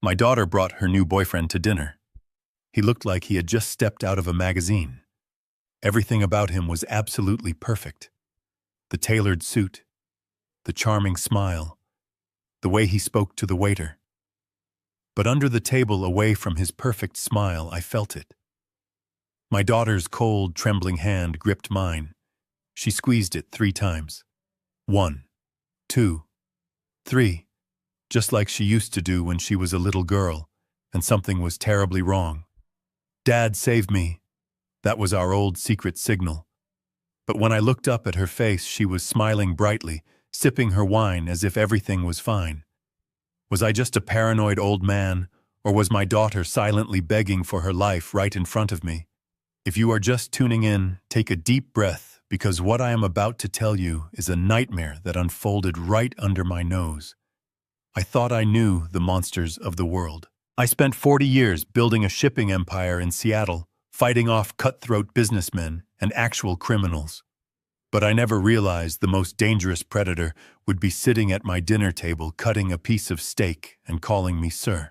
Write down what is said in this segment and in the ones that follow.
My daughter brought her new boyfriend to dinner. He looked like he had just stepped out of a magazine. Everything about him was absolutely perfect. The tailored suit, the charming smile, the way he spoke to the waiter. But under the table, away from his perfect smile, I felt it. My daughter's cold, trembling hand gripped mine. She squeezed it 3 times. 1, 2, 3, just like she used to do when she was a little girl and something was terribly wrong. "Dad, save me." That was our old secret signal. But when I looked up at her face, she was smiling brightly, sipping her wine as if everything was fine. Was I just a paranoid old man, or was my daughter silently begging for her life right in front of me? If you are just tuning in, take a deep breath, because what I am about to tell you is a nightmare that unfolded right under my nose. I thought I knew the monsters of the world. I spent 40 years building a shipping empire in Seattle, fighting off cutthroat businessmen and actual criminals. But I never realized the most dangerous predator would be sitting at my dinner table cutting a piece of steak and calling me sir.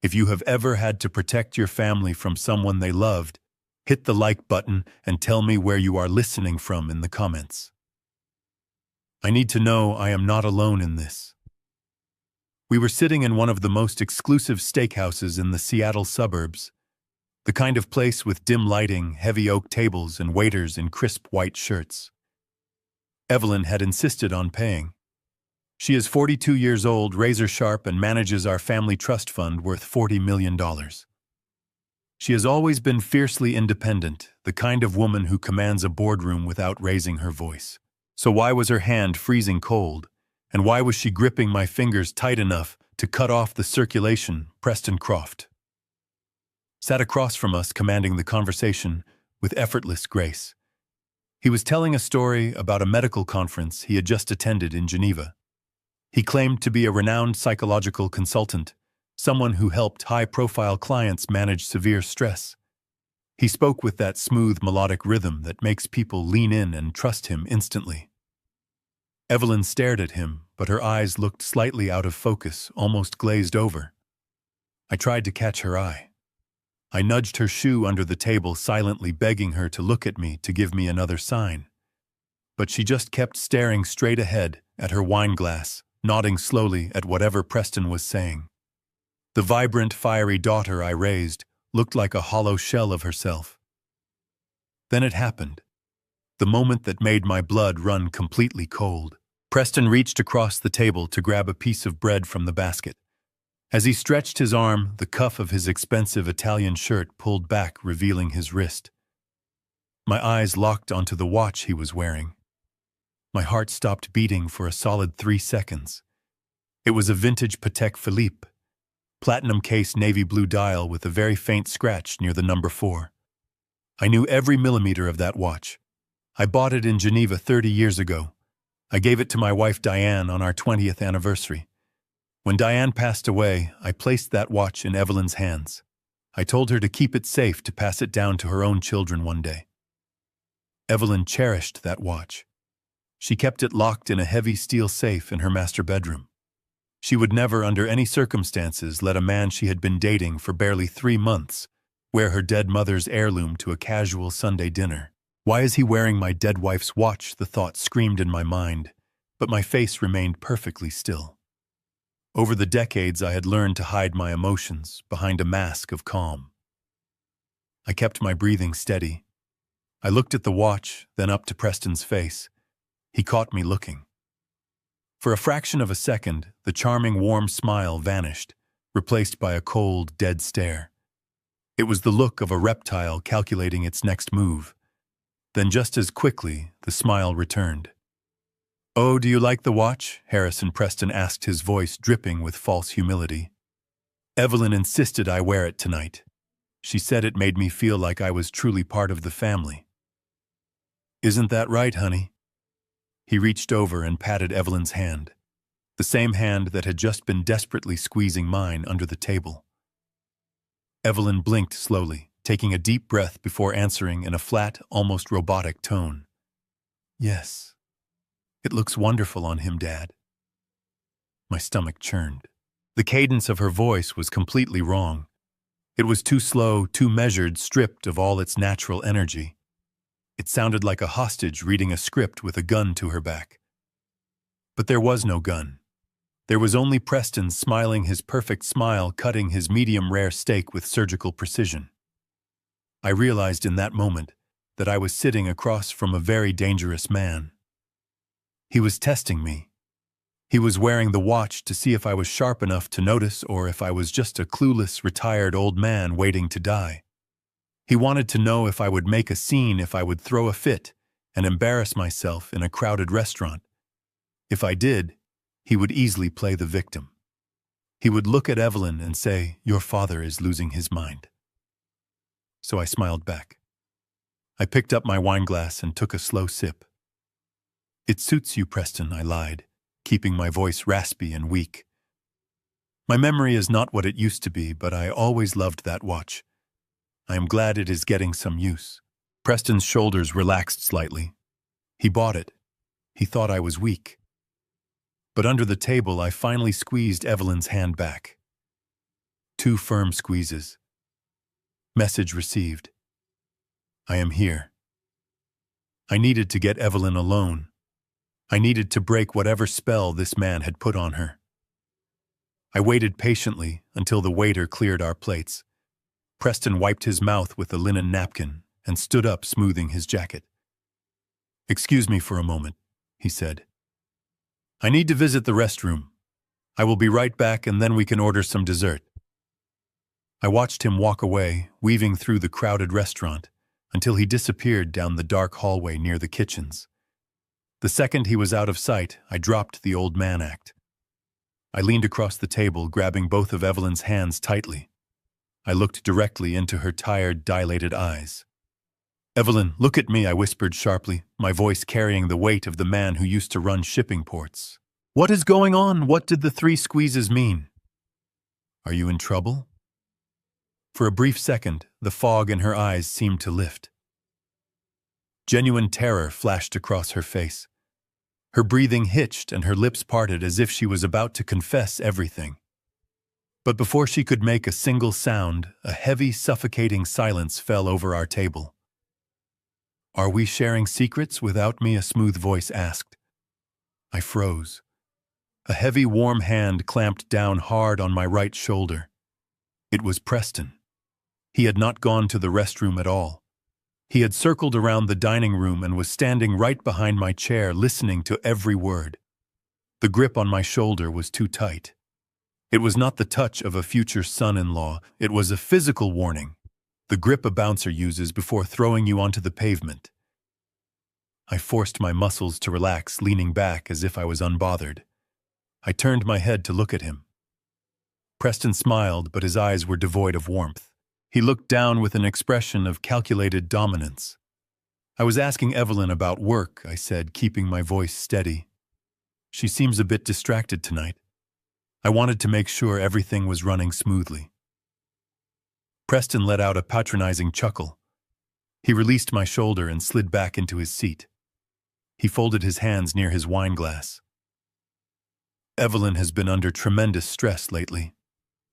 If you have ever had to protect your family from someone they loved, hit the like button and tell me where you are listening from in the comments. I need to know I am not alone in this. We were sitting in one of the most exclusive steakhouses in the Seattle suburbs, the kind of place with dim lighting, heavy oak tables, and waiters in crisp white shirts. Evelyn had insisted on paying. She is 42 years old, razor sharp, and manages our family trust fund worth $40 million. She has always been fiercely independent, the kind of woman who commands a boardroom without raising her voice. So why was her hand freezing cold? And why was she gripping my fingers tight enough to cut off the circulation? Preston Croft sat across from us, commanding the conversation with effortless grace. He was telling a story about a medical conference he had just attended in Geneva. He claimed to be a renowned psychological consultant, someone who helped high-profile clients manage severe stress. He spoke with that smooth, melodic rhythm that makes people lean in and trust him instantly. Evelyn stared at him, but her eyes looked slightly out of focus, almost glazed over. I tried to catch her eye. I nudged her shoe under the table, silently begging her to look at me, to give me another sign. But she just kept staring straight ahead at her wine glass, nodding slowly at whatever Preston was saying. The vibrant, fiery daughter I raised looked like a hollow shell of herself. Then it happened. The moment that made my blood run completely cold. Preston reached across the table to grab a piece of bread from the basket. As he stretched his arm, the cuff of his expensive Italian shirt pulled back, revealing his wrist. My eyes locked onto the watch he was wearing. My heart stopped beating for a solid 3 seconds. It was a vintage Patek Philippe, platinum case, navy blue dial with a very faint scratch near the number 4. I knew every millimeter of that watch. I bought it in Geneva 30 years ago. I gave it to my wife Diane on our 20th anniversary. When Diane passed away, I placed that watch in Evelyn's hands. I told her to keep it safe, to pass it down to her own children one day. Evelyn cherished that watch. She kept it locked in a heavy steel safe in her master bedroom. She would never, under any circumstances, let a man she had been dating for barely 3 months wear her dead mother's heirloom to a casual Sunday dinner. Why is he wearing my dead wife's watch? The thought screamed in my mind, but my face remained perfectly still. Over the decades, I had learned to hide my emotions behind a mask of calm. I kept my breathing steady. I looked at the watch, then up to Preston's face. He caught me looking. For a fraction of a second, the charming, warm smile vanished, replaced by a cold, dead stare. It was the look of a reptile calculating its next move. Then just as quickly, the smile returned. "Oh, do you like the watch?" Harrison Preston asked, his voice dripping with false humility. "Evelyn insisted I wear it tonight. She said it made me feel like I was truly part of the family." "Isn't that right, honey?" He reached over and patted Evelyn's hand, the same hand that had just been desperately squeezing mine under the table. Evelyn blinked slowly, taking a deep breath before answering in a flat, almost robotic tone. "Yes. It looks wonderful on him, Dad." My stomach churned. The cadence of her voice was completely wrong. It was too slow, too measured, stripped of all its natural energy. It sounded like a hostage reading a script with a gun to her back. But there was no gun. There was only Preston smiling his perfect smile, cutting his medium-rare steak with surgical precision. I realized in that moment that I was sitting across from a very dangerous man. He was testing me. He was wearing the watch to see if I was sharp enough to notice or if I was just a clueless, retired old man waiting to die. He wanted to know if I would make a scene, if I would throw a fit and embarrass myself in a crowded restaurant. If I did, he would easily play the victim. He would look at Evelyn and say, "Your father is losing his mind." So I smiled back. I picked up my wineglass and took a slow sip. "It suits you, Preston," I lied, keeping my voice raspy and weak. "My memory is not what it used to be, but I always loved that watch. I am glad it is getting some use." Preston's shoulders relaxed slightly. He bought it. He thought I was weak. But under the table, I finally squeezed Evelyn's hand back. 2 firm squeezes. Message received. I am here. I needed to get Evelyn alone. I needed to break whatever spell this man had put on her. I waited patiently until the waiter cleared our plates. Preston wiped his mouth with a linen napkin and stood up, smoothing his jacket. "Excuse me for a moment," he said. "I need to visit the restroom. I will be right back and then we can order some dessert." I watched him walk away, weaving through the crowded restaurant, until he disappeared down the dark hallway near the kitchens. The second he was out of sight, I dropped the old man act. I leaned across the table, grabbing both of Evelyn's hands tightly. I looked directly into her tired, dilated eyes. "Evelyn, look at me," I whispered sharply, my voice carrying the weight of the man who used to run shipping ports. "What is going on? What did the 3 squeezes mean? Are you in trouble?" For a brief second, the fog in her eyes seemed to lift. Genuine terror flashed across her face. Her breathing hitched and her lips parted as if she was about to confess everything. But before she could make a single sound, a heavy, suffocating silence fell over our table. "Are we sharing secrets without me?" a smooth voice asked. I froze. A heavy, warm hand clamped down hard on my right shoulder. It was Preston. He had not gone to the restroom at all. He had circled around the dining room and was standing right behind my chair, listening to every word. The grip on my shoulder was too tight. It was not the touch of a future son-in-law. It was a physical warning. The grip a bouncer uses before throwing you onto the pavement. I forced my muscles to relax, leaning back as if I was unbothered. I turned my head to look at him. Preston smiled, but his eyes were devoid of warmth. He looked down with an expression of calculated dominance. "I was asking Evelyn about work," I said, keeping my voice steady. "She seems a bit distracted tonight. I wanted to make sure everything was running smoothly." Preston let out a patronizing chuckle. He released my shoulder and slid back into his seat. He folded his hands near his wineglass. "Evelyn has been under tremendous stress lately.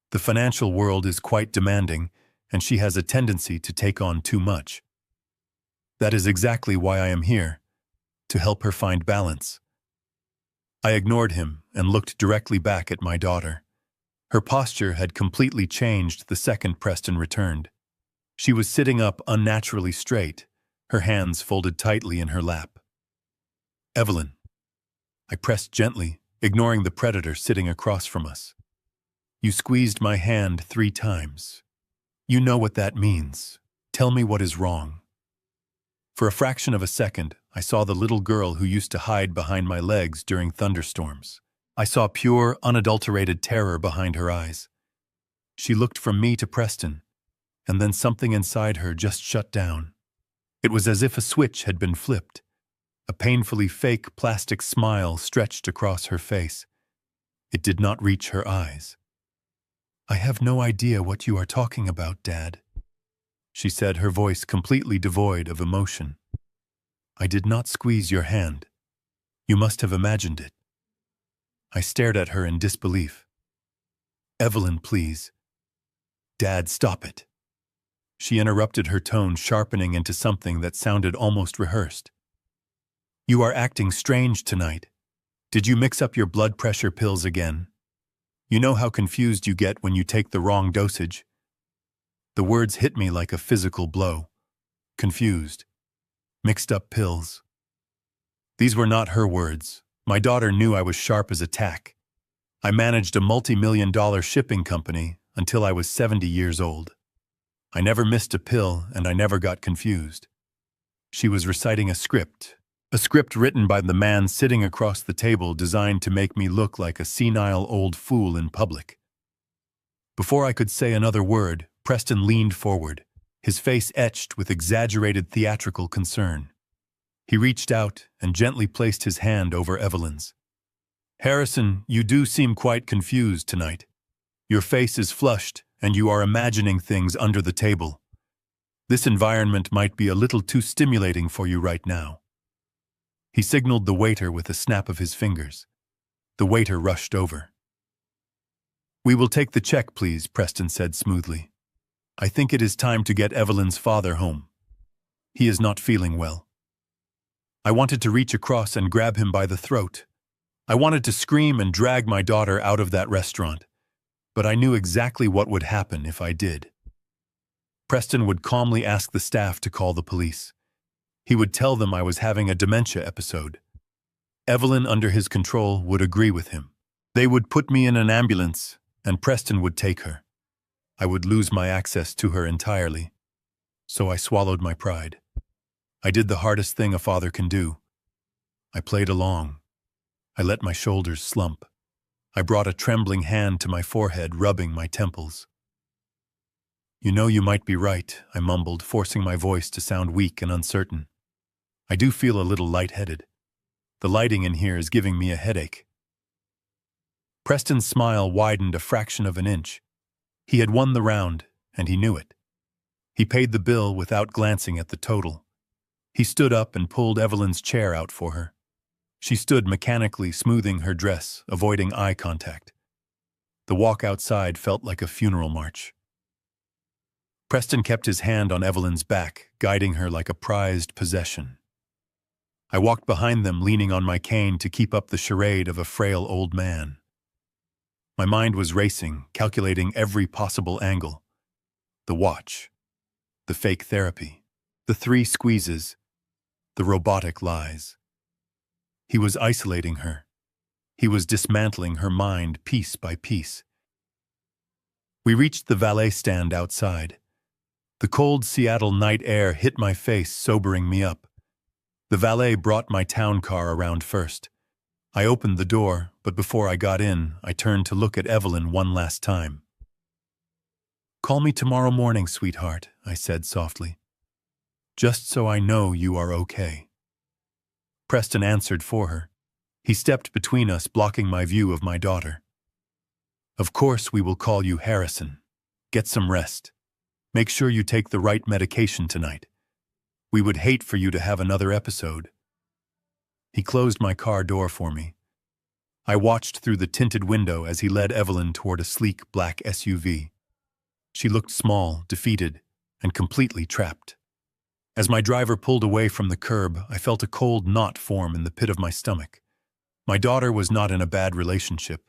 The financial world is quite demanding, and she has a tendency to take on too much. That is exactly why I am here, to help her find balance." I ignored him and looked directly back at my daughter. Her posture had completely changed the second Preston returned. She was sitting up unnaturally straight, her hands folded tightly in her lap. "Evelyn." I pressed gently, ignoring the predator sitting across from us. "You squeezed my hand 3 times. You know what that means. Tell me what is wrong." For a fraction of a second, I saw the little girl who used to hide behind my legs during thunderstorms. I saw pure, unadulterated terror behind her eyes. She looked from me to Preston, and then something inside her just shut down. It was as if a switch had been flipped. A painfully fake plastic smile stretched across her face. It did not reach her eyes. "I have no idea what you are talking about, Dad," she said, her voice completely devoid of emotion. "I did not squeeze your hand. You must have imagined it." I stared at her in disbelief. Evelyn, please. Dad, stop it. She interrupted, her tone sharpening into something that sounded almost rehearsed. You are acting strange tonight. Did you mix up your blood pressure pills again? You know how confused you get when you take the wrong dosage. The words hit me like a physical blow. Confused. Mixed up pills. These were not her words. My daughter knew I was sharp as a tack. I managed a multi-million-dollar shipping company until I was 70 years old. I never missed a pill, and I never got confused. She was reciting a script written by the man sitting across the table, designed to make me look like a senile old fool in public. Before I could say another word, Preston leaned forward, his face etched with exaggerated theatrical concern. He reached out and gently placed his hand over Evelyn's. Harrison, you do seem quite confused tonight. Your face is flushed, and you are imagining things under the table. This environment might be a little too stimulating for you right now. He signaled the waiter with a snap of his fingers. The waiter rushed over. We will take the check, please, Preston said smoothly. I think it is time to get Evelyn's father home. He is not feeling well. I wanted to reach across and grab him by the throat. I wanted to scream and drag my daughter out of that restaurant, but I knew exactly what would happen if I did. Preston would calmly ask the staff to call the police. He would tell them I was having a dementia episode. Evelyn, under his control, would agree with him. They would put me in an ambulance, and Preston would take her. I would lose my access to her entirely. So I swallowed my pride. I did the hardest thing a father can do. I played along. I let my shoulders slump. I brought a trembling hand to my forehead, rubbing my temples. You know, you might be right, I mumbled, forcing my voice to sound weak and uncertain. I do feel a little lightheaded. The lighting in here is giving me a headache. Preston's smile widened a fraction of an inch. He had won the round, and he knew it. He paid the bill without glancing at the total. He stood up and pulled Evelyn's chair out for her. She stood mechanically, smoothing her dress, avoiding eye contact. The walk outside felt like a funeral march. Preston kept his hand on Evelyn's back, guiding her like a prized possession. I walked behind them, leaning on my cane to keep up the charade of a frail old man. My mind was racing, calculating every possible angle. The watch, the fake therapy, the 3 squeezes, the robotic lies. He was isolating her. He was dismantling her mind piece by piece. We reached the valet stand outside. The cold Seattle night air hit my face, sobering me up. The valet brought my town car around first. I opened the door, but before I got in, I turned to look at Evelyn one last time. Call me tomorrow morning, sweetheart, I said softly. Just so I know you are okay. Preston answered for her. He stepped between us, blocking my view of my daughter. Of course we will call you Harrison. Get some rest. Make sure you take the right medication tonight. We would hate for you to have another episode. He closed my car door for me. I watched through the tinted window as he led Evelyn toward a sleek black SUV. She looked small, defeated, and completely trapped. As my driver pulled away from the curb, I felt a cold knot form in the pit of my stomach. My daughter was not in a bad relationship.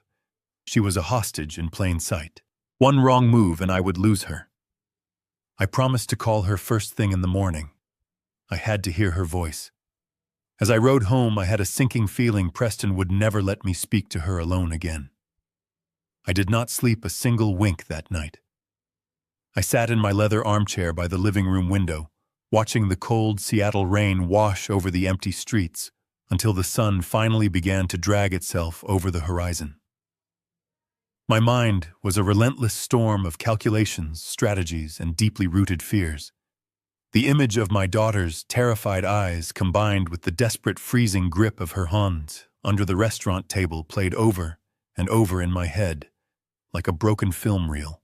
She was a hostage in plain sight. One wrong move and I would lose her. I promised to call her first thing in the morning. I had to hear her voice. As I rode home, I had a sinking feeling Preston would never let me speak to her alone again. I did not sleep a single wink that night. I sat in my leather armchair by the living room window, watching the cold Seattle rain wash over the empty streets until the sun finally began to drag itself over the horizon. My mind was a relentless storm of calculations, strategies, and deeply rooted fears. The image of my daughter's terrified eyes, combined with the desperate freezing grip of her hands under the restaurant table, played over and over in my head, like a broken film reel.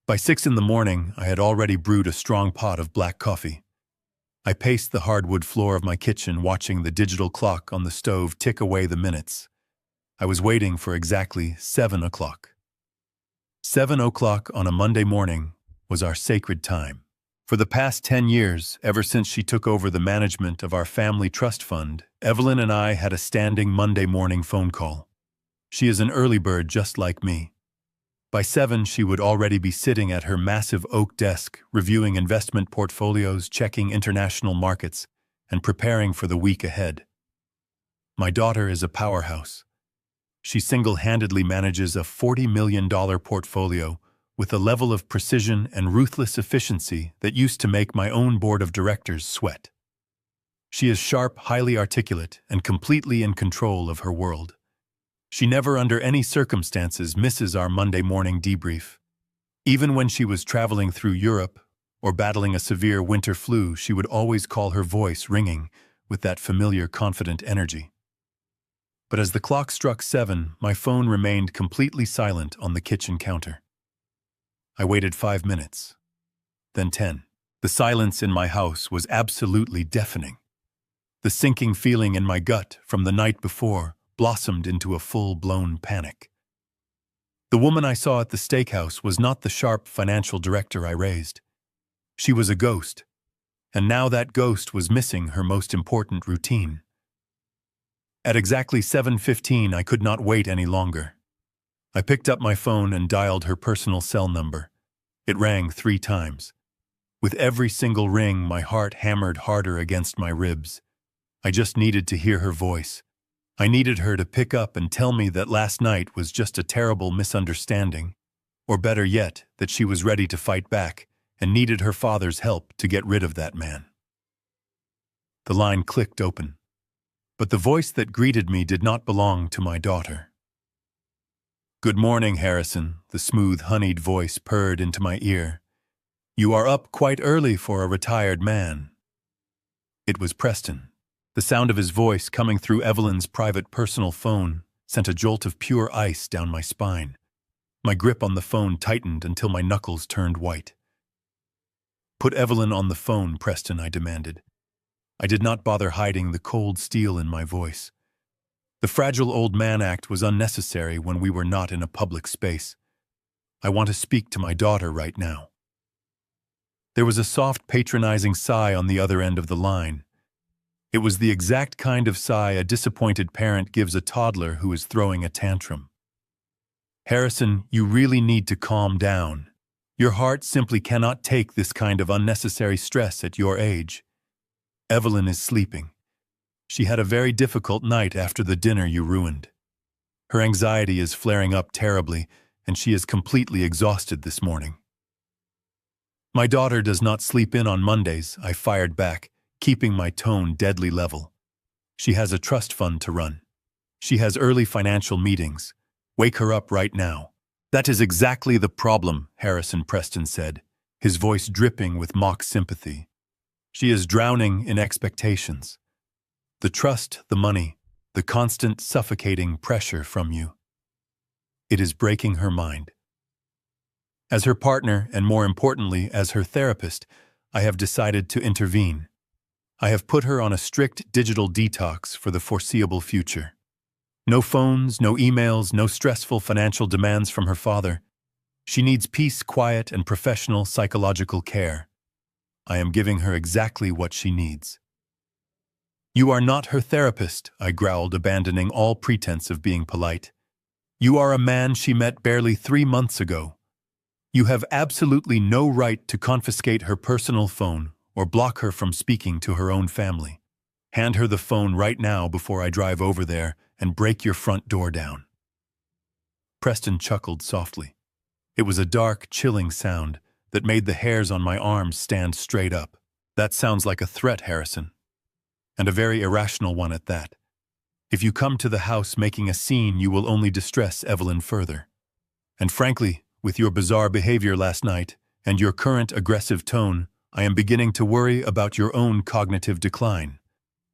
By 6 in the morning, I had already brewed a strong pot of black coffee. I paced the hardwood floor of my kitchen, watching the digital clock on the stove tick away the minutes. I was waiting for exactly 7 o'clock. 7 o'clock on a Monday morning was our sacred time. For the past 10 years, ever since she took over the management of our family trust fund, Evelyn and I had a standing Monday morning phone call. She is an early bird just like me. By 7, she would already be sitting at her massive oak desk, reviewing investment portfolios, checking international markets, and preparing for the week ahead. My daughter is a powerhouse. She single-handedly manages a $40 million portfolio with a level of precision and ruthless efficiency that used to make my own board of directors sweat. She is sharp, highly articulate, and completely in control of her world. She never under any circumstances misses our Monday morning debrief. Even when she was traveling through Europe or battling a severe winter flu, she would always call, her voice ringing with that familiar, confident energy. But as the clock struck 7, my phone remained completely silent on the kitchen counter. I waited 5 minutes, then 10. The silence in my house was absolutely deafening. The sinking feeling in my gut from the night before blossomed into a full-blown panic. The woman I saw at the steakhouse was not the sharp financial director I raised. She was a ghost, and now that ghost was missing her most important routine. At exactly 7:15, I could not wait any longer. I picked up my phone and dialed her personal cell number. It rang 3 times. With every single ring, my heart hammered harder against my ribs. I just needed to hear her voice. I needed her to pick up and tell me that last night was just a terrible misunderstanding, or better yet, that she was ready to fight back and needed her father's help to get rid of that man. The line clicked open, but the voice that greeted me did not belong to my daughter. "Good morning, Harrison," the smooth, honeyed voice purred into my ear. "You are up quite early for a retired man." It was Preston. The sound of his voice coming through Evelyn's private personal phone sent a jolt of pure ice down my spine. My grip on the phone tightened until my knuckles turned white. "Put Evelyn on the phone, Preston," I demanded. I did not bother hiding the cold steel in my voice. The fragile old man act was unnecessary when we were not in a public space. I want to speak to my daughter right now. There was a soft, patronizing sigh on the other end of the line. It was the exact kind of sigh a disappointed parent gives a toddler who is throwing a tantrum. "Harrison, you really need to calm down. Your heart simply cannot take this kind of unnecessary stress at your age. Evelyn is sleeping. She had a very difficult night after the dinner you ruined. Her anxiety is flaring up terribly, and she is completely exhausted this morning." "My daughter does not sleep in on Mondays," I fired back, keeping my tone deadly level. "She has a trust fund to run. She has early financial meetings. Wake her up right now." "That is exactly the problem," Harrison Preston said, his voice dripping with mock sympathy. "She is drowning in expectations. The trust, the money, the constant suffocating pressure from you. It is breaking her mind. As her partner, and more importantly, as her therapist, I have decided to intervene. I have put her on a strict digital detox for the foreseeable future. No phones, no emails, no stressful financial demands from her father. She needs peace, quiet, and professional psychological care. I am giving her exactly what she needs." "You are not her therapist," I growled, abandoning all pretense of being polite. "You are a man she met barely 3 months ago. You have absolutely no right to confiscate her personal phone or block her from speaking to her own family. Hand her the phone right now before I drive over there and break your front door down." Preston chuckled softly. It was a dark, chilling sound that made the hairs on my arms stand straight up. "That sounds like a threat, Harrison. And a very irrational one at that. If you come to the house making a scene, you will only distress Evelyn further. And frankly, with your bizarre behavior last night and your current aggressive tone, I am beginning to worry about your own cognitive decline.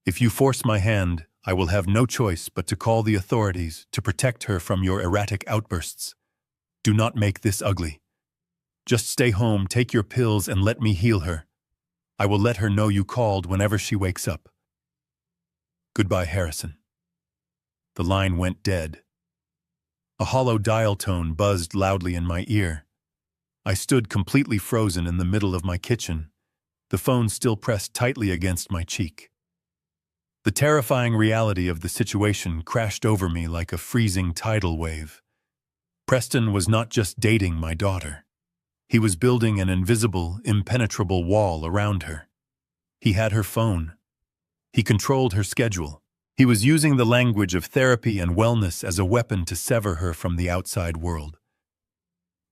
If you force my hand, I will have no choice but to call the authorities to protect her from your erratic outbursts. Do not make this ugly. Just stay home, take your pills, and let me heal her. I will let her know you called whenever she wakes up. Goodbye, Harrison." The line went dead. A hollow dial tone buzzed loudly in my ear. I stood completely frozen in the middle of my kitchen, the phone still pressed tightly against my cheek. The terrifying reality of the situation crashed over me like a freezing tidal wave. Preston was not just dating my daughter. He was building an invisible, impenetrable wall around her. He had her phone. He controlled her schedule. He was using the language of therapy and wellness as a weapon to sever her from the outside world.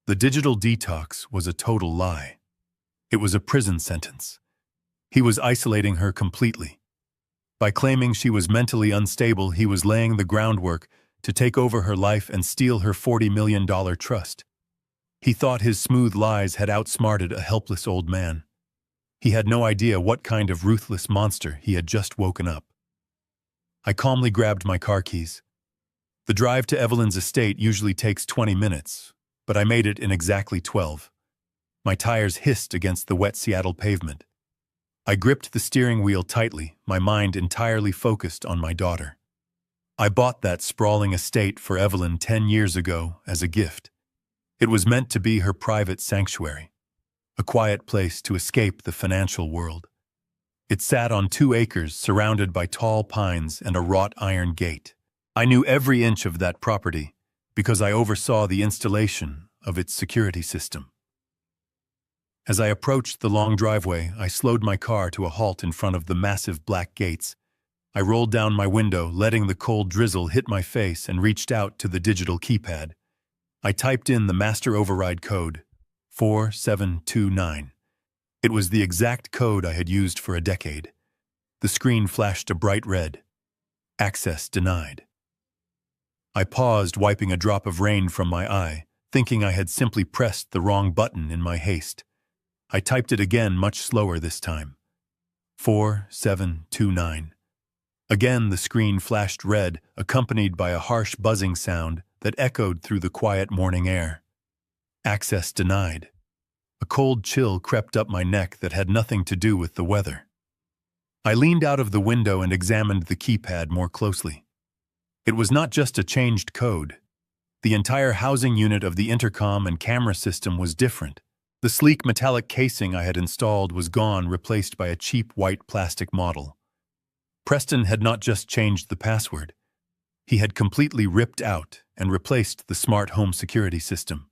The digital detox was a total lie. It was a prison sentence. He was isolating her completely. By claiming she was mentally unstable, he was laying the groundwork to take over her life and steal her $40 million trust. He thought his smooth lies had outsmarted a helpless old man. He had no idea what kind of ruthless monster he had just woken up. I calmly grabbed my car keys. The drive to Evelyn's estate usually takes 20 minutes, but I made it in exactly 12. My tires hissed against the wet Seattle pavement. I gripped the steering wheel tightly, my mind entirely focused on my daughter. I bought that sprawling estate for Evelyn 10 years ago as a gift. It was meant to be her private sanctuary, a quiet place to escape the financial world. It sat on 2 acres surrounded by tall pines and a wrought iron gate. I knew every inch of that property because I oversaw the installation of its security system. As I approached the long driveway, I slowed my car to a halt in front of the massive black gates. I rolled down my window, letting the cold drizzle hit my face, and reached out to the digital keypad. I typed in the master override code, 4729. It was the exact code I had used for a decade. The screen flashed a bright red. Access denied. I paused, wiping a drop of rain from my eye, thinking I had simply pressed the wrong button in my haste. I typed it again, much slower this time. 4729. Again, the screen flashed red, accompanied by a harsh buzzing sound that echoed through the quiet morning air. Access denied. A cold chill crept up my neck that had nothing to do with the weather. I leaned out of the window and examined the keypad more closely. It was not just a changed code. The entire housing unit of the intercom and camera system was different. The sleek metallic casing I had installed was gone, replaced by a cheap white plastic model. Preston had not just changed the password. He had completely ripped out and replaced the smart home security system.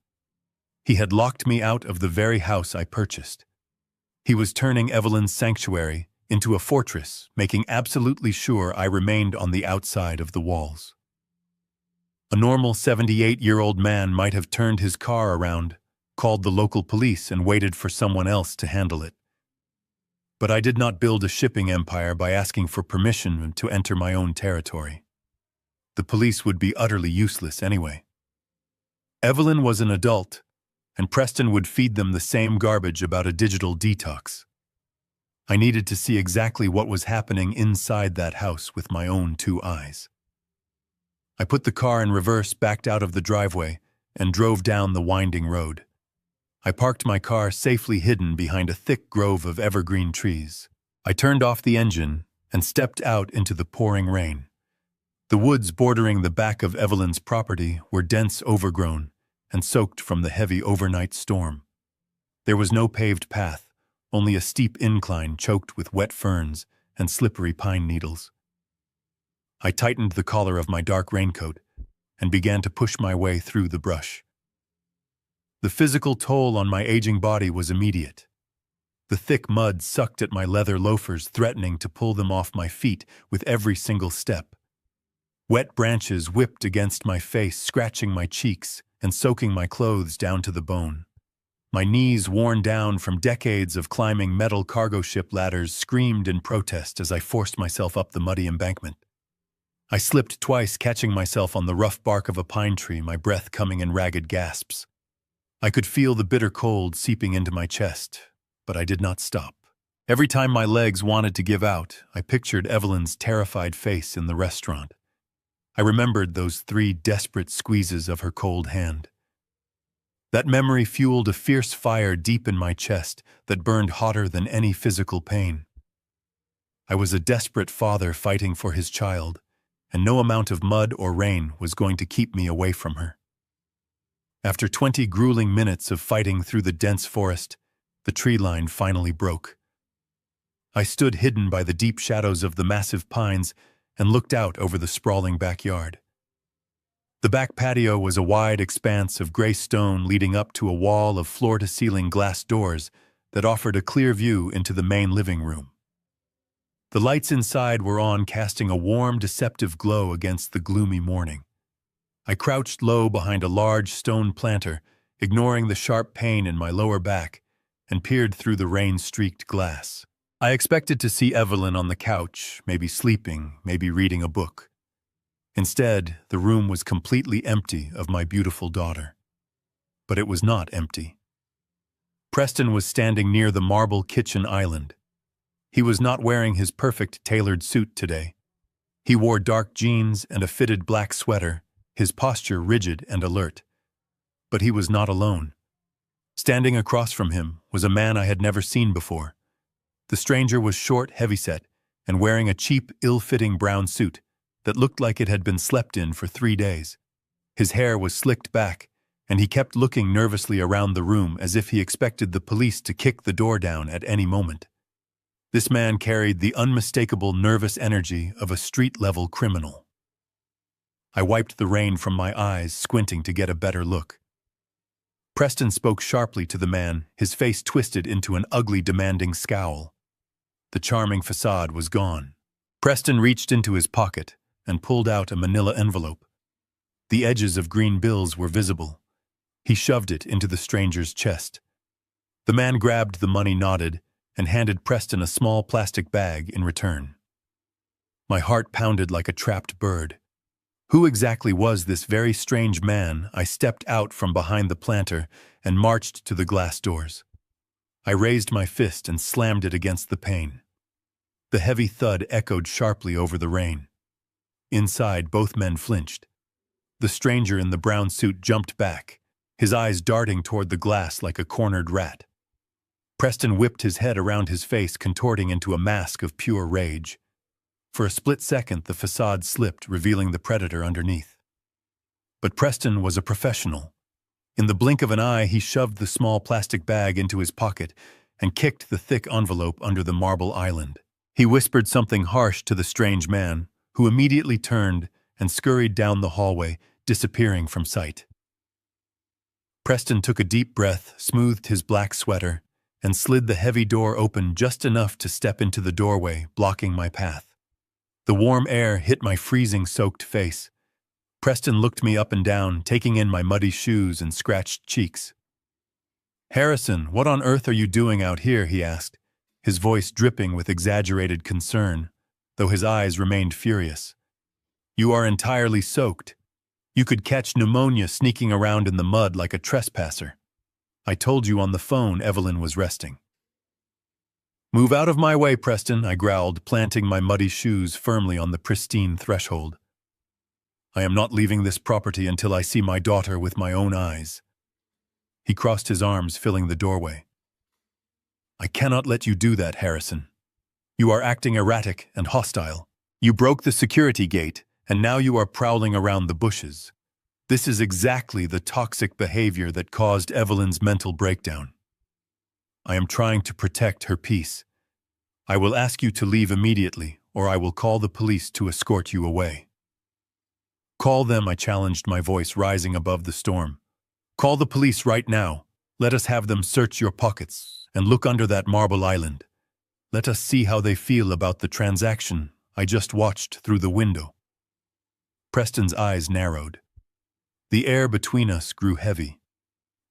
He had locked me out of the very house I purchased. He was turning Evelyn's sanctuary into a fortress, making absolutely sure I remained on the outside of the walls. A normal 78-year-old man might have turned his car around, called the local police, and waited for someone else to handle it. But I did not build a shipping empire by asking for permission to enter my own territory. The police would be utterly useless anyway. Evelyn was an adult, and Preston would feed them the same garbage about a digital detox. I needed to see exactly what was happening inside that house with my own 2 eyes. I put the car in reverse, backed out of the driveway, and drove down the winding road. I parked my car safely hidden behind a thick grove of evergreen trees. I turned off the engine and stepped out into the pouring rain. The woods bordering the back of Evelyn's property were dense, overgrown, and soaked from the heavy overnight storm. There was no paved path, only a steep incline choked with wet ferns and slippery pine needles. I tightened the collar of my dark raincoat and began to push my way through the brush. The physical toll on my aging body was immediate. The thick mud sucked at my leather loafers, threatening to pull them off my feet with every single step. Wet branches whipped against my face, scratching my cheeks and soaking my clothes down to the bone. My knees, worn down from decades of climbing metal cargo ship ladders, screamed in protest as I forced myself up the muddy embankment. I slipped twice, catching myself on the rough bark of a pine tree, my breath coming in ragged gasps. I could feel the bitter cold seeping into my chest, but I did not stop. Every time my legs wanted to give out, I pictured Evelyn's terrified face in the restaurant. I remembered those 3 desperate squeezes of her cold hand. That memory fueled a fierce fire deep in my chest that burned hotter than any physical pain. I was a desperate father fighting for his child, and no amount of mud or rain was going to keep me away from her. After 20 grueling minutes of fighting through the dense forest, the tree line finally broke. I stood hidden by the deep shadows of the massive pines and looked out over the sprawling backyard. The back patio was a wide expanse of gray stone leading up to a wall of floor-to-ceiling glass doors that offered a clear view into the main living room. The lights inside were on, casting a warm, deceptive glow against the gloomy morning. I crouched low behind a large stone planter, ignoring the sharp pain in my lower back, and peered through the rain-streaked glass. I expected to see Evelyn on the couch, maybe sleeping, maybe reading a book. Instead, the room was completely empty of my beautiful daughter. But it was not empty. Preston was standing near the marble kitchen island. He was not wearing his perfect tailored suit today. He wore dark jeans and a fitted black sweater, his posture rigid and alert. But he was not alone. Standing across from him was a man I had never seen before. The stranger was short, heavyset, and wearing a cheap, ill-fitting brown suit that looked like it had been slept in for 3 days. His hair was slicked back, and he kept looking nervously around the room as if he expected the police to kick the door down at any moment. This man carried the unmistakable nervous energy of a street-level criminal. I wiped the rain from my eyes, squinting to get a better look. Preston spoke sharply to the man, his face twisted into an ugly, demanding scowl. The charming facade was gone. Preston reached into his pocket and pulled out a manila envelope. The edges of green bills were visible. He shoved it into the stranger's chest. The man grabbed the money, nodded, and handed Preston a small plastic bag in return. My heart pounded like a trapped bird. Who exactly was this very strange man? I stepped out from behind the planter and marched to the glass doors. I raised my fist and slammed it against the pane. The heavy thud echoed sharply over the rain. Inside, both men flinched. The stranger in the brown suit jumped back, his eyes darting toward the glass like a cornered rat. Preston whipped his head around his face, contorting into a mask of pure rage. For a split second, the facade slipped, revealing the predator underneath. But Preston was a professional. In the blink of an eye, he shoved the small plastic bag into his pocket and kicked the thick envelope under the marble island. He whispered something harsh to the strange man, who immediately turned and scurried down the hallway, disappearing from sight. Preston took a deep breath, smoothed his black sweater, and slid the heavy door open just enough to step into the doorway, blocking my path. The warm air hit my freezing-soaked face. Preston looked me up and down, taking in my muddy shoes and scratched cheeks. "Harrison, what on earth are you doing out here?" he asked, his voice dripping with exaggerated concern, though his eyes remained furious. "You are entirely soaked. You could catch pneumonia sneaking around in the mud like a trespasser. I told you on the phone Evelyn was resting." "Move out of my way, Preston," I growled, planting my muddy shoes firmly on the pristine threshold. "I am not leaving this property until I see my daughter with my own eyes." He crossed his arms, filling the doorway. "I cannot let you do that, Harrison. You are acting erratic and hostile. You broke the security gate, and now you are prowling around the bushes. This is exactly the toxic behavior that caused Evelyn's mental breakdown. I am trying to protect her peace. I will ask you to leave immediately, or I will call the police to escort you away." "Call them," I challenged, my voice rising above the storm. "Call the police right now. Let us have them search your pockets and look under that marble island. Let us see how they feel about the transaction I just watched through the window." Preston's eyes narrowed. The air between us grew heavy.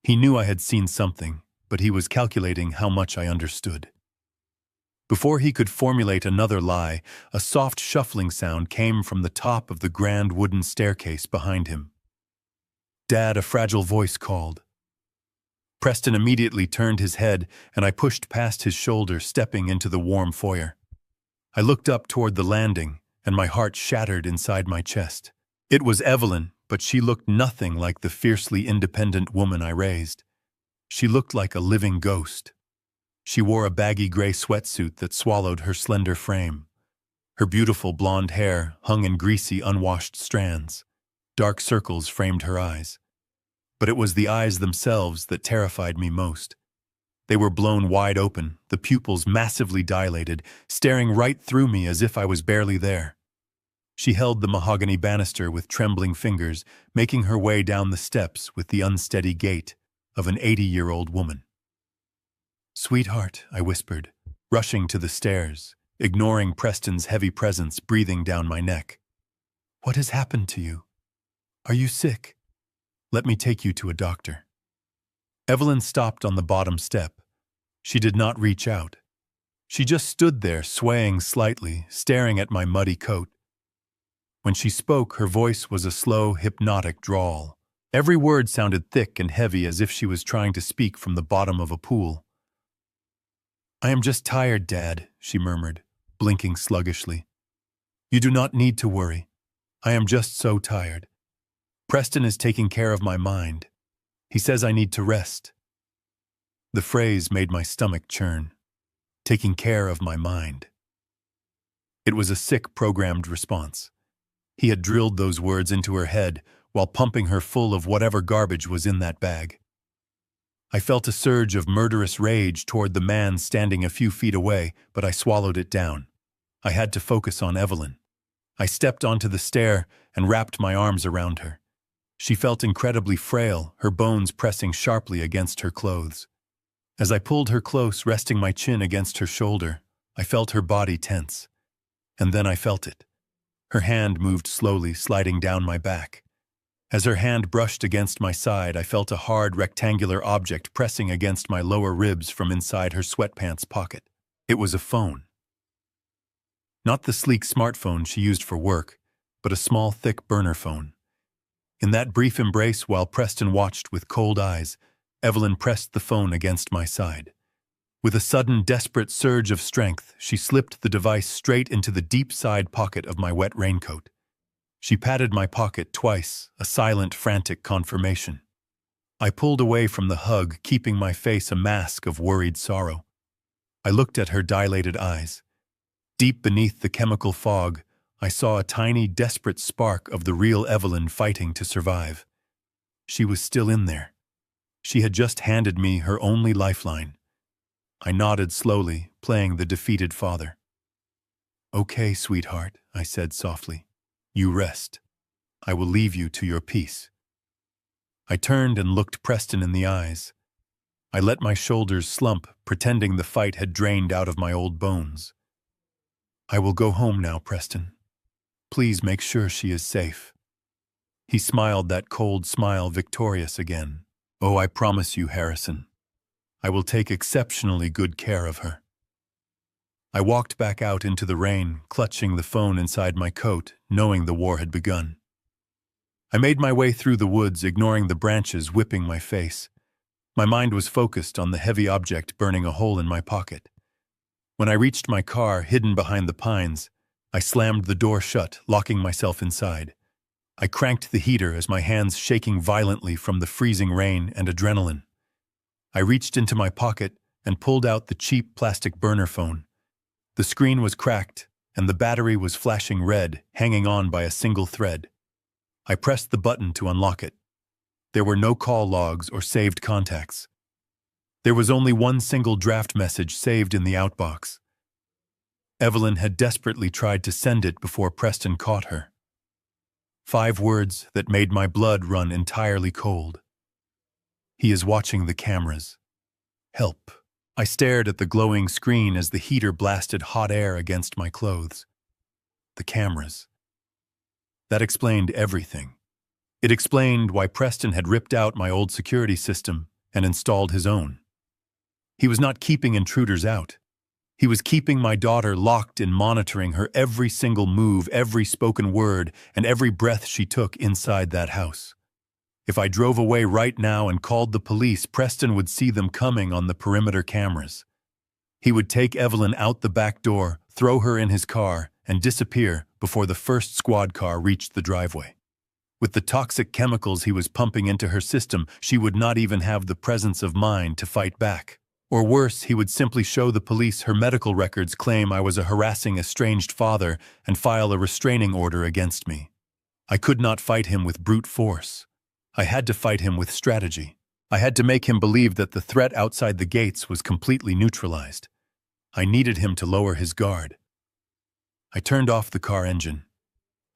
He knew I had seen something, but he was calculating how much I understood. Before he could formulate another lie, a soft shuffling sound came from the top of the grand wooden staircase behind him. "Dad," a fragile voice called. Preston immediately turned his head, and I pushed past his shoulder, stepping into the warm foyer. I looked up toward the landing, and my heart shattered inside my chest. It was Evelyn, but she looked nothing like the fiercely independent woman I raised. She looked like a living ghost. She wore a baggy gray sweatsuit that swallowed her slender frame. Her beautiful blonde hair hung in greasy, unwashed strands. Dark circles framed her eyes. But it was the eyes themselves that terrified me most. They were blown wide open, the pupils massively dilated, staring right through me as if I was barely there. She held the mahogany banister with trembling fingers, making her way down the steps with the unsteady gait of an 80-year-old woman. "Sweetheart," I whispered, rushing to the stairs, ignoring Preston's heavy presence breathing down my neck. "What has happened to you? Are you sick? Let me take you to a doctor." Evelyn stopped on the bottom step. She did not reach out. She just stood there, swaying slightly, staring at my muddy coat. When she spoke, her voice was a slow, hypnotic drawl. Every word sounded thick and heavy as if she was trying to speak from the bottom of a pool. "I am just tired, Dad," she murmured, blinking sluggishly. "You do not need to worry. I am just so tired. Preston is taking care of my mind. He says I need to rest." The phrase made my stomach churn. Taking care of my mind. It was a sick, programmed response. He had drilled those words into her head while pumping her full of whatever garbage was in that bag. I felt a surge of murderous rage toward the man standing a few feet away, but I swallowed it down. I had to focus on Evelyn. I stepped onto the stair and wrapped my arms around her. She felt incredibly frail, her bones pressing sharply against her clothes. As I pulled her close, resting my chin against her shoulder, I felt her body tense. And then I felt it. Her hand moved slowly, sliding down my back. As her hand brushed against my side, I felt a hard, rectangular object pressing against my lower ribs from inside her sweatpants pocket. It was a phone. Not the sleek smartphone she used for work, but a small, thick burner phone. In that brief embrace, while Preston watched with cold eyes, Evelyn pressed the phone against my side. With a sudden, desperate surge of strength, she slipped the device straight into the deep side pocket of my wet raincoat. She patted my pocket twice, a silent, frantic confirmation. I pulled away from the hug, keeping my face a mask of worried sorrow. I looked at her dilated eyes. Deep beneath the chemical fog, I saw a tiny, desperate spark of the real Evelyn fighting to survive. She was still in there. She had just handed me her only lifeline. I nodded slowly, playing the defeated father. "Okay, sweetheart," I said softly. "You rest. I will leave you to your peace." I turned and looked Preston in the eyes. I let my shoulders slump, pretending the fight had drained out of my old bones. "I will go home now, Preston. Please make sure she is safe." He smiled that cold smile, victorious again. "Oh, I promise you, Harrison. I will take exceptionally good care of her." I walked back out into the rain, clutching the phone inside my coat, knowing the war had begun. I made my way through the woods, ignoring the branches whipping my face. My mind was focused on the heavy object burning a hole in my pocket. When I reached my car, hidden behind the pines, I slammed the door shut, locking myself inside. I cranked the heater as my hands shaking violently from the freezing rain and adrenaline. I reached into my pocket and pulled out the cheap plastic burner phone. The screen was cracked, and the battery was flashing red, hanging on by a single thread. I pressed the button to unlock it. There were no call logs or saved contacts. There was only one single draft message saved in the outbox. Evelyn had desperately tried to send it before Preston caught her. 5 words that made my blood run entirely cold. "He is watching the cameras. Help." I stared at the glowing screen as the heater blasted hot air against my clothes. The cameras. That explained everything. It explained why Preston had ripped out my old security system and installed his own. He was not keeping intruders out. He was keeping my daughter locked in, monitoring her every single move, every spoken word, and every breath she took inside that house. If I drove away right now and called the police, Preston would see them coming on the perimeter cameras. He would take Evelyn out the back door, throw her in his car, and disappear before the first squad car reached the driveway. With the toxic chemicals he was pumping into her system, she would not even have the presence of mind to fight back. Or worse, he would simply show the police her medical records, claim I was a harassing estranged father, and file a restraining order against me. I could not fight him with brute force. I had to fight him with strategy. I had to make him believe that the threat outside the gates was completely neutralized. I needed him to lower his guard. I turned off the car engine.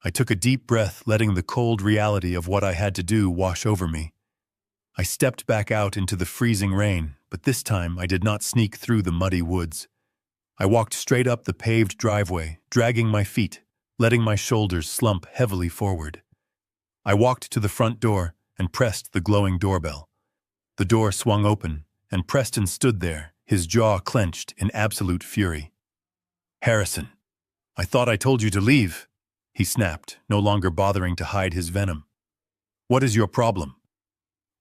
I took a deep breath, letting the cold reality of what I had to do wash over me. I stepped back out into the freezing rain, but this time I did not sneak through the muddy woods. I walked straight up the paved driveway, dragging my feet, letting my shoulders slump heavily forward. I walked to the front door and pressed the glowing doorbell. The door swung open, and Preston stood there, his jaw clenched in absolute fury. "Harrison, I thought I told you to leave," he snapped, no longer bothering to hide his venom. "What is your problem?"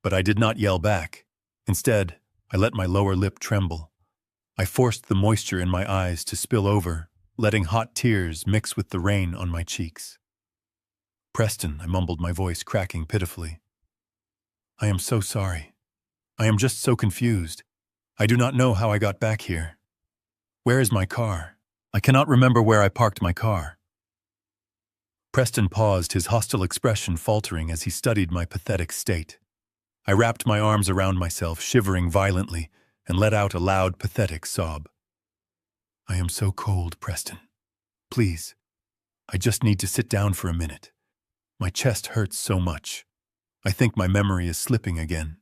But I did not yell back. Instead, I let my lower lip tremble. I forced the moisture in my eyes to spill over, letting hot tears mix with the rain on my cheeks. "Preston," I mumbled, my voice cracking pitifully. "I am so sorry. I am just so confused. I do not know how I got back here. Where is my car? I cannot remember where I parked my car." Preston paused, his hostile expression faltering as he studied my pathetic state. I wrapped my arms around myself, shivering violently, and let out a loud, pathetic sob. "I am so cold, Preston. Please, I just need to sit down for a minute. My chest hurts so much. I think my memory is slipping again."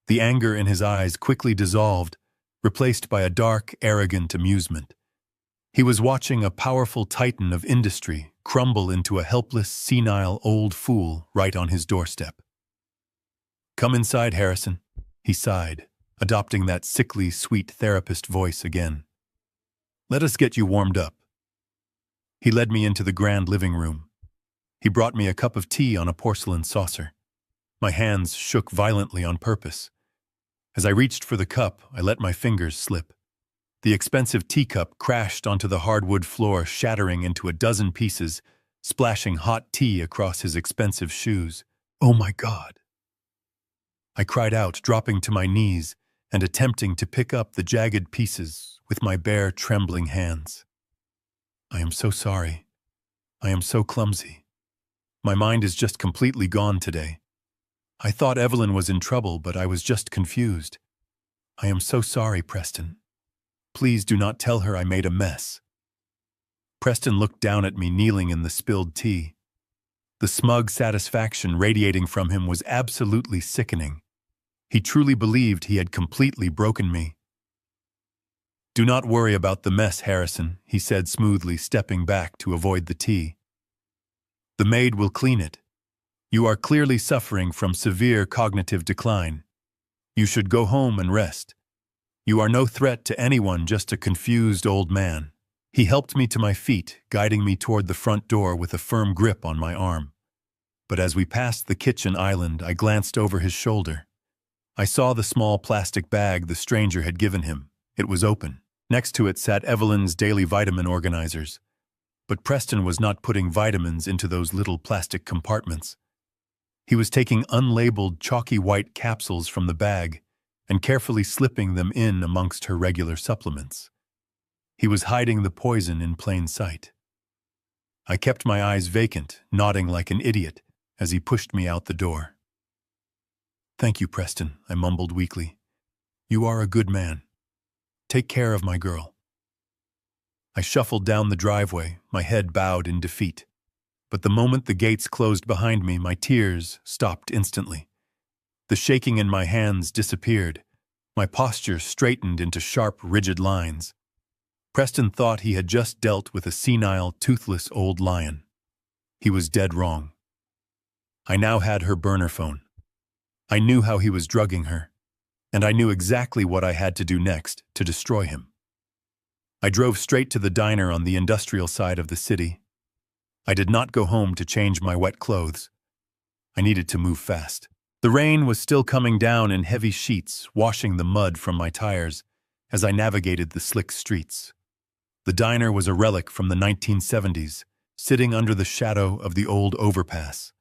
The anger in his eyes quickly dissolved, replaced by a dark, arrogant amusement. He was watching a powerful titan of industry crumble into a helpless, senile old fool right on his doorstep. "Come inside, Harrison," he sighed, adopting that sickly, sweet therapist voice again. "Let us get you warmed up." He led me into the grand living room. He brought me a cup of tea on a porcelain saucer. My hands shook violently on purpose. As I reached for the cup, I let my fingers slip. The expensive teacup crashed onto the hardwood floor, shattering into a dozen pieces, splashing hot tea across his expensive shoes. "Oh my God!" I cried out, dropping to my knees and attempting to pick up the jagged pieces with my bare, trembling hands. "I am so sorry. I am so clumsy. My mind is just completely gone today. I thought Evelyn was in trouble, but I was just confused. I am so sorry, Preston. Please do not tell her I made a mess." Preston looked down at me, kneeling in the spilled tea. The smug satisfaction radiating from him was absolutely sickening. He truly believed he had completely broken me. "Do not worry about the mess, Harrison," he said smoothly, stepping back to avoid the tea. "The maid will clean it. You are clearly suffering from severe cognitive decline. You should go home and rest. You are no threat to anyone, just a confused old man." He helped me to my feet, guiding me toward the front door with a firm grip on my arm. But as we passed the kitchen island, I glanced over his shoulder. I saw the small plastic bag the stranger had given him. It was open. Next to it sat Evelyn's daily vitamin organizers. But Preston was not putting vitamins into those little plastic compartments. He was taking unlabeled, chalky white capsules from the bag and carefully slipping them in amongst her regular supplements. He was hiding the poison in plain sight. I kept my eyes vacant, nodding like an idiot as he pushed me out the door. "Thank you, Preston," I mumbled weakly. "You are a good man. Take care of my girl." I shuffled down the driveway, my head bowed in defeat. But the moment the gates closed behind me, my tears stopped instantly. The shaking in my hands disappeared. My posture straightened into sharp, rigid lines. Preston thought he had just dealt with a senile, toothless old lion. He was dead wrong. I now had her burner phone. I knew how he was drugging her, and I knew exactly what I had to do next to destroy him. I drove straight to the diner on the industrial side of the city. I did not go home to change my wet clothes. I needed to move fast. The rain was still coming down in heavy sheets, washing the mud from my tires as I navigated the slick streets. The diner was a relic from the 1970s, sitting under the shadow of the old overpass.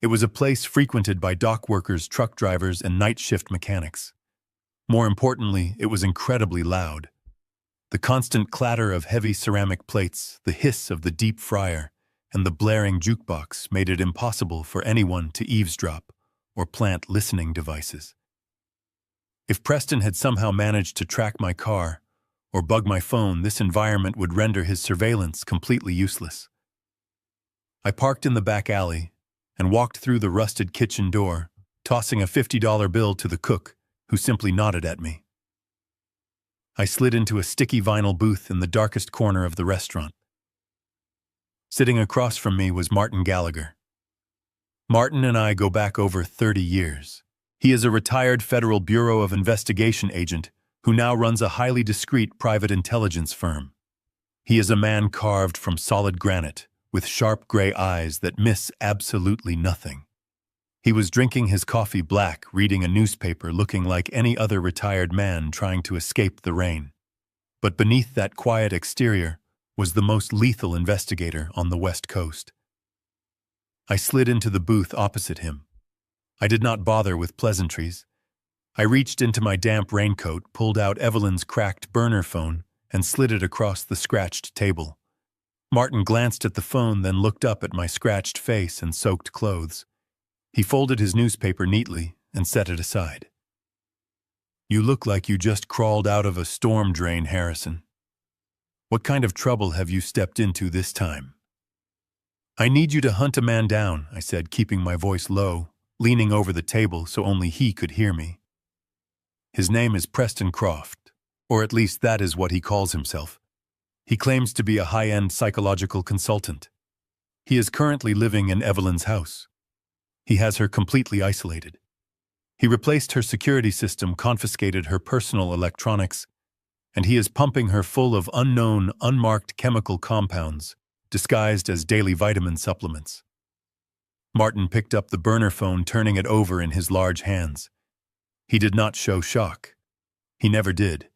It was a place frequented by dock workers, truck drivers, and night shift mechanics. More importantly, it was incredibly loud. The constant clatter of heavy ceramic plates, the hiss of the deep fryer, and the blaring jukebox made it impossible for anyone to eavesdrop or plant listening devices. If Preston had somehow managed to track my car or bug my phone, this environment would render his surveillance completely useless. I parked in the back alley and walked through the rusted kitchen door, tossing a $50 bill to the cook, who simply nodded at me. I slid into a sticky vinyl booth in the darkest corner of the restaurant. Sitting across from me was Martin Gallagher. Martin and I go back over 30 years. He is a retired Federal Bureau of Investigation agent who now runs a highly discreet private intelligence firm. He is a man carved from solid granite, with sharp gray eyes that miss absolutely nothing. He was drinking his coffee black, reading a newspaper, looking like any other retired man trying to escape the rain. But beneath that quiet exterior was the most lethal investigator on the West Coast. I slid into the booth opposite him. I did not bother with pleasantries. I reached into my damp raincoat, pulled out Evelyn's cracked burner phone, and slid it across the scratched table. Martin glanced at the phone, then looked up at my scratched face and soaked clothes. He folded his newspaper neatly and set it aside. "You look like you just crawled out of a storm drain, Harrison. What kind of trouble have you stepped into this time?" "I need you to hunt a man down," I said, keeping my voice low, leaning over the table so only he could hear me. "His name is Preston Croft, or at least that is what he calls himself. He claims to be a high-end psychological consultant. He is currently living in Evelyn's house. He has her completely isolated. He replaced her security system, confiscated her personal electronics, and he is pumping her full of unknown, unmarked chemical compounds, disguised as daily vitamin supplements." Martin picked up the burner phone, turning it over in his large hands. He did not show shock. He never did.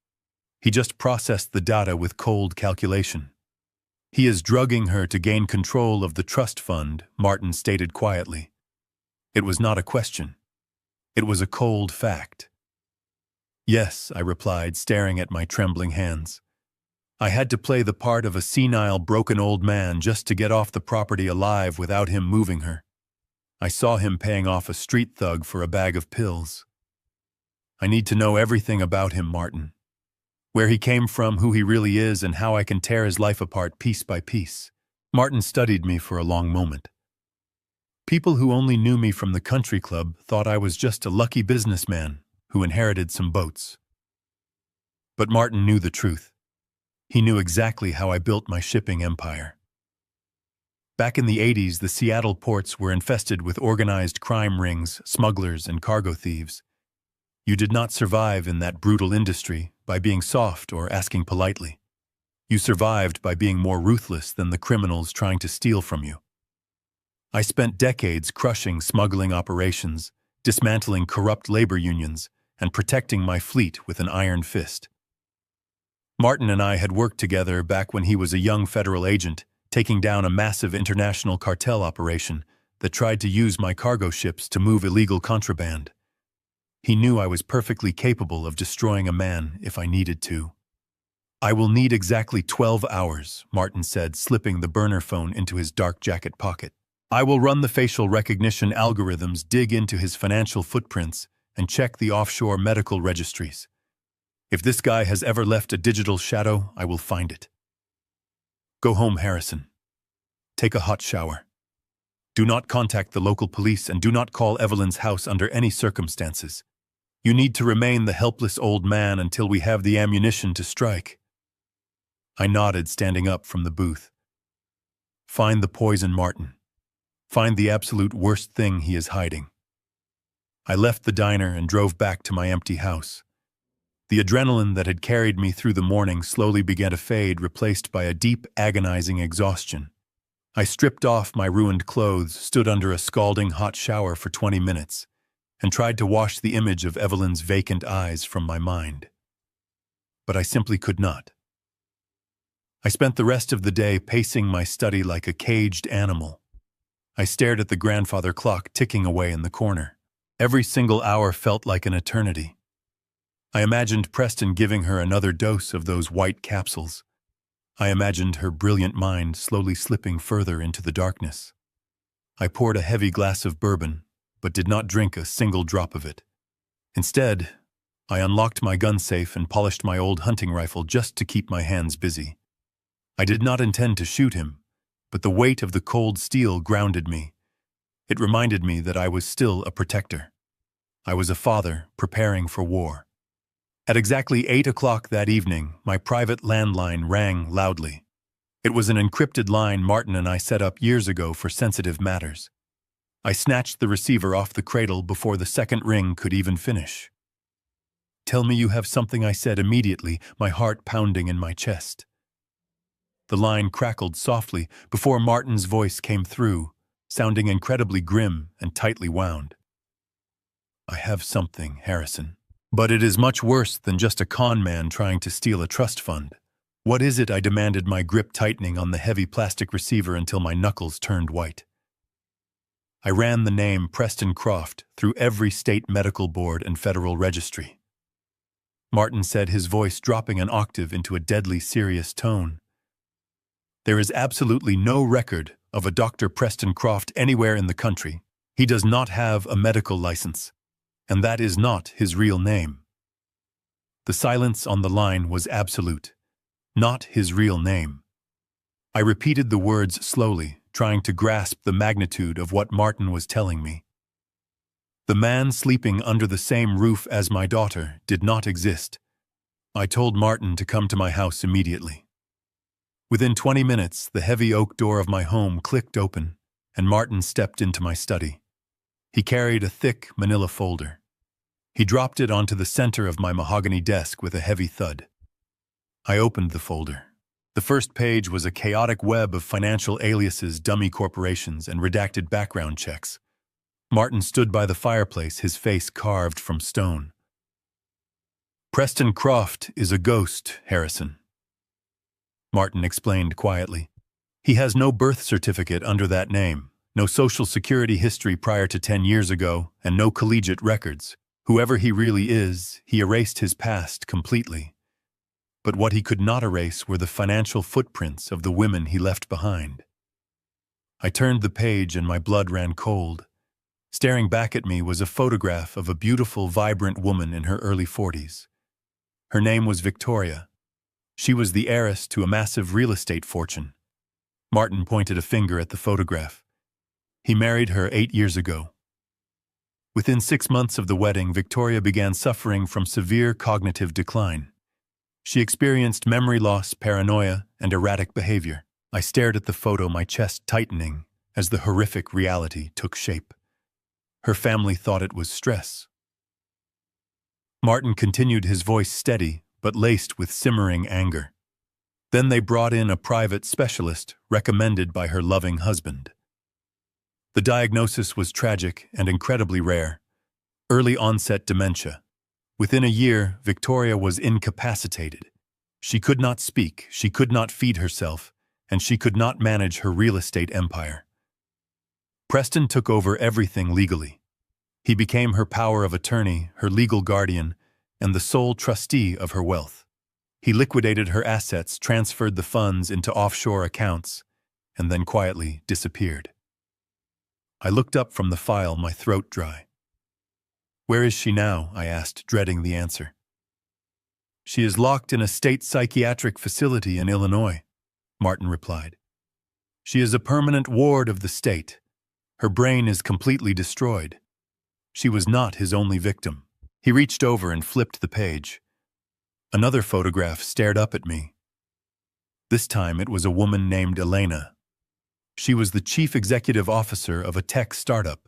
He just processed the data with cold calculation. "He is drugging her to gain control of the trust fund," Martin stated quietly. It was not a question. It was a cold fact. "Yes," I replied, staring at my trembling hands. "I had to play the part of a senile, broken old man just to get off the property alive without him moving her. I saw him paying off a street thug for a bag of pills. I need to know everything about him, Martin. Where he came from, who he really is, and how I can tear his life apart piece by piece." Martin studied me for a long moment. People who only knew me from the country club thought I was just a lucky businessman who inherited some boats. But Martin knew the truth. He knew exactly how I built my shipping empire. Back in the 80s, the Seattle ports were infested with organized crime rings, smugglers, and cargo thieves. You did not survive in that brutal industry by being soft or asking politely. You survived by being more ruthless than the criminals trying to steal from you. I spent decades crushing smuggling operations, dismantling corrupt labor unions, and protecting my fleet with an iron fist. Martin and I had worked together back when he was a young federal agent, taking down a massive international cartel operation that tried to use my cargo ships to move illegal contraband. He knew I was perfectly capable of destroying a man if I needed to. "I will need exactly 12 hours, Martin said, slipping the burner phone into his dark jacket pocket. "I will run the facial recognition algorithms, dig into his financial footprints, and check the offshore medical registries. If this guy has ever left a digital shadow, I will find it. Go home, Harrison. Take a hot shower. Do not contact the local police and do not call Evelyn's house under any circumstances. You need to remain the helpless old man until we have the ammunition to strike." I nodded, standing up from the booth. "Find the poison, Martin. Find the absolute worst thing he is hiding." I left the diner and drove back to my empty house. The adrenaline that had carried me through the morning slowly began to fade, replaced by a deep, agonizing exhaustion. I stripped off my ruined clothes, stood under a scalding hot shower for 20 minutes, and tried to wash the image of Evelyn's vacant eyes from my mind. But I simply could not. I spent the rest of the day pacing my study like a caged animal. I stared at the grandfather clock ticking away in the corner. Every single hour felt like an eternity. I imagined Preston giving her another dose of those white capsules. I imagined her brilliant mind slowly slipping further into the darkness. I poured a heavy glass of bourbon, but did not drink a single drop of it. Instead, I unlocked my gun safe and polished my old hunting rifle just to keep my hands busy. I did not intend to shoot him, but the weight of the cold steel grounded me. It reminded me that I was still a protector. I was a father preparing for war. At exactly 8 o'clock that evening, my private landline rang loudly. It was an encrypted line Martin and I set up years ago for sensitive matters. I snatched the receiver off the cradle before the second ring could even finish. "Tell me you have something," I said immediately, my heart pounding in my chest. The line crackled softly before Martin's voice came through, sounding incredibly grim and tightly wound. "I have something, Harrison. But it is much worse than just a con man trying to steal a trust fund." "What is it?" I demanded, my grip tightening on the heavy plastic receiver until my knuckles turned white. I ran the name Preston Croft through every state medical board and federal registry. Martin said, his voice dropping an octave into a deadly serious tone. "There is absolutely no record of a Dr. Preston Croft anywhere in the country. He does not have a medical license, and that is not his real name." The silence on the line was absolute. Not his real name. I repeated the words slowly, trying to grasp the magnitude of what Martin was telling me. The man sleeping under the same roof as my daughter did not exist. I told Martin to come to my house immediately. Within 20 minutes, the heavy oak door of my home clicked open, and Martin stepped into my study. He carried a thick manila folder. He dropped it onto the center of my mahogany desk with a heavy thud. I opened the folder. The first page was a chaotic web of financial aliases, dummy corporations, and redacted background checks. Martin stood by the fireplace, his face carved from stone. "Preston Croft is a ghost, Harrison," Martin explained quietly. "He has no birth certificate under that name, no social security history prior to 10 years ago, and no collegiate records. Whoever he really is, he erased his past completely. But what he could not erase were the financial footprints of the women he left behind." I turned the page and my blood ran cold. Staring back at me was a photograph of a beautiful, vibrant woman in her early 40s. Her name was Victoria. She was the heiress to a massive real estate fortune. Martin pointed a finger at the photograph. He married her 8 years ago. Within 6 months of the wedding, Victoria began suffering from severe cognitive decline. She experienced memory loss, paranoia, and erratic behavior. I stared at the photo, my chest tightening, as the horrific reality took shape. Her family thought it was stress. Martin continued, his voice steady, but laced with simmering anger. Then they brought in a private specialist recommended by her loving husband. The diagnosis was tragic and incredibly rare. Early-onset dementia. Within a year, Victoria was incapacitated. She could not speak, she could not feed herself, and she could not manage her real estate empire. Preston took over everything legally. He became her power of attorney, her legal guardian, and the sole trustee of her wealth. He liquidated her assets, transferred the funds into offshore accounts, and then quietly disappeared. I looked up from the file, my throat dry. "Where is she now?" I asked, dreading the answer. "She is locked in a state psychiatric facility in Illinois," Martin replied. "She is a permanent ward of the state. Her brain is completely destroyed." She was not his only victim. He reached over and flipped the page. Another photograph stared up at me. This time it was a woman named Elena. She was the chief executive officer of a tech startup.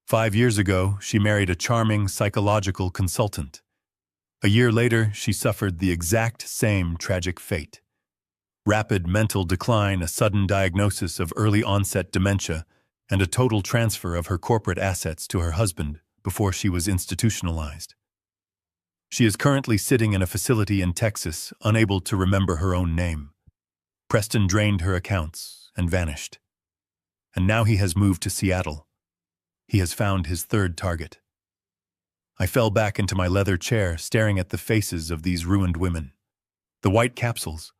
5 years ago, she married a charming psychological consultant. A year later, she suffered the exact same tragic fate. Rapid mental decline, a sudden diagnosis of early-onset dementia, and a total transfer of her corporate assets to her husband before she was institutionalized. She is currently sitting in a facility in Texas, unable to remember her own name. Preston drained her accounts and vanished. And now he has moved to Seattle. He has found his third target. I fell back into my leather chair, staring at the faces of these ruined women. The white capsules,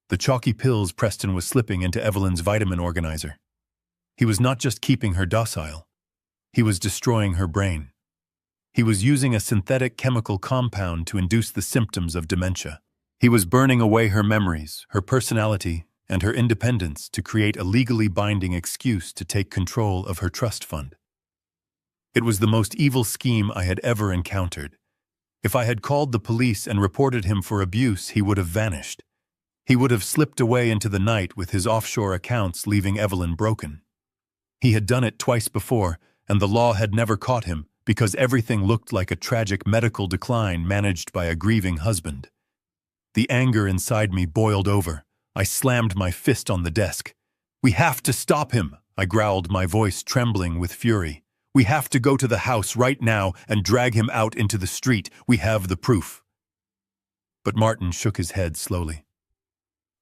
the chalky pills Preston was slipping into Evelyn's vitamin organizer. He was not just keeping her docile. He was destroying her brain. He was using a synthetic chemical compound to induce the symptoms of dementia. He was burning away her memories, her personality, and her independence to create a legally binding excuse to take control of her trust fund. It was the most evil scheme I had ever encountered. If I had called the police and reported him for abuse, he would have vanished. He would have slipped away into the night with his offshore accounts, leaving Evelyn broken. He had done it twice before, and the law had never caught him because everything looked like a tragic medical decline managed by a grieving husband. The anger inside me boiled over. I slammed my fist on the desk. "We have to stop him," I growled, my voice trembling with fury. "We have to go to the house right now and drag him out into the street. We have the proof." But Martin shook his head slowly.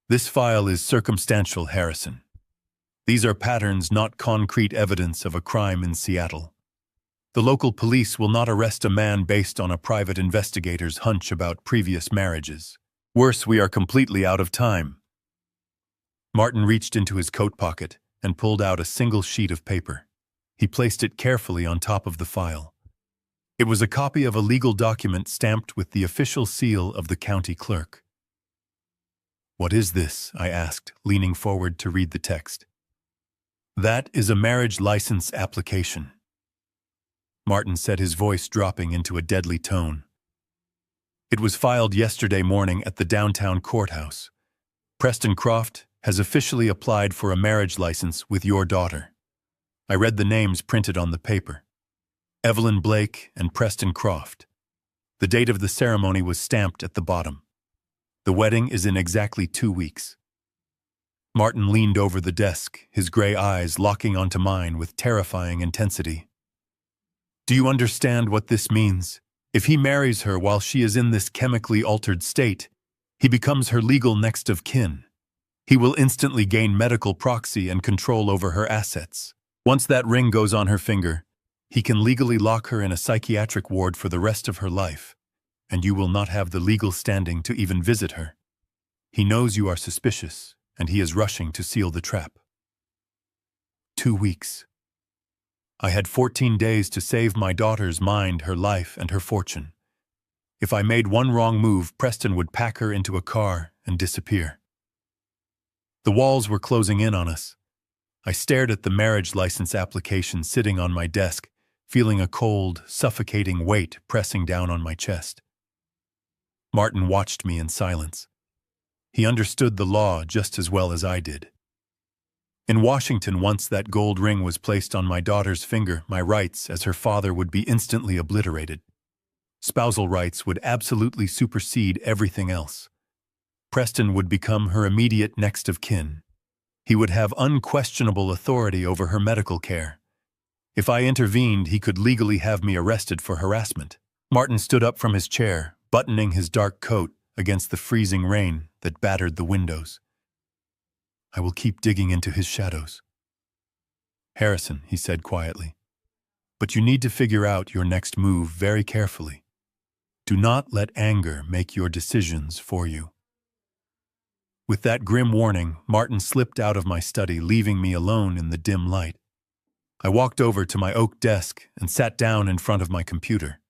"This file is circumstantial, Harrison. These are patterns, not concrete evidence of a crime in Seattle. The local police will not arrest a man based on a private investigator's hunch about previous marriages. Worse, we are completely out of time." Martin reached into his coat pocket and pulled out a single sheet of paper. He placed it carefully on top of the file. It was a copy of a legal document stamped with the official seal of the county clerk. "What is this?" I asked, leaning forward to read the text. "That is a marriage license application," Martin said, his voice dropping into a deadly tone. "It was filed yesterday morning at the downtown courthouse. Preston Croft has officially applied for a marriage license with your daughter." I read the names printed on the paper. Evelyn Blake and Preston Croft. The date of the ceremony was stamped at the bottom. The wedding is in exactly 2 weeks. Martin leaned over the desk, his gray eyes locking onto mine with terrifying intensity. "Do you understand what this means? If he marries her while she is in this chemically altered state, he becomes her legal next of kin. He will instantly gain medical proxy and control over her assets. Once that ring goes on her finger, he can legally lock her in a psychiatric ward for the rest of her life, and you will not have the legal standing to even visit her. He knows you are suspicious, and he is rushing to seal the trap." 2 weeks. I had 14 days to save my daughter's mind, her life, and her fortune. If I made one wrong move, Preston would pack her into a car and disappear. The walls were closing in on us. I stared at the marriage license application sitting on my desk, feeling a cold, suffocating weight pressing down on my chest. Martin watched me in silence. He understood the law just as well as I did. In Washington, once that gold ring was placed on my daughter's finger, my rights as her father would be instantly obliterated. Spousal rights would absolutely supersede everything else. Preston would become her immediate next of kin. He would have unquestionable authority over her medical care. If I intervened, he could legally have me arrested for harassment. Martin stood up from his chair, buttoning his dark coat against the freezing rain that battered the windows. "I will keep digging into his shadows." "Harrison," he said quietly, "but you need to figure out your next move very carefully. Do not let anger make your decisions for you." With that grim warning, Martin slipped out of my study, leaving me alone in the dim light. I walked over to my oak desk and sat down in front of my computer.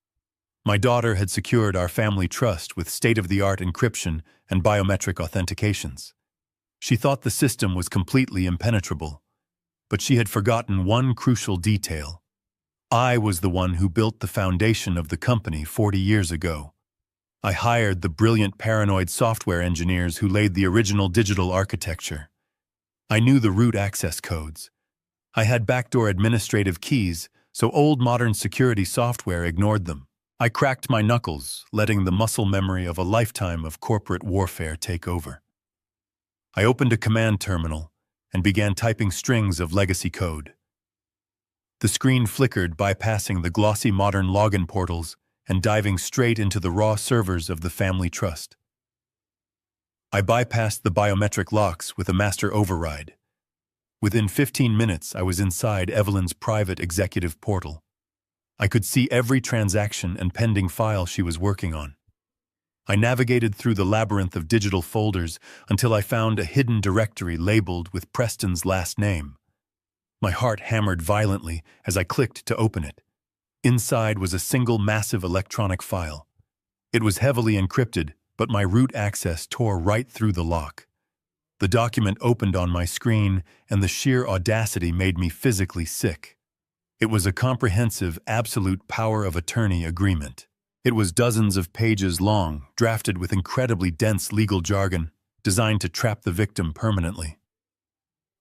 My daughter had secured our family trust with state-of-the-art encryption and biometric authentications. She thought the system was completely impenetrable, but she had forgotten one crucial detail. I was the one who built the foundation of the company 40 years ago. I hired the brilliant paranoid software engineers who laid the original digital architecture. I knew the root access codes. I had backdoor administrative keys, so old modern security software ignored them. I cracked my knuckles, letting the muscle memory of a lifetime of corporate warfare take over. I opened a command terminal and began typing strings of legacy code. The screen flickered, bypassing the glossy modern login portals and diving straight into the raw servers of the family trust. I bypassed the biometric locks with a master override. Within 15 minutes, I was inside Evelyn's private executive portal. I could see every transaction and pending file she was working on. I navigated through the labyrinth of digital folders until I found a hidden directory labeled with Preston's last name. My heart hammered violently as I clicked to open it. Inside was a single massive electronic file. It was heavily encrypted, but my root access tore right through the lock. The document opened on my screen, and the sheer audacity made me physically sick. It was a comprehensive, absolute power of attorney agreement. It was dozens of pages long, drafted with incredibly dense legal jargon, designed to trap the victim permanently.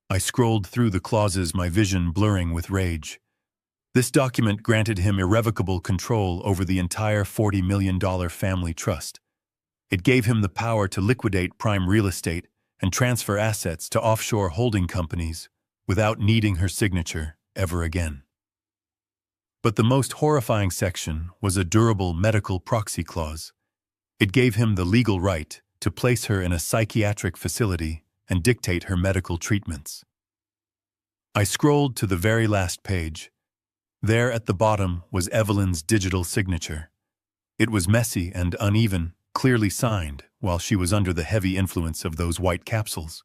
I scrolled through the clauses, my vision blurring with rage. This document granted him irrevocable control over the entire $40 million family trust. It gave him the power to liquidate prime real estate and transfer assets to offshore holding companies without needing her signature ever again. But the most horrifying section was a durable medical proxy clause. It gave him the legal right to place her in a psychiatric facility and dictate her medical treatments. I scrolled to the very last page. There at the bottom was Evelyn's digital signature. It was messy and uneven, clearly signed, while she was under the heavy influence of those white capsules.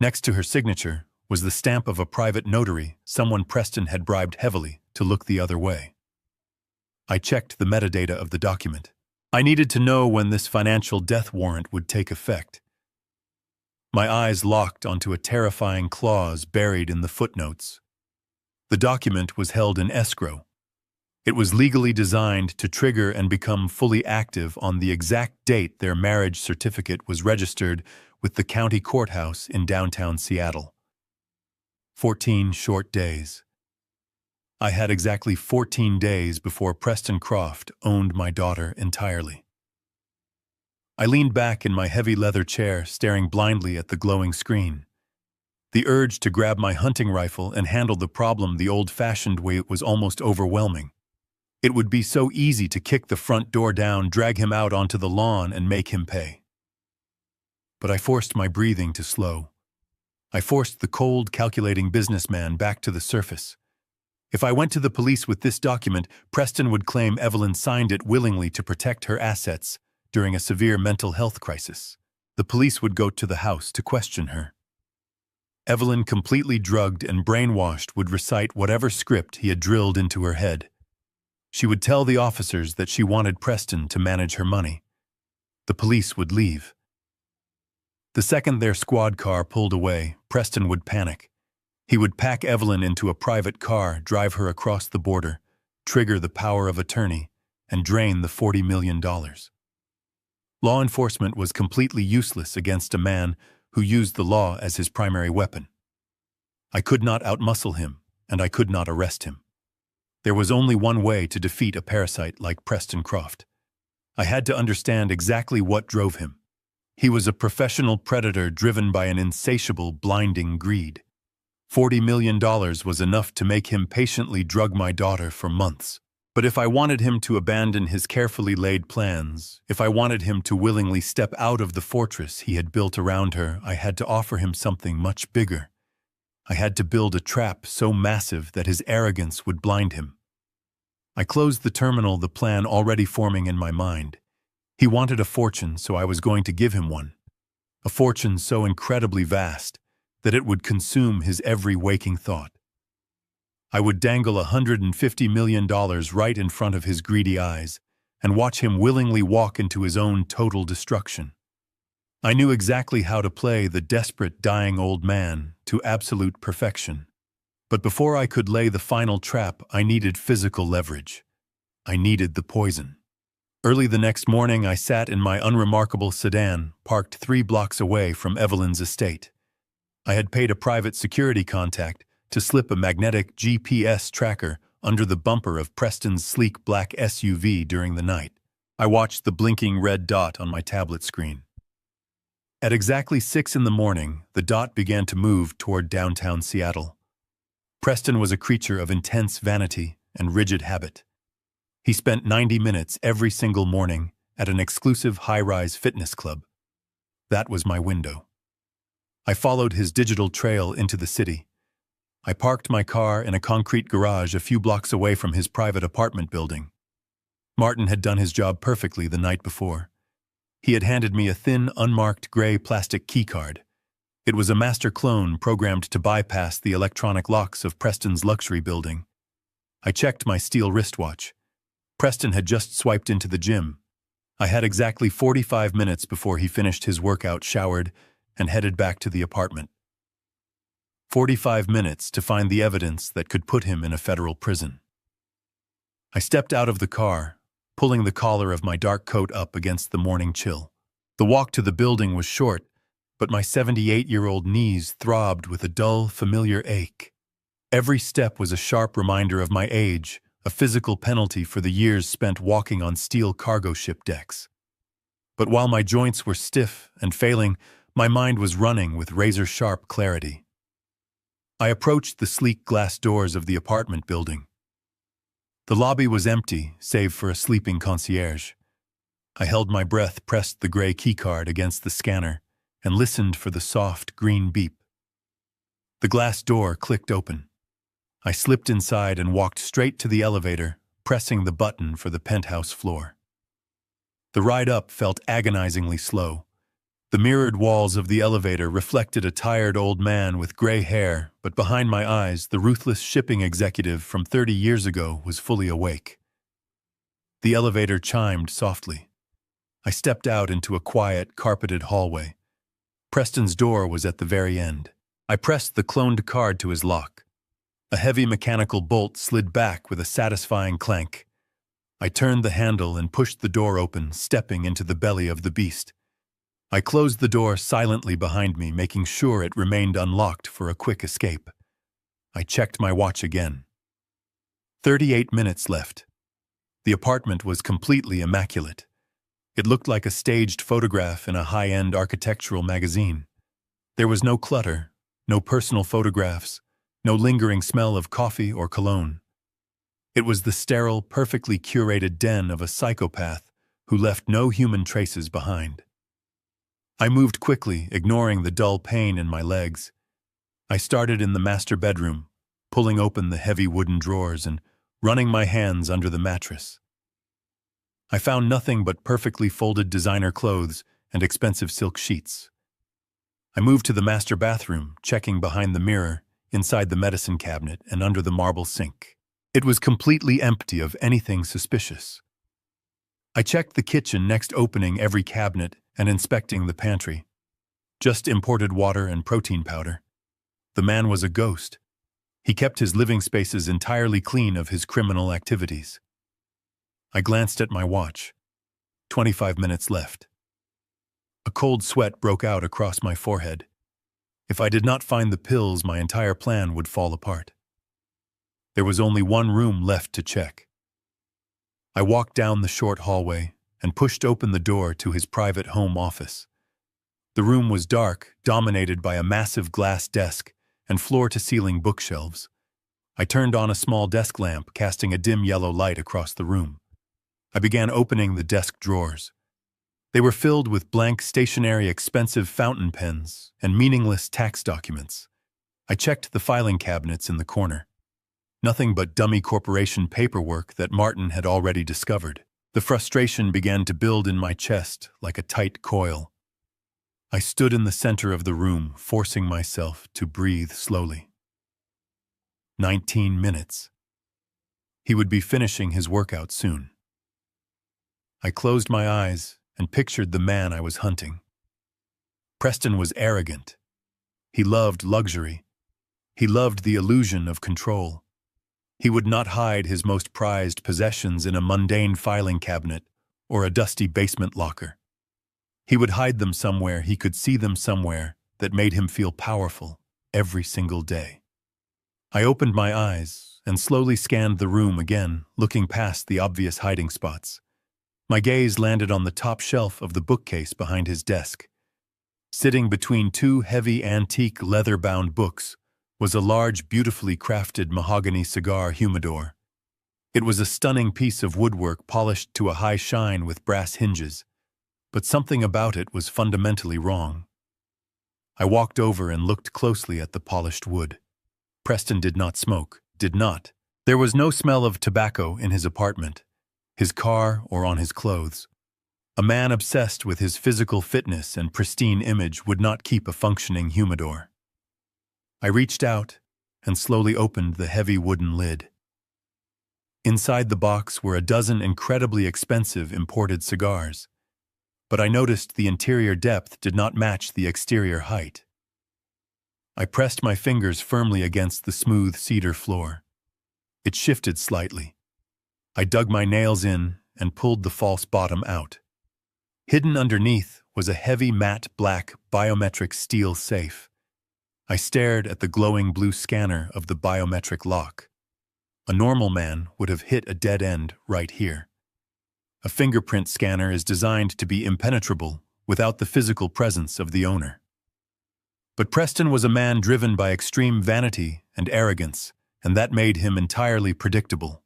Next to her signature was the stamp of a private notary someone Preston had bribed heavily to look the other way. I checked the metadata of the document. I needed to know when this financial death warrant would take effect. My eyes locked onto a terrifying clause buried in the footnotes. The document was held in escrow. It was legally designed to trigger and become fully active on the exact date their marriage certificate was registered with the county courthouse in downtown Seattle. 14 short days. I had exactly 14 days before Preston Croft owned my daughter entirely. I leaned back in my heavy leather chair, staring blindly at the glowing screen. The urge to grab my hunting rifle and handle the problem the old-fashioned way was almost overwhelming. It would be so easy to kick the front door down, drag him out onto the lawn, and make him pay. But I forced my breathing to slow. I forced the cold, calculating businessman back to the surface. If I went to the police with this document, Preston would claim Evelyn signed it willingly to protect her assets during a severe mental health crisis. The police would go to the house to question her. Evelyn, completely drugged and brainwashed, would recite whatever script he had drilled into her head. She would tell the officers that she wanted Preston to manage her money. The police would leave. The second their squad car pulled away, Preston would panic. He would pack Evelyn into a private car, drive her across the border, trigger the power of attorney, and drain the $40 million. Law enforcement was completely useless against a man who used the law as his primary weapon. I could not outmuscle him, and I could not arrest him. There was only one way to defeat a parasite like Preston Croft. I had to understand exactly what drove him. He was a professional predator driven by an insatiable, blinding greed. $40 million was enough to make him patiently drug my daughter for months. But if I wanted him to abandon his carefully laid plans, if I wanted him to willingly step out of the fortress he had built around her, I had to offer him something much bigger. I had to build a trap so massive that his arrogance would blind him. I closed the terminal, the plan already forming in my mind. He wanted a fortune, so I was going to give him one. A fortune so incredibly vast that it would consume his every waking thought. I would dangle $150 million right in front of his greedy eyes and watch him willingly walk into his own total destruction. I knew exactly how to play the desperate, dying old man to absolute perfection. But before I could lay the final trap, I needed physical leverage. I needed the poison. Early the next morning, I sat in my unremarkable sedan, parked 3 blocks away from Evelyn's estate. I had paid a private security contact to slip a magnetic GPS tracker under the bumper of Preston's sleek black SUV during the night. I watched the blinking red dot on my tablet screen. At exactly 6 in the morning, the dot began to move toward downtown Seattle. Preston was a creature of intense vanity and rigid habit. He spent 90 minutes every single morning at an exclusive high-rise fitness club. That was my window. I followed his digital trail into the city. I parked my car in a concrete garage a few blocks away from his private apartment building. Martin had done his job perfectly the night before. He had handed me a thin, unmarked gray plastic keycard. It was a master clone programmed to bypass the electronic locks of Preston's luxury building. I checked my steel wristwatch. Preston had just swiped into the gym. I had exactly 45 minutes before he finished his workout, showered, and headed back to the apartment. 45 minutes to find the evidence that could put him in a federal prison. I stepped out of the car, pulling the collar of my dark coat up against the morning chill. The walk to the building was short, but my 78-year-old knees throbbed with a dull, familiar ache. Every step was a sharp reminder of my age, a physical penalty for the years spent walking on steel cargo ship decks. But while my joints were stiff and failing, my mind was running with razor-sharp clarity. I approached the sleek glass doors of the apartment building. The lobby was empty, save for a sleeping concierge. I held my breath, pressed the gray keycard against the scanner, and listened for the soft, green beep. The glass door clicked open. I slipped inside and walked straight to the elevator, pressing the button for the penthouse floor. The ride up felt agonizingly slow. The mirrored walls of the elevator reflected a tired old man with gray hair, but behind my eyes, the ruthless shipping executive from 30 years ago was fully awake. The elevator chimed softly. I stepped out into a quiet, carpeted hallway. Preston's door was at the very end. I pressed the cloned card to his lock. A heavy mechanical bolt slid back with a satisfying clank. I turned the handle and pushed the door open, stepping into the belly of the beast. I closed the door silently behind me, making sure it remained unlocked for a quick escape. I checked my watch again. 38 minutes left. The apartment was completely immaculate. It looked like a staged photograph in a high-end architectural magazine. There was no clutter, no personal photographs, no lingering smell of coffee or cologne. It was the sterile, perfectly curated den of a psychopath who left no human traces behind. I moved quickly, ignoring the dull pain in my legs. I started in the master bedroom, pulling open the heavy wooden drawers and running my hands under the mattress. I found nothing but perfectly folded designer clothes and expensive silk sheets. I moved to the master bathroom, checking behind the mirror, inside the medicine cabinet, and under the marble sink. It was completely empty of anything suspicious. I checked the kitchen, next opening every cabinet and inspecting the pantry. Just imported water and protein powder. The man was a ghost. He kept his living spaces entirely clean of his criminal activities. I glanced at my watch. 25 minutes left. A cold sweat broke out across my forehead. If I did not find the pills, my entire plan would fall apart. There was only one room left to check. I walked down the short hallway and pushed open the door to his private home office. The room was dark, dominated by a massive glass desk and floor-to-ceiling bookshelves. I turned on a small desk lamp, casting a dim yellow light across the room. I began opening the desk drawers. They were filled with blank, stationery, expensive fountain pens and meaningless tax documents. I checked the filing cabinets in the corner. Nothing but dummy corporation paperwork that Martin had already discovered. The frustration began to build in my chest like a tight coil. I stood in the center of the room, forcing myself to breathe slowly. 19 minutes. He would be finishing his workout soon. I closed my eyes and pictured the man I was hunting. Preston was arrogant. He loved luxury. He loved the illusion of control. He would not hide his most prized possessions in a mundane filing cabinet or a dusty basement locker. He would hide them somewhere he could see them, somewhere that made him feel powerful every single day. I opened my eyes and slowly scanned the room again, looking past the obvious hiding spots. My gaze landed on the top shelf of the bookcase behind his desk. Sitting between two heavy antique leather-bound books was a large, beautifully crafted mahogany cigar humidor. It was a stunning piece of woodwork polished to a high shine with brass hinges, but something about it was fundamentally wrong. I walked over and looked closely at the polished wood. Preston did not smoke, did not. There was no smell of tobacco in his apartment, his car, or on his clothes. A man obsessed with his physical fitness and pristine image would not keep a functioning humidor. I reached out and slowly opened the heavy wooden lid. Inside the box were a dozen incredibly expensive imported cigars, but I noticed the interior depth did not match the exterior height. I pressed my fingers firmly against the smooth cedar floor. It shifted slightly. I dug my nails in and pulled the false bottom out. Hidden underneath was a heavy matte black biometric steel safe. I stared at the glowing blue scanner of the biometric lock. A normal man would have hit a dead end right here. A fingerprint scanner is designed to be impenetrable without the physical presence of the owner. But Preston was a man driven by extreme vanity and arrogance, and that made him entirely predictable.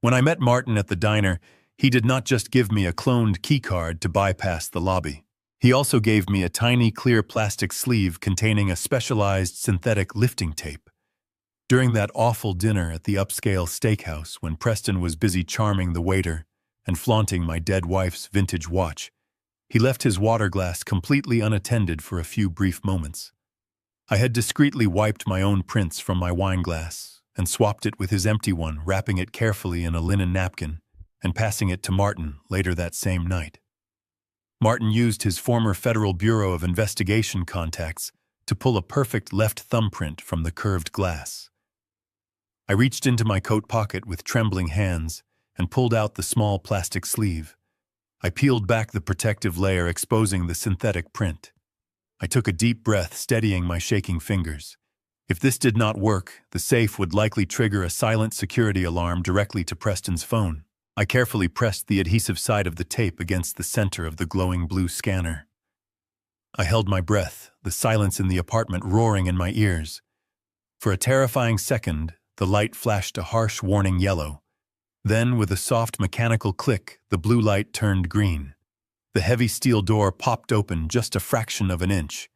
When I met Martin at the diner, he did not just give me a cloned keycard to bypass the lobby. He also gave me a tiny clear plastic sleeve containing a specialized synthetic lifting tape. During that awful dinner at the upscale steakhouse when Preston was busy charming the waiter and flaunting my dead wife's vintage watch, he left his water glass completely unattended for a few brief moments. I had discreetly wiped my own prints from my wine glass and swapped it with his empty one, wrapping it carefully in a linen napkin and passing it to Martin later that same night. Martin used his former Federal Bureau of Investigation contacts to pull a perfect left thumbprint from the curved glass. I reached into my coat pocket with trembling hands and pulled out the small plastic sleeve. I peeled back the protective layer, exposing the synthetic print. I took a deep breath, steadying my shaking fingers. If this did not work, the safe would likely trigger a silent security alarm directly to Preston's phone. I carefully pressed the adhesive side of the tape against the center of the glowing blue scanner. I held my breath, the silence in the apartment roaring in my ears. For a terrifying second, the light flashed a harsh warning yellow. Then, with a soft mechanical click, the blue light turned green. The heavy steel door popped open just a fraction of an inch.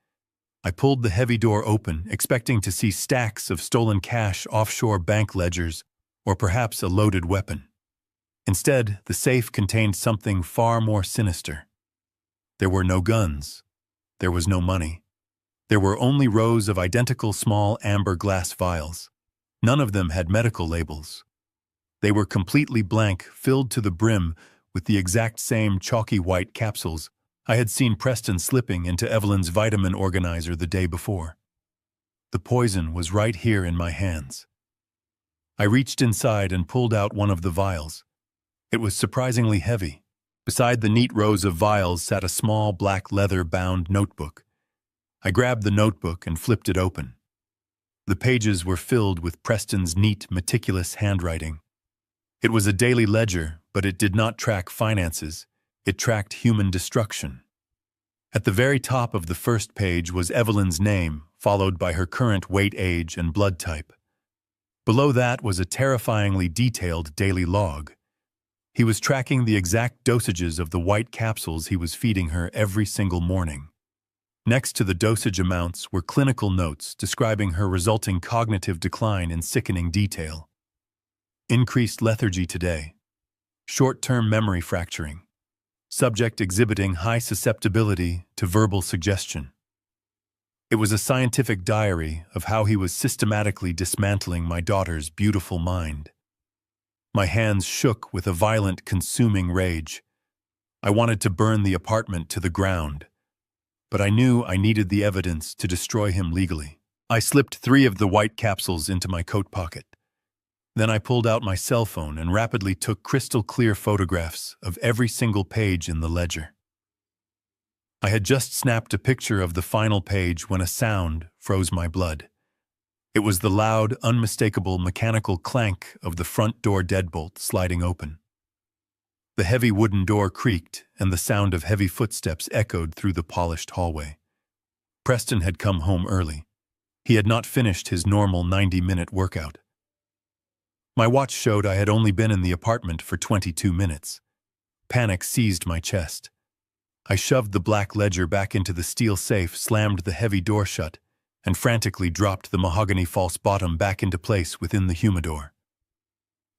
I pulled the heavy door open, expecting to see stacks of stolen cash, offshore bank ledgers, or perhaps a loaded weapon. Instead, the safe contained something far more sinister. There were no guns. There was no money. There were only rows of identical small amber glass vials. None of them had medical labels. They were completely blank, filled to the brim with the exact same chalky white capsules I had seen Preston slipping into Evelyn's vitamin organizer the day before. The poison was right here in my hands. I reached inside and pulled out one of the vials. It was surprisingly heavy. Beside the neat rows of vials sat a small black leather-bound notebook. I grabbed the notebook and flipped it open. The pages were filled with Preston's neat, meticulous handwriting. It was a daily ledger, but it did not track finances. It tracked human destruction. At the very top of the first page was Evelyn's name, followed by her current weight, age, and blood type. Below that was a terrifyingly detailed daily log. He was tracking the exact dosages of the white capsules he was feeding her every single morning. Next to the dosage amounts were clinical notes describing her resulting cognitive decline in sickening detail. Increased lethargy today. Short-term memory fracturing. Subject exhibiting high susceptibility to verbal suggestion. It was a scientific diary of how he was systematically dismantling my daughter's beautiful mind. My hands shook with a violent, consuming rage. I wanted to burn the apartment to the ground, but I knew I needed the evidence to destroy him legally. I slipped 3 of the white capsules into my coat pocket. Then I pulled out my cell phone and rapidly took crystal-clear photographs of every single page in the ledger. I had just snapped a picture of the final page when a sound froze my blood. It was the loud, unmistakable mechanical clank of the front door deadbolt sliding open. The heavy wooden door creaked, and the sound of heavy footsteps echoed through the polished hallway. Preston had come home early. He had not finished his normal 90-minute workout. My watch showed I had only been in the apartment for 22 minutes. Panic seized my chest. I shoved the black ledger back into the steel safe, slammed the heavy door shut, and frantically dropped the mahogany false bottom back into place within the humidor.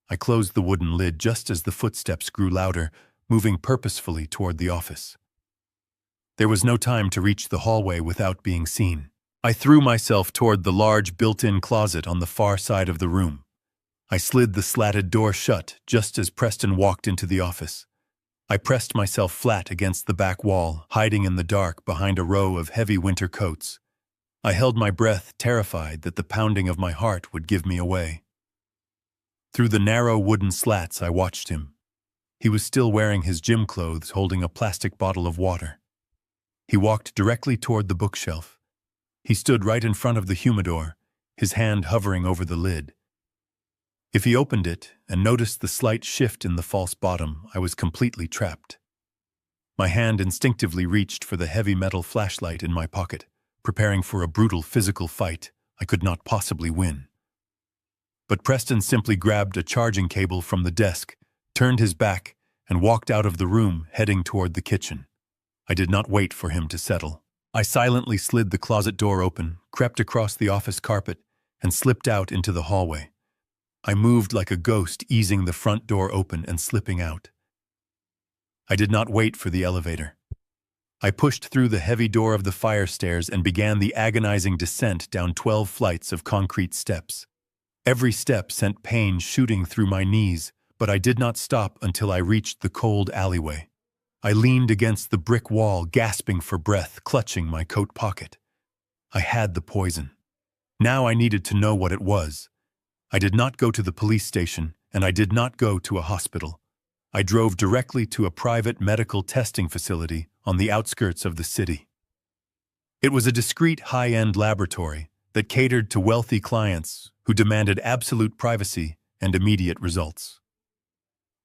I closed the wooden lid just as the footsteps grew louder, moving purposefully toward the office. There was no time to reach the hallway without being seen. I threw myself toward the large built-in closet on the far side of the room. I slid the slatted door shut just as Preston walked into the office. I pressed myself flat against the back wall, hiding in the dark behind a row of heavy winter coats. I held my breath, terrified that the pounding of my heart would give me away. Through the narrow wooden slats, I watched him. He was still wearing his gym clothes, holding a plastic bottle of water. He walked directly toward the bookshelf. He stood right in front of the humidor, his hand hovering over the lid. If he opened it and noticed the slight shift in the false bottom, I was completely trapped. My hand instinctively reached for the heavy metal flashlight in my pocket, preparing for a brutal physical fight I could not possibly win. But Preston simply grabbed a charging cable from the desk, turned his back, and walked out of the room, heading toward the kitchen. I did not wait for him to settle. I silently slid the closet door open, crept across the office carpet, and slipped out into the hallway. I moved like a ghost, easing the front door open and slipping out. I did not wait for the elevator. I pushed through the heavy door of the fire stairs and began the agonizing descent down 12 flights of concrete steps. Every step sent pain shooting through my knees, but I did not stop until I reached the cold alleyway. I leaned against the brick wall, gasping for breath, clutching my coat pocket. I had the poison. Now I needed to know what it was. I did not go to the police station, and I did not go to a hospital. I drove directly to a private medical testing facility on the outskirts of the city. It was a discreet, high-end laboratory that catered to wealthy clients who demanded absolute privacy and immediate results.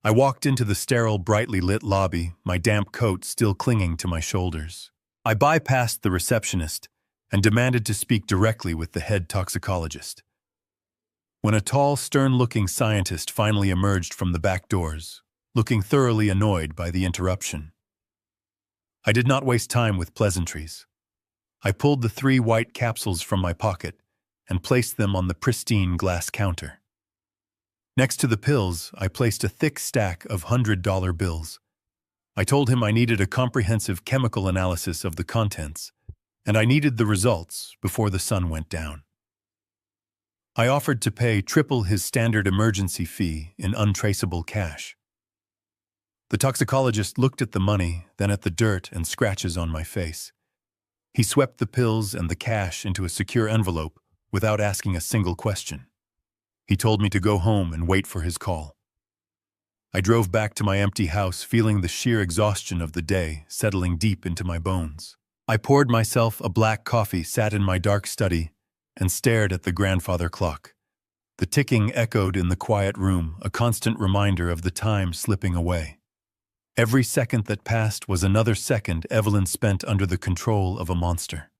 I walked into the sterile, brightly lit lobby, my damp coat still clinging to my shoulders. I bypassed the receptionist and demanded to speak directly with the head toxicologist. When a tall, stern-looking scientist finally emerged from the back doors, looking thoroughly annoyed by the interruption, I did not waste time with pleasantries. I pulled the 3 white capsules from my pocket and placed them on the pristine glass counter. Next to the pills, I placed a thick stack of $100 bills. I told him I needed a comprehensive chemical analysis of the contents, and I needed the results before the sun went down. I offered to pay triple his standard emergency fee in untraceable cash. The toxicologist looked at the money, then at the dirt and scratches on my face. He swept the pills and the cash into a secure envelope without asking a single question. He told me to go home and wait for his call. I drove back to my empty house, feeling the sheer exhaustion of the day settling deep into my bones. I poured myself a black coffee, sat in my dark study, and stared at the grandfather clock. The ticking echoed in the quiet room, a constant reminder of the time slipping away. Every second that passed was another second Evelyn spent under the control of a monster.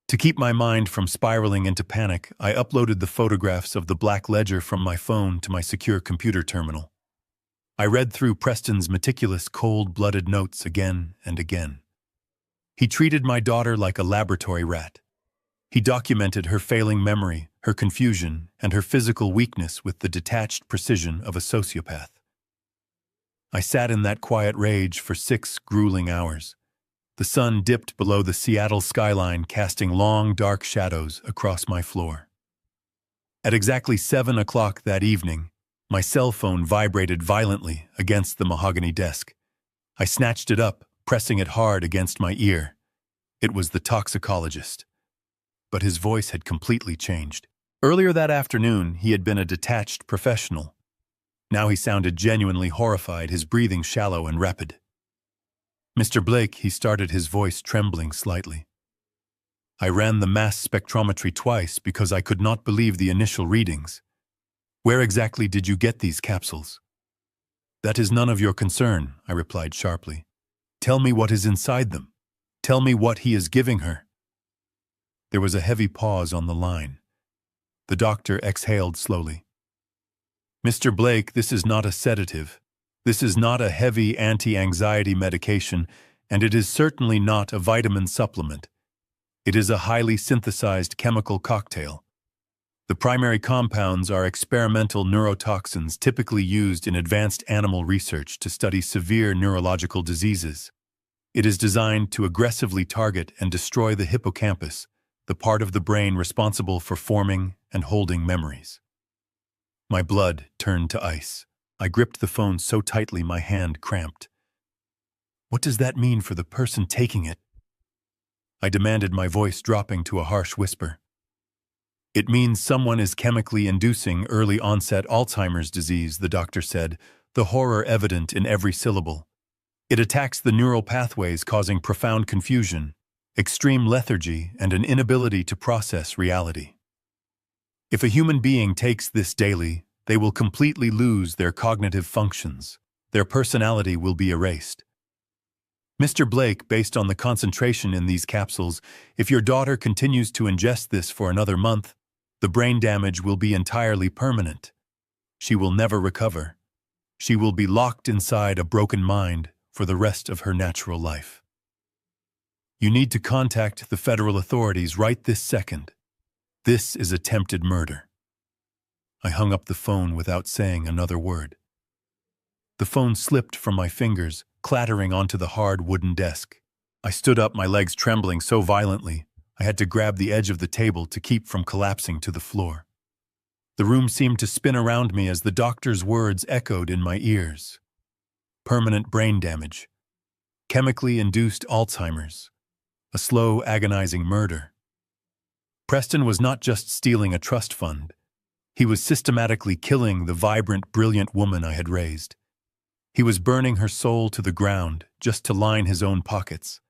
To keep my mind from spiraling into panic, I uploaded the photographs of the black ledger from my phone to my secure computer terminal. I read through Preston's meticulous, cold-blooded notes again and again. He treated my daughter like a laboratory rat. He documented her failing memory, her confusion, and her physical weakness with the detached precision of a sociopath. I sat in that quiet rage for 6 grueling hours. The sun dipped below the Seattle skyline, casting long, dark shadows across my floor. At exactly 7 o'clock that evening, my cell phone vibrated violently against the mahogany desk. I snatched it up, pressing it hard against my ear. It was the toxicologist. But his voice had completely changed. Earlier that afternoon, he had been a detached professional. Now he sounded genuinely horrified, his breathing shallow and rapid. "Mr. Blake," he started, his voice trembling slightly. "I ran the mass spectrometry twice because I could not believe the initial readings. Where exactly did you get these capsules?" "That is none of your concern," I replied sharply. "Tell me what is inside them. Tell me what he is giving her." There was a heavy pause on the line. The doctor exhaled slowly. "Mr. Blake, this is not a sedative. This is not a heavy anti-anxiety medication, and it is certainly not a vitamin supplement. It is a highly synthesized chemical cocktail. The primary compounds are experimental neurotoxins typically used in advanced animal research to study severe neurological diseases. It is designed to aggressively target and destroy the hippocampus, the part of the brain responsible for forming and holding memories. My blood turned to ice. I gripped the phone so tightly my hand cramped. What does that mean for the person taking it? I demanded, my voice dropping to a harsh whisper. It means someone is chemically inducing early-onset Alzheimer's disease, the doctor said, the horror evident in every syllable. It attacks the neural pathways, causing profound confusion, extreme lethargy, and an inability to process reality. If a human being takes this daily, they will completely lose their cognitive functions. Their personality will be erased. Mr. Blake, based on the concentration in these capsules, if your daughter continues to ingest this for another month, the brain damage will be entirely permanent. She will never recover. She will be locked inside a broken mind for the rest of her natural life. You need to contact the federal authorities right this second. This is attempted murder. I hung up the phone without saying another word. The phone slipped from my fingers, clattering onto the hard wooden desk. I stood up, my legs trembling so violently, I had to grab the edge of the table to keep from collapsing to the floor. The room seemed to spin around me as the doctor's words echoed in my ears. Permanent brain damage. Chemically induced Alzheimer's. A slow, agonizing murder. Preston was not just stealing a trust fund. He was systematically killing the vibrant, brilliant woman I had raised. He was burning her soul to the ground just to line his own pockets.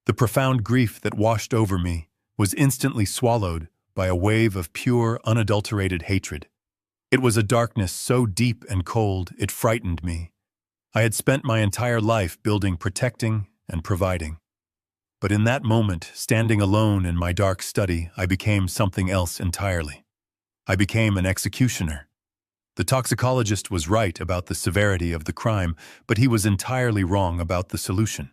The profound grief that washed over me was instantly swallowed by a wave of pure, unadulterated hatred. It was a darkness so deep and cold it frightened me. I had spent my entire life building, protecting, and providing. But in that moment, standing alone in my dark study, I became something else entirely. I became an executioner. The toxicologist was right about the severity of the crime, but he was entirely wrong about the solution.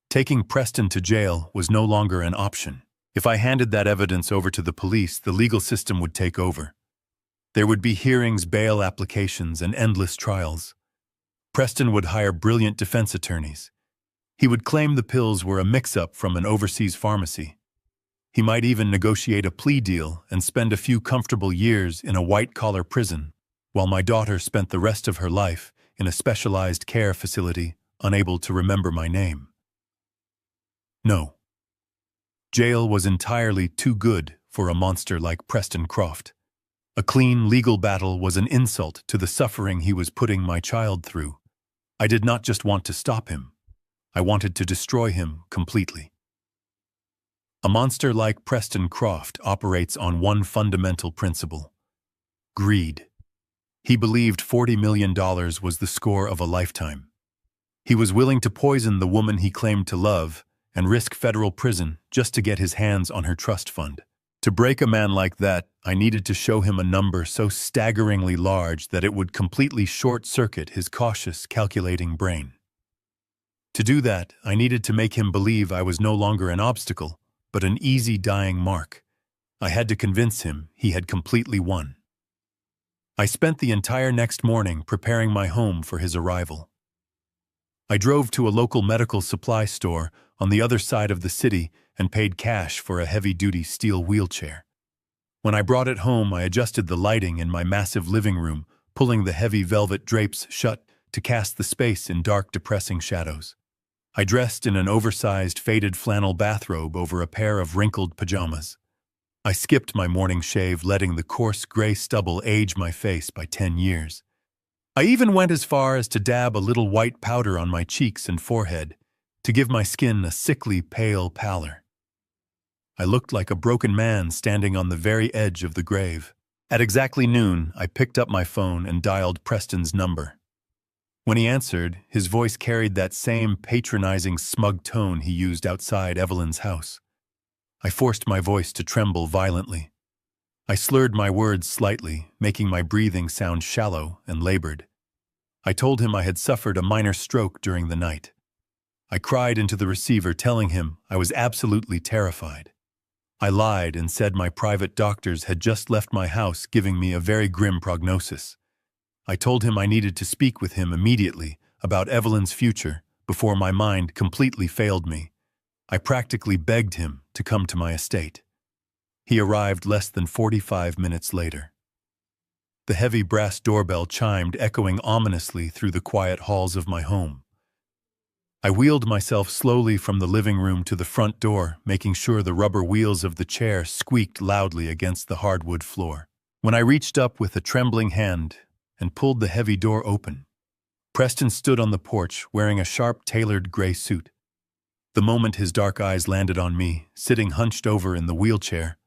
Taking Preston to jail was no longer an option. If I handed that evidence over to the police, the legal system would take over. There would be hearings, bail applications, and endless trials. Preston would hire brilliant defense attorneys. He would claim the pills were a mix-up from an overseas pharmacy. He might even negotiate a plea deal and spend a few comfortable years in a white-collar prison, while my daughter spent the rest of her life in a specialized care facility, unable to remember my name. No. Jail was entirely too good for a monster like Preston Croft. A clean legal battle was an insult to the suffering he was putting my child through. I did not just want to stop him. I wanted to destroy him completely. A monster like Preston Croft operates on one fundamental principle: greed. He believed $40 million was the score of a lifetime. He was willing to poison the woman he claimed to love and risk federal prison just to get his hands on her trust fund. To break a man like that, I needed to show him a number so staggeringly large that it would completely short-circuit his cautious, calculating brain. To do that, I needed to make him believe I was no longer an obstacle, but an easy dying mark. I had to convince him he had completely won. I spent the entire next morning preparing my home for his arrival. I drove to a local medical supply store on the other side of the city and paid cash for a heavy-duty steel wheelchair. When I brought it home, I adjusted the lighting in my massive living room, pulling the heavy velvet drapes shut to cast the space in dark, depressing shadows. I dressed in an oversized, faded flannel bathrobe over a pair of wrinkled pajamas. I skipped my morning shave, letting the coarse gray stubble age my face by 10 years. I even went as far as to dab a little white powder on my cheeks and forehead to give my skin a sickly, pale pallor. I looked like a broken man standing on the very edge of the grave. At exactly noon, I picked up my phone and dialed Preston's number. When he answered, his voice carried that same patronizing, smug tone he used outside Evelyn's house. I forced my voice to tremble violently. I slurred my words slightly, making my breathing sound shallow and labored. I told him I had suffered a minor stroke during the night. I cried into the receiver, telling him I was absolutely terrified. I lied and said my private doctors had just left my house giving me a very grim prognosis. I told him I needed to speak with him immediately about Evelyn's future before my mind completely failed me. I practically begged him to come to my estate. He arrived less than 45 minutes later. The heavy brass doorbell chimed, echoing ominously through the quiet halls of my home. I wheeled myself slowly from the living room to the front door, making sure the rubber wheels of the chair squeaked loudly against the hardwood floor. When I reached up with a trembling hand and pulled the heavy door open, Preston stood on the porch wearing a sharp, tailored gray suit. The moment his dark eyes landed on me, sitting hunched over in the wheelchair,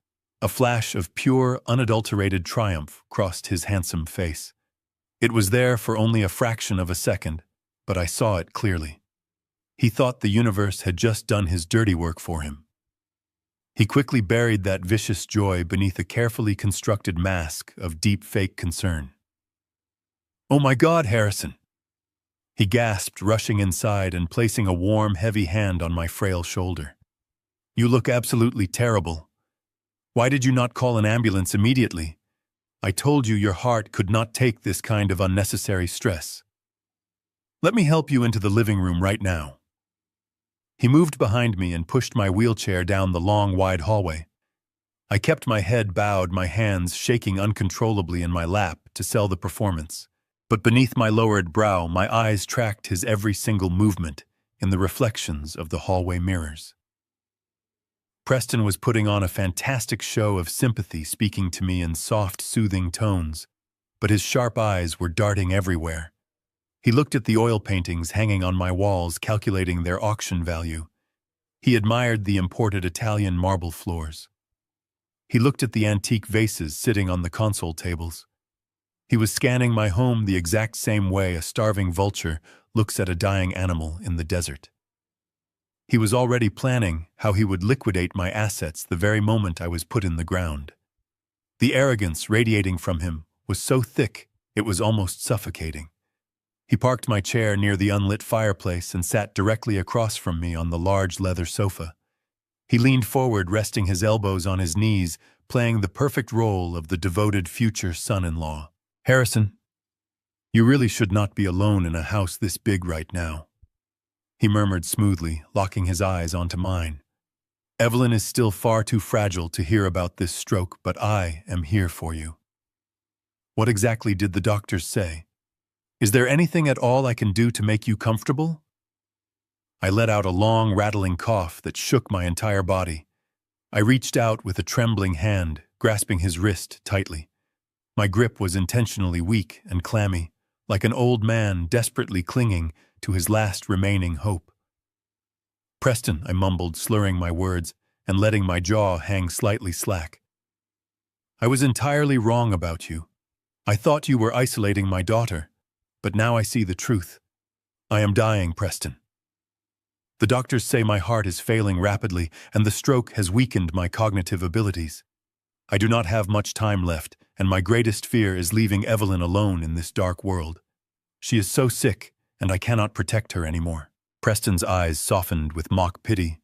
a flash of pure, unadulterated triumph crossed his handsome face. It was there for only a fraction of a second, but I saw it clearly. He thought the universe had just done his dirty work for him. He quickly buried that vicious joy beneath a carefully constructed mask of deep fake concern. "Oh my God, Harrison!" He gasped, rushing inside and placing a warm, heavy hand on my frail shoulder. "You look absolutely terrible. Why did you not call an ambulance immediately? I told you your heart could not take this kind of unnecessary stress. Let me help you into the living room right now." He moved behind me and pushed my wheelchair down the long, wide hallway. I kept my head bowed, my hands shaking uncontrollably in my lap to sell the performance. But beneath my lowered brow, my eyes tracked his every single movement in the reflections of the hallway mirrors. Preston was putting on a fantastic show of sympathy, speaking to me in soft, soothing tones, but his sharp eyes were darting everywhere. He looked at the oil paintings hanging on my walls, calculating their auction value. He admired the imported Italian marble floors. He looked at the antique vases sitting on the console tables. He was scanning my home the exact same way a starving vulture looks at a dying animal in the desert. He was already planning how he would liquidate my assets the very moment I was put in the ground. The arrogance radiating from him was so thick it was almost suffocating. He parked my chair near the unlit fireplace and sat directly across from me on the large leather sofa. He leaned forward, resting his elbows on his knees, playing the perfect role of the devoted future son-in-law. "Harrison, you really should not be alone in a house this big right now," he murmured smoothly, locking his eyes onto mine. "Evelyn is still far too fragile to hear about this stroke, but I am here for you." "What exactly did the doctors say? Is there anything at all I can do to make you comfortable?" I let out a long, rattling cough that shook my entire body. I reached out with a trembling hand, grasping his wrist tightly. My grip was intentionally weak and clammy, like an old man desperately clinging to his last remaining hope. "Preston," I mumbled, slurring my words and letting my jaw hang slightly slack. "I was entirely wrong about you. I thought you were isolating my daughter, but now I see the truth. I am dying, Preston. The doctors say my heart is failing rapidly, and the stroke has weakened my cognitive abilities. I do not have much time left, and my greatest fear is leaving Evelyn alone in this dark world. She is so sick, and I cannot protect her anymore." Preston's eyes softened with mock pity,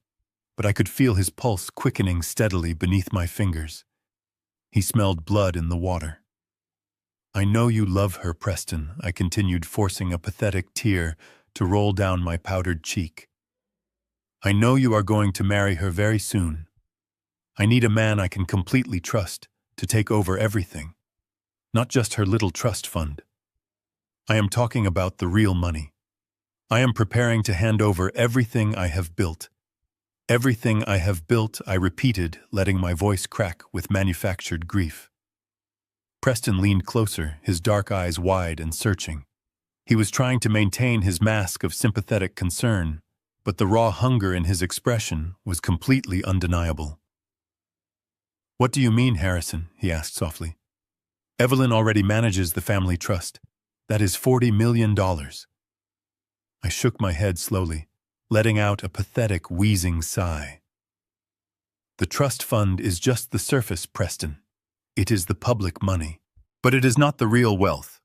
but I could feel his pulse quickening steadily beneath my fingers. He smelled blood in the water. "I know you love her, Preston," I continued, forcing a pathetic tear to roll down my powdered cheek. "I know you are going to marry her very soon. I need a man I can completely trust to take over everything, not just her little trust fund. I am talking about the real money. I am preparing to hand over everything I have built. Everything I have built," I repeated, letting my voice crack with manufactured grief. Preston leaned closer, his dark eyes wide and searching. He was trying to maintain his mask of sympathetic concern, but the raw hunger in his expression was completely undeniable. "What do you mean, Harrison?" he asked softly. "Evelyn already manages the family trust. That is $40 million. I shook my head slowly, letting out a pathetic, wheezing sigh. "The trust fund is just the surface, Preston. It is the public money, but it is not the real wealth.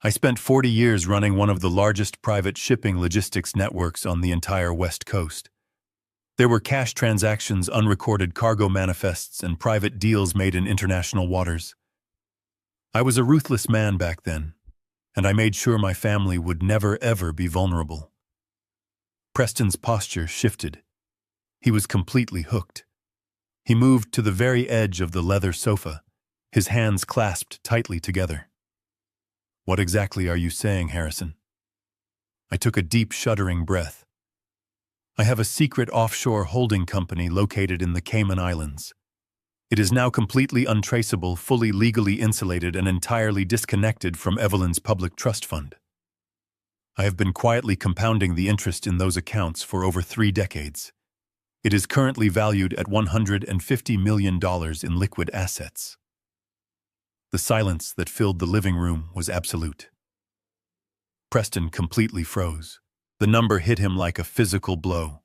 I spent 40 years running one of the largest private shipping logistics networks on the entire West Coast. There were cash transactions, unrecorded cargo manifests, and private deals made in international waters. I was a ruthless man back then, and I made sure my family would never ever be vulnerable. Preston's posture shifted. He was completely hooked. He moved to the very edge of the leather sofa, his hands clasped tightly together. "What exactly are you saying, Harrison?" I took a deep, shuddering breath. "I have a secret offshore holding company located in the Cayman Islands. It is now completely untraceable, fully legally insulated, and entirely disconnected from Evelyn's public trust fund. I have been quietly compounding the interest in those accounts for over 3 decades. It is currently valued at $150 million in liquid assets." The silence that filled the living room was absolute. Preston completely froze. The number hit him like a physical blow.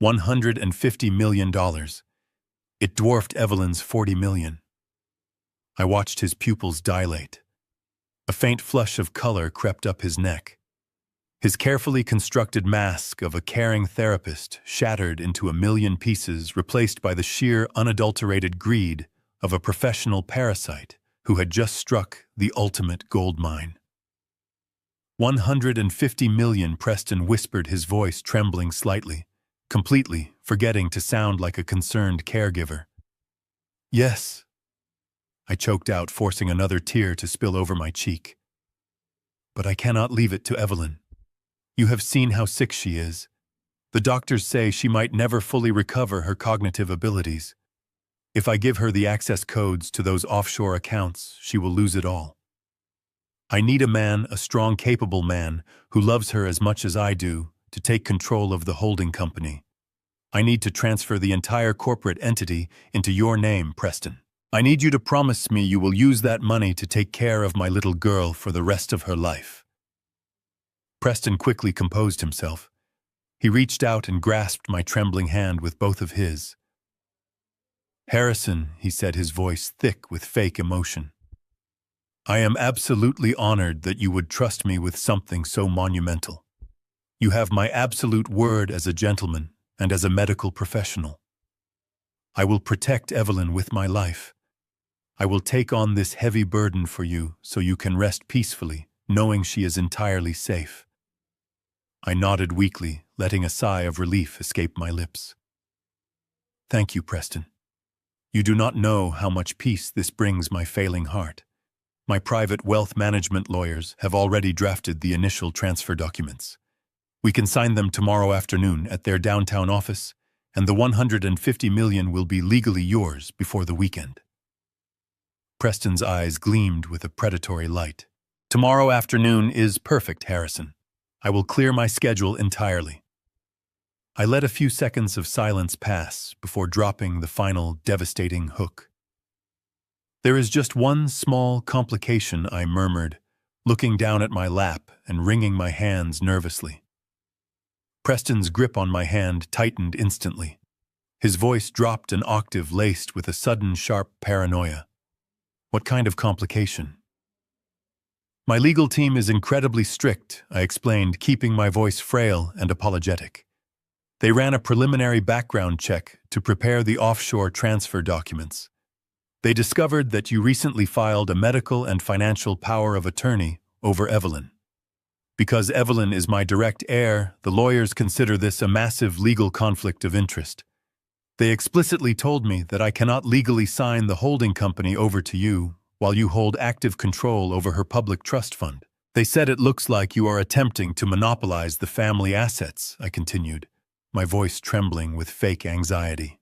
$150 million. It dwarfed Evelyn's $40 million. I watched his pupils dilate. A faint flush of color crept up his neck. His carefully constructed mask of a caring therapist shattered into a million pieces, replaced by the sheer, unadulterated greed of a professional parasite who had just struck the ultimate gold mine. $150 million, Preston whispered, his voice trembling slightly, completely forgetting to sound like a concerned caregiver. "Yes," I choked out, forcing another tear to spill over my cheek. "But I cannot leave it to Evelyn. You have seen how sick she is. The doctors say she might never fully recover her cognitive abilities. If I give her the access codes to those offshore accounts, she will lose it all. I need a man, a strong, capable man, who loves her as much as I do, to take control of the holding company. I need to transfer the entire corporate entity into your name, Preston. I need you to promise me you will use that money to take care of my little girl for the rest of her life." Preston quickly composed himself. He reached out and grasped my trembling hand with both of his. "Harrison," he said, his voice thick with fake emotion, "I am absolutely honored that you would trust me with something so monumental. You have my absolute word as a gentleman and as a medical professional. I will protect Evelyn with my life. I will take on this heavy burden for you so you can rest peacefully, knowing she is entirely safe." I nodded weakly, letting a sigh of relief escape my lips. "Thank you, Preston. You do not know how much peace this brings my failing heart. My private wealth management lawyers have already drafted the initial transfer documents. We can sign them tomorrow afternoon at their downtown office, and the $150 million will be legally yours before the weekend." Preston's eyes gleamed with a predatory light. "Tomorrow afternoon is perfect, Harrison. I will clear my schedule entirely." I let a few seconds of silence pass before dropping the final devastating hook. "There is just one small complication," I murmured, looking down at my lap and wringing my hands nervously. Preston's grip on my hand tightened instantly. His voice dropped an octave, laced with a sudden sharp paranoia. "What kind of complication?" "My legal team is incredibly strict," I explained, keeping my voice frail and apologetic. "They ran a preliminary background check to prepare the offshore transfer documents. They discovered that you recently filed a medical and financial power of attorney over Evelyn. Because Evelyn is my direct heir, the lawyers consider this a massive legal conflict of interest. They explicitly told me that I cannot legally sign the holding company over to you while you hold active control over her public trust fund. They said it looks like you are attempting to monopolize the family assets," I continued, my voice trembling with fake anxiety.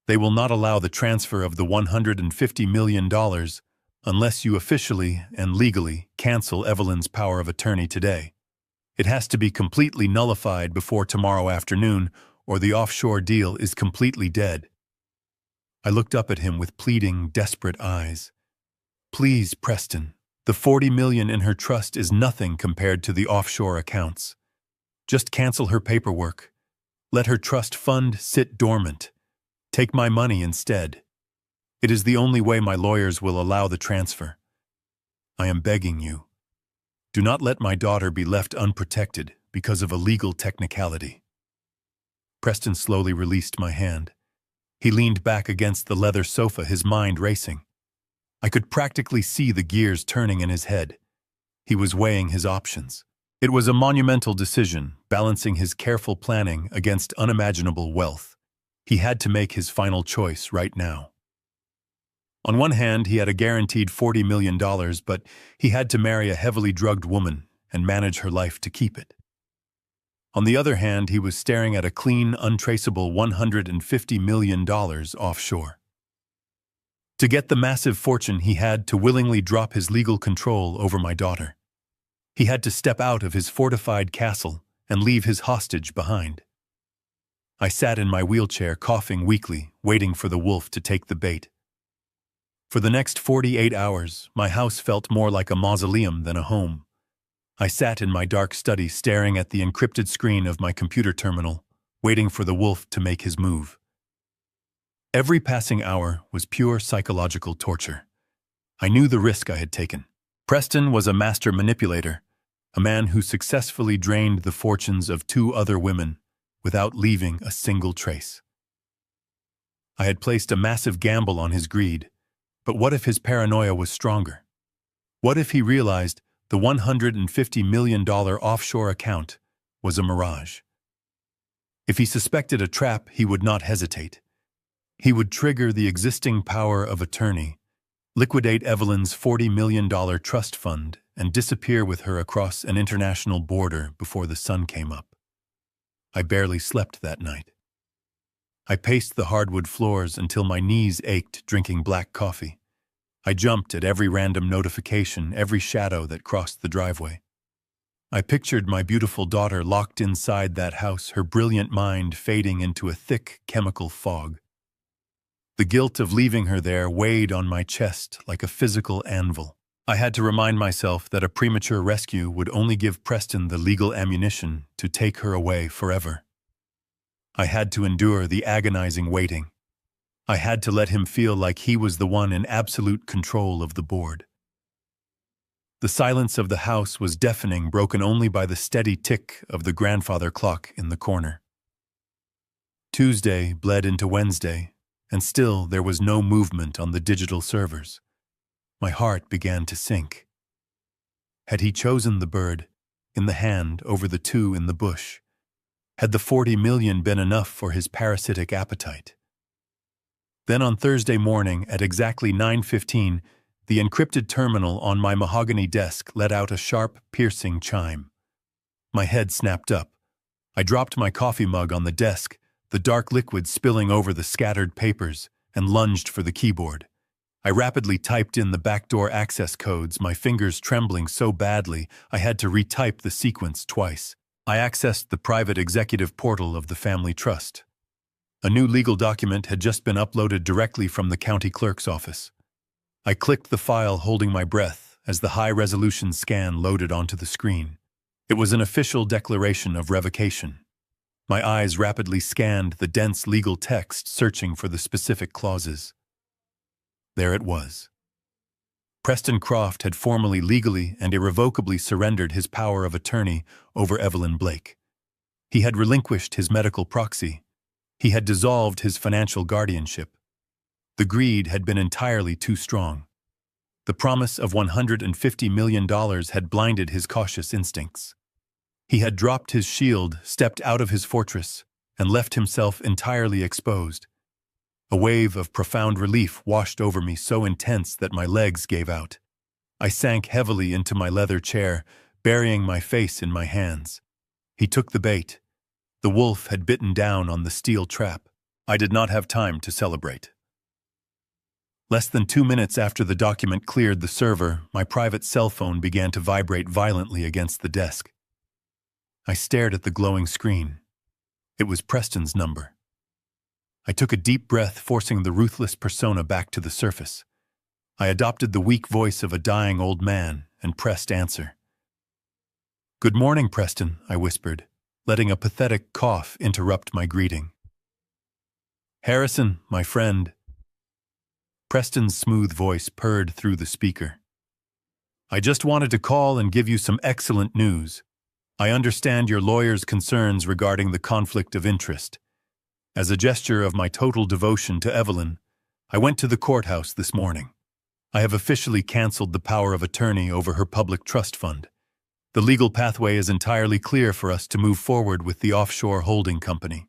"They will not allow the transfer of the $150 million unless you officially and legally cancel Evelyn's power of attorney today. It has to be completely nullified before tomorrow afternoon, or the offshore deal is completely dead." I looked up at him with pleading, desperate eyes. "Please, Preston, the $40 million in her trust is nothing compared to the offshore accounts. Just cancel her paperwork. Let her trust fund sit dormant. Take my money instead. It is the only way my lawyers will allow the transfer. I am begging you. Do not let my daughter be left unprotected because of a legal technicality." Preston slowly released my hand. He leaned back against the leather sofa, his mind racing. I could practically see the gears turning in his head. He was weighing his options. It was a monumental decision, balancing his careful planning against unimaginable wealth. He had to make his final choice right now. On one hand, he had a guaranteed $40 million, but he had to marry a heavily drugged woman and manage her life to keep it. On the other hand, he was staring at a clean, untraceable $150 million offshore. To get the massive fortune, he had to willingly drop his legal control over my daughter. He had to step out of his fortified castle and leave his hostage behind. I sat in my wheelchair, coughing weakly, waiting for the wolf to take the bait. For the next 48 hours, my house felt more like a mausoleum than a home. I sat in my dark study, staring at the encrypted screen of my computer terminal, waiting for the wolf to make his move. Every passing hour was pure psychological torture. I knew the risk I had taken. Preston was a master manipulator, a man who successfully drained the fortunes of 2 other women without leaving a single trace. I had placed a massive gamble on his greed, but what if his paranoia was stronger? What if he realized the $150 million offshore account was a mirage? If he suspected a trap, he would not hesitate. He would trigger the existing power of attorney, liquidate Evelyn's $40 million trust fund, and disappear with her across an international border before the sun came up. I barely slept that night. I paced the hardwood floors until my knees ached drinking black coffee. I jumped at every random notification, every shadow that crossed the driveway. I pictured my beautiful daughter locked inside that house, her brilliant mind fading into a thick chemical fog. The guilt of leaving her there weighed on my chest like a physical anvil. I had to remind myself that a premature rescue would only give Preston the legal ammunition to take her away forever. I had to endure the agonizing waiting. I had to let him feel like he was the one in absolute control of the board. The silence of the house was deafening, broken only by the steady tick of the grandfather clock in the corner. Tuesday bled into Wednesday, and still there was no movement on the digital servers. My heart began to sink. Had he chosen the bird in the hand over the 2 in the bush? Had the 40 million been enough for his parasitic appetite? Then on Thursday morning at exactly 9:15, the encrypted terminal on my mahogany desk let out a sharp, piercing chime. My head snapped up. I dropped my coffee mug on the desk, the dark liquid spilling over the scattered papers, and lunged for the keyboard. I rapidly typed in the backdoor access codes, my fingers trembling so badly I had to retype the sequence twice. I accessed the private executive portal of the family trust. A new legal document had just been uploaded directly from the county clerk's office. I clicked the file, holding my breath, as the high-resolution scan loaded onto the screen. It was an official declaration of revocation. My eyes rapidly scanned the dense legal text, searching for the specific clauses. There it was. Preston Croft had formally, legally, and irrevocably surrendered his power of attorney over Evelyn Blake. He had relinquished his medical proxy. He had dissolved his financial guardianship. The greed had been entirely too strong. The promise of $150 million had blinded his cautious instincts. He had dropped his shield, stepped out of his fortress, and left himself entirely exposed. A wave of profound relief washed over me, so intense that my legs gave out. I sank heavily into my leather chair, burying my face in my hands. He took the bait. The wolf had bitten down on the steel trap. I did not have time to celebrate. Less than 2 minutes after the document cleared the server, my private cell phone began to vibrate violently against the desk. I stared at the glowing screen. It was Preston's number. I took a deep breath, forcing the ruthless persona back to the surface. I adopted the weak voice of a dying old man and pressed answer. "Good morning, Preston," I whispered, letting a pathetic cough interrupt my greeting. "Harrison, my friend." Preston's smooth voice purred through the speaker. "I just wanted to call and give you some excellent news. I understand your lawyer's concerns regarding the conflict of interest. As a gesture of my total devotion to Evelyn, I went to the courthouse this morning. I have officially canceled the power of attorney over her public trust fund. The legal pathway is entirely clear for us to move forward with the offshore holding company.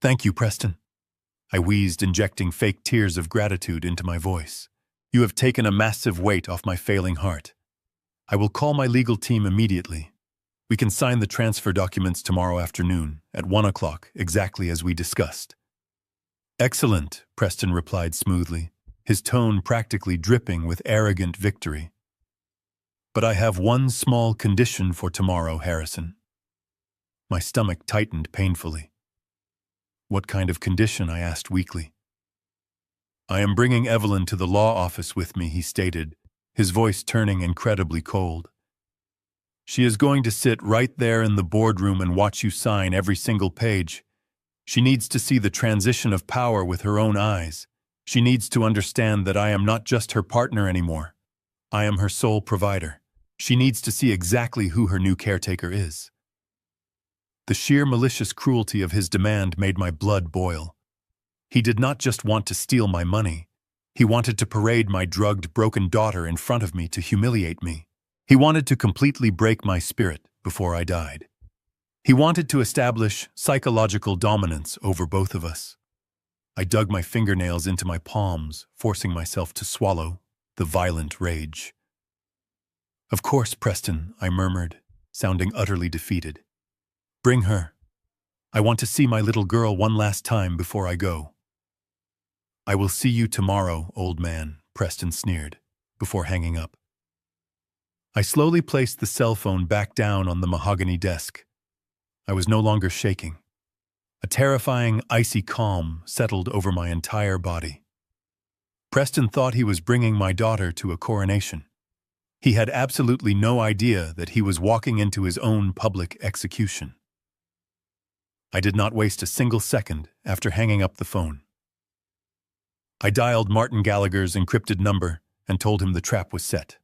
Thank you, Preston. I wheezed, injecting fake tears of gratitude into my voice. You have taken a massive weight off my failing heart. I will call my legal team immediately. We can sign the transfer documents tomorrow afternoon at 1 o'clock, exactly as we discussed. Excellent, Preston replied smoothly, his tone practically dripping with arrogant victory. But I have one small condition for tomorrow, Harrison. My stomach tightened painfully. What kind of condition? I asked weakly. I am bringing Evelyn to the law office with me, he stated, his voice turning incredibly cold. She is going to sit right there in the boardroom and watch you sign every single page. She needs to see the transition of power with her own eyes. She needs to understand that I am not just her partner anymore. I am her sole provider. She needs to see exactly who her new caretaker is. The sheer malicious cruelty of his demand made my blood boil. He did not just want to steal my money. He wanted to parade my drugged, broken daughter in front of me to humiliate me. He wanted to completely break my spirit before I died. He wanted to establish psychological dominance over both of us. I dug my fingernails into my palms, forcing myself to swallow the violent rage. Of course, Preston, I murmured, sounding utterly defeated. Bring her. I want to see my little girl one last time before I go. I will see you tomorrow, old man, Preston sneered, before hanging up. I slowly placed the cell phone back down on the mahogany desk. I was no longer shaking. A terrifying, icy calm settled over my entire body. Preston thought he was bringing my daughter to a coronation. He had absolutely no idea that he was walking into his own public execution. I did not waste a single second after hanging up the phone. I dialed Martin Gallagher's encrypted number and told him the trap was set.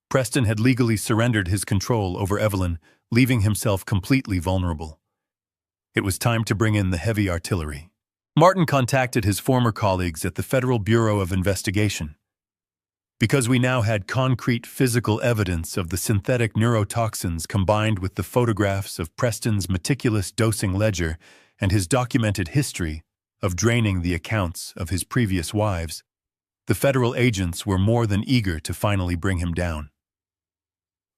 Preston had legally surrendered his control over Evelyn, leaving himself completely vulnerable. It was time to bring in the heavy artillery. Martin contacted his former colleagues at the Federal Bureau of Investigation. Because we now had concrete physical evidence of the synthetic neurotoxins combined with the photographs of Preston's meticulous dosing ledger and his documented history of draining the accounts of his previous wives, the federal agents were more than eager to finally bring him down.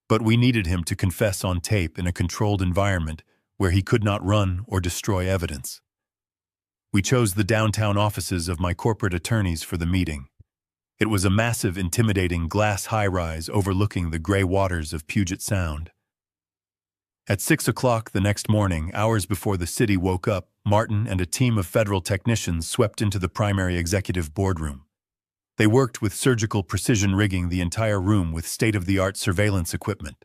But we needed him to confess on tape in a controlled environment where he could not run or destroy evidence. We chose the downtown offices of my corporate attorneys for the meeting. It was a massive, intimidating glass high-rise overlooking the gray waters of Puget Sound. At 6 o'clock the next morning, hours before the city woke up, Martin and a team of federal technicians swept into the primary executive boardroom. They worked with surgical precision, rigging the entire room with state-of-the-art surveillance equipment.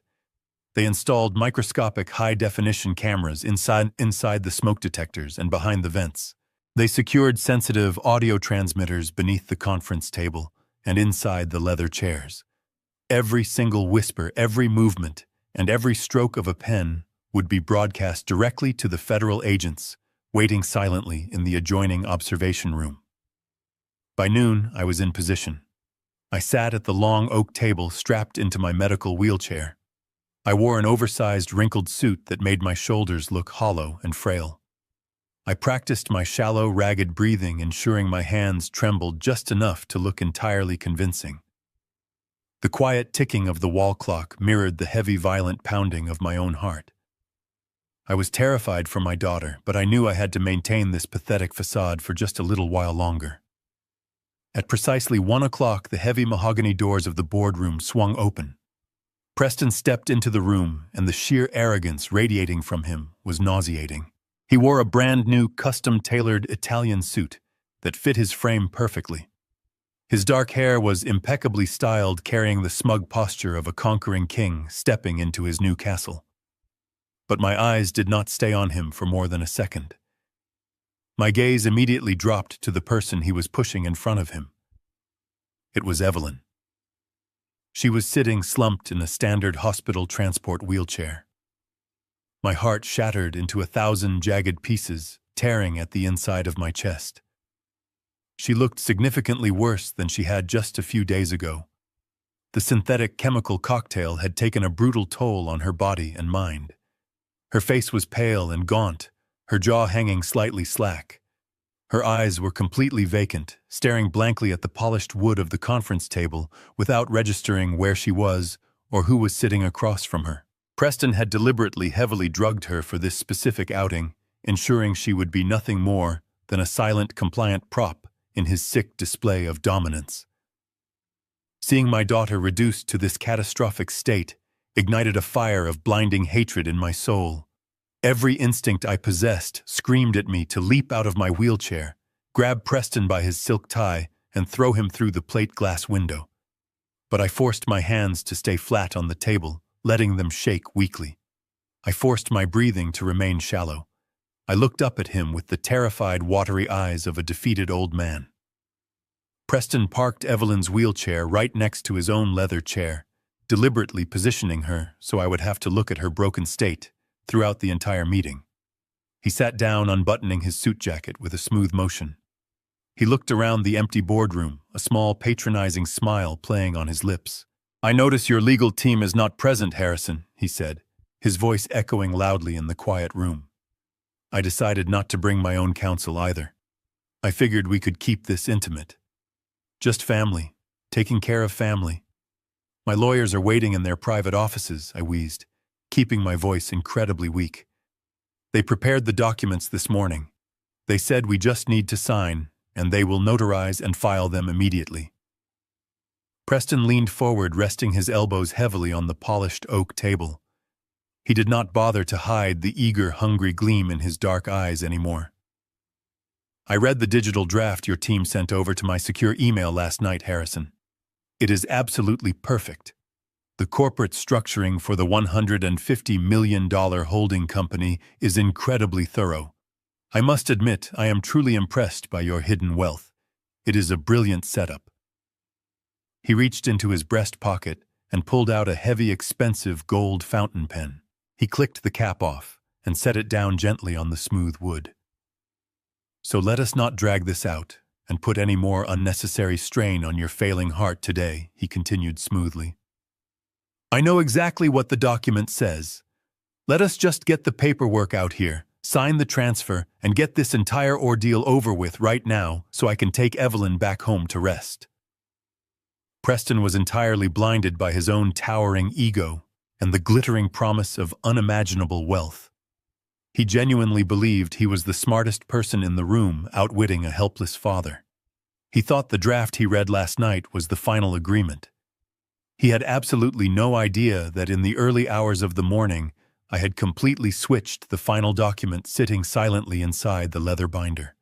They installed microscopic high-definition cameras inside the smoke detectors and behind the vents. They secured sensitive audio transmitters beneath the conference table and inside the leather chairs. Every single whisper, every movement, and every stroke of a pen would be broadcast directly to the federal agents, waiting silently in the adjoining observation room. By noon, I was in position. I sat at the long oak table strapped into my medical wheelchair. I wore an oversized, wrinkled suit that made my shoulders look hollow and frail. I practiced my shallow, ragged breathing, ensuring my hands trembled just enough to look entirely convincing. The quiet ticking of the wall clock mirrored the heavy, violent pounding of my own heart. I was terrified for my daughter, but I knew I had to maintain this pathetic facade for just a little while longer. At precisely 1 o'clock, the heavy mahogany doors of the boardroom swung open. Preston stepped into the room, and the sheer arrogance radiating from him was nauseating. He wore a brand-new, custom-tailored Italian suit that fit his frame perfectly. His dark hair was impeccably styled, carrying the smug posture of a conquering king stepping into his new castle. But my eyes did not stay on him for more than a second. My gaze immediately dropped to the person he was pushing in front of him. It was Evelyn. She was sitting slumped in a standard hospital transport wheelchair. my heart shattered into 1,000 jagged pieces, tearing at the inside of my chest. She looked significantly worse than she had just a few days ago. The synthetic chemical cocktail had taken a brutal toll on her body and mind. Her face was pale and gaunt, her jaw hanging slightly slack. Her eyes were completely vacant, staring blankly at the polished wood of the conference table without registering where she was or who was sitting across from her. Preston had deliberately heavily drugged her for this specific outing, ensuring she would be nothing more than a silent, compliant prop in his sick display of dominance. Seeing my daughter reduced to this catastrophic state ignited a fire of blinding hatred in my soul. Every instinct I possessed screamed at me to leap out of my wheelchair, grab Preston by his silk tie, and throw him through the plate glass window. But I forced my hands to stay flat on the table, letting them shake weakly. I forced my breathing to remain shallow. I looked up at him with the terrified, watery eyes of a defeated old man. Preston parked Evelyn's wheelchair right next to his own leather chair, deliberately positioning her so I would have to look at her broken state throughout the entire meeting. He sat down, unbuttoning his suit jacket with a smooth motion. He looked around the empty boardroom, a small patronizing smile playing on his lips. "I notice your legal team is not present, Harrison," he said, his voice echoing loudly in the quiet room. I decided not to bring my own counsel either. I figured we could keep this intimate. Just family, taking care of family. "My lawyers are waiting in their private offices," I wheezed, keeping my voice incredibly weak. "They prepared the documents this morning. They said we just need to sign, and they will notarize and file them immediately." Preston leaned forward, resting his elbows heavily on the polished oak table. He did not bother to hide the eager, hungry gleam in his dark eyes anymore. "I read the digital draft your team sent over to my secure email last night, Harrison. It is absolutely perfect. The corporate structuring for the $150 million holding company is incredibly thorough. I must admit I am truly impressed by your hidden wealth. It is a brilliant setup." He reached into his breast pocket and pulled out a heavy, expensive gold fountain pen. He clicked the cap off and set it down gently on the smooth wood. "So let us not drag this out and put any more unnecessary strain on your failing heart today," he continued smoothly. "I know exactly what the document says. Let us just get the paperwork out here, sign the transfer, and get this entire ordeal over with right now so I can take Evelyn back home to rest." Preston was entirely blinded by his own towering ego and the glittering promise of unimaginable wealth. He genuinely believed he was the smartest person in the room, outwitting a helpless father. He thought the draft he read last night was the final agreement. He had absolutely no idea that in the early hours of the morning, I had completely switched the final document sitting silently inside the leather binder.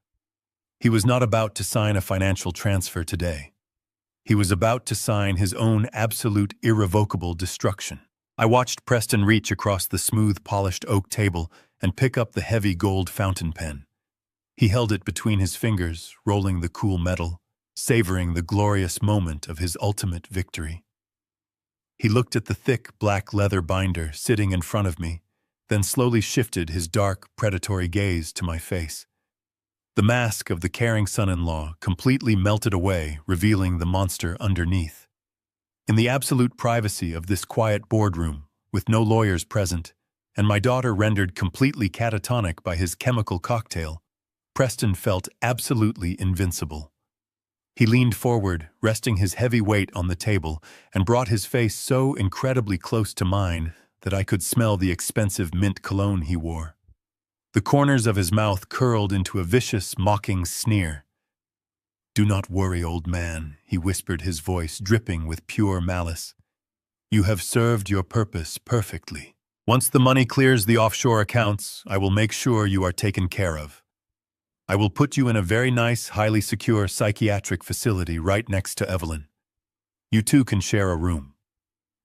He was not about to sign a financial transfer today. He was about to sign his own absolute, irrevocable destruction. I watched Preston reach across the smooth, polished oak table and pick up the heavy gold fountain pen. He held it between his fingers, rolling the cool metal, savoring the glorious moment of his ultimate victory. He looked at the thick, black leather binder sitting in front of me, then slowly shifted his dark, predatory gaze to my face. The mask of the caring son-in-law completely melted away, revealing the monster underneath. In the absolute privacy of this quiet boardroom, with no lawyers present, and my daughter rendered completely catatonic by his chemical cocktail, Preston felt absolutely invincible. He leaned forward, resting his heavy weight on the table, and brought his face so incredibly close to mine that I could smell the expensive mint cologne he wore. The corners of his mouth curled into a vicious, mocking sneer. "Do not worry, old man," he whispered, his voice dripping with pure malice. "You have served your purpose perfectly. Once the money clears the offshore accounts, I will make sure you are taken care of. I will put you in a very nice, highly secure psychiatric facility right next to Evelyn. You two can share a room.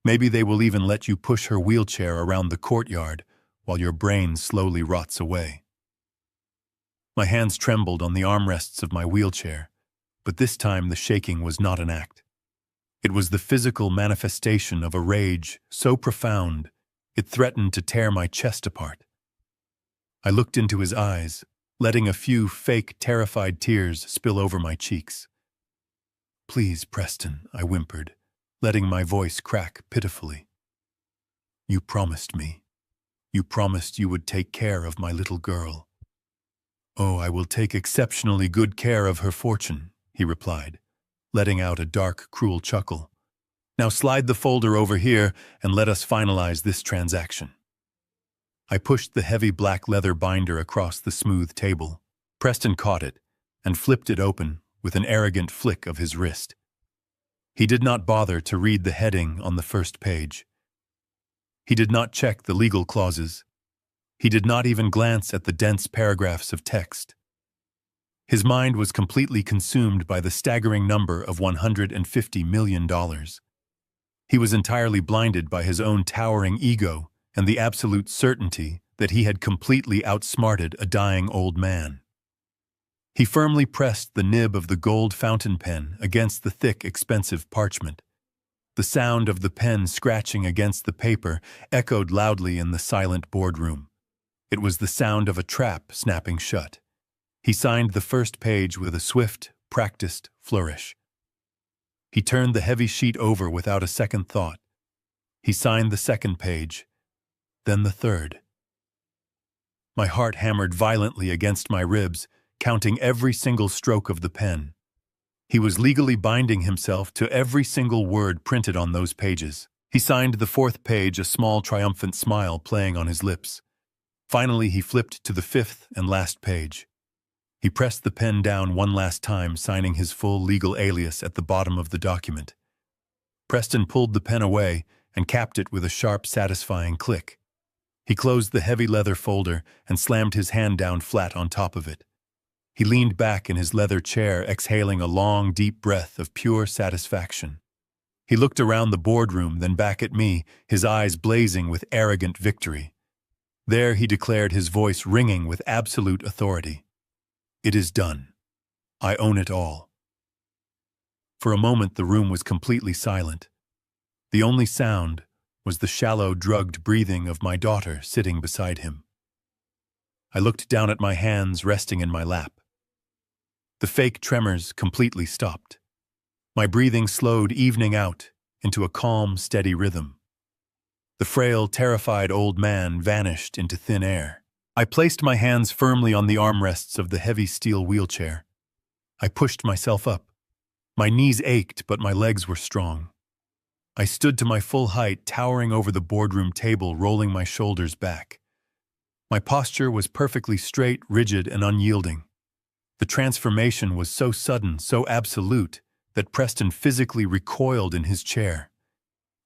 Maybe they will even let you push her wheelchair around the courtyard while your brain slowly rots away." My hands trembled on the armrests of my wheelchair, but this time the shaking was not an act. It was the physical manifestation of a rage so profound it threatened to tear my chest apart. I looked into his eyes, letting a few fake, terrified tears spill over my cheeks. "Please, Preston," I whimpered, letting my voice crack pitifully. "You promised me. You promised you would take care of my little girl." "Oh, I will take exceptionally good care of her fortune," he replied, letting out a dark, cruel chuckle. "Now slide the folder over here and let us finalize this transaction." I pushed the heavy black leather binder across the smooth table. Preston caught it and flipped it open with an arrogant flick of his wrist. He did not bother to read the heading on the first page. He did not check the legal clauses. He did not even glance at the dense paragraphs of text. His mind was completely consumed by the staggering number of $150 million. He was entirely blinded by his own towering ego and the absolute certainty that he had completely outsmarted a dying old man. He firmly pressed the nib of the gold fountain pen against the thick, expensive parchment. The sound of the pen scratching against the paper echoed loudly in the silent boardroom. It was the sound of a trap snapping shut. He signed the first page with a swift, practiced flourish. He turned the heavy sheet over without a second thought. He signed the second page, then the third. My heart hammered violently against my ribs, counting every single stroke of the pen. He was legally binding himself to every single word printed on those pages. He signed the fourth page, a small triumphant smile playing on his lips. Finally, he flipped to the fifth and last page. He pressed the pen down one last time, signing his full legal alias at the bottom of the document. Preston pulled the pen away and capped it with a sharp, satisfying click. He closed the heavy leather folder and slammed his hand down flat on top of it. He leaned back in his leather chair, exhaling a long, deep breath of pure satisfaction. He looked around the boardroom, then back at me, his eyes blazing with arrogant victory. There he declared, his voice ringing with absolute authority. "It is done. I own it all." For a moment the room was completely silent. The only sound was the shallow, drugged breathing of my daughter sitting beside him. I looked down at my hands resting in my lap. The fake tremors completely stopped. My breathing slowed, evening out into a calm, steady rhythm. The frail, terrified old man vanished into thin air. I placed my hands firmly on the armrests of the heavy steel wheelchair. I pushed myself up. My knees ached, but my legs were strong. I stood to my full height, towering over the boardroom table, rolling my shoulders back. My posture was perfectly straight, rigid, and unyielding. The transformation was so sudden, so absolute, that Preston physically recoiled in his chair.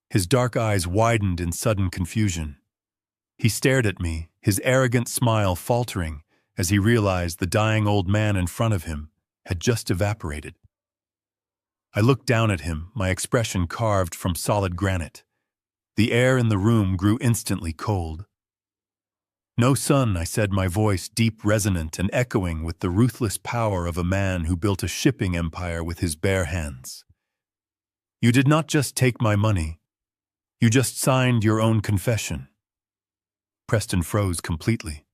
His dark eyes widened in sudden confusion. He stared at me, his arrogant smile faltering as he realized the dying old man in front of him had just evaporated. I looked down at him, my expression carved from solid granite. The air in the room grew instantly cold. "No, son," I said, my voice deep, resonant, and echoing with the ruthless power of a man who built a shipping empire with his bare hands. "You did not just take my money. You just signed your own confession." Preston froze completely.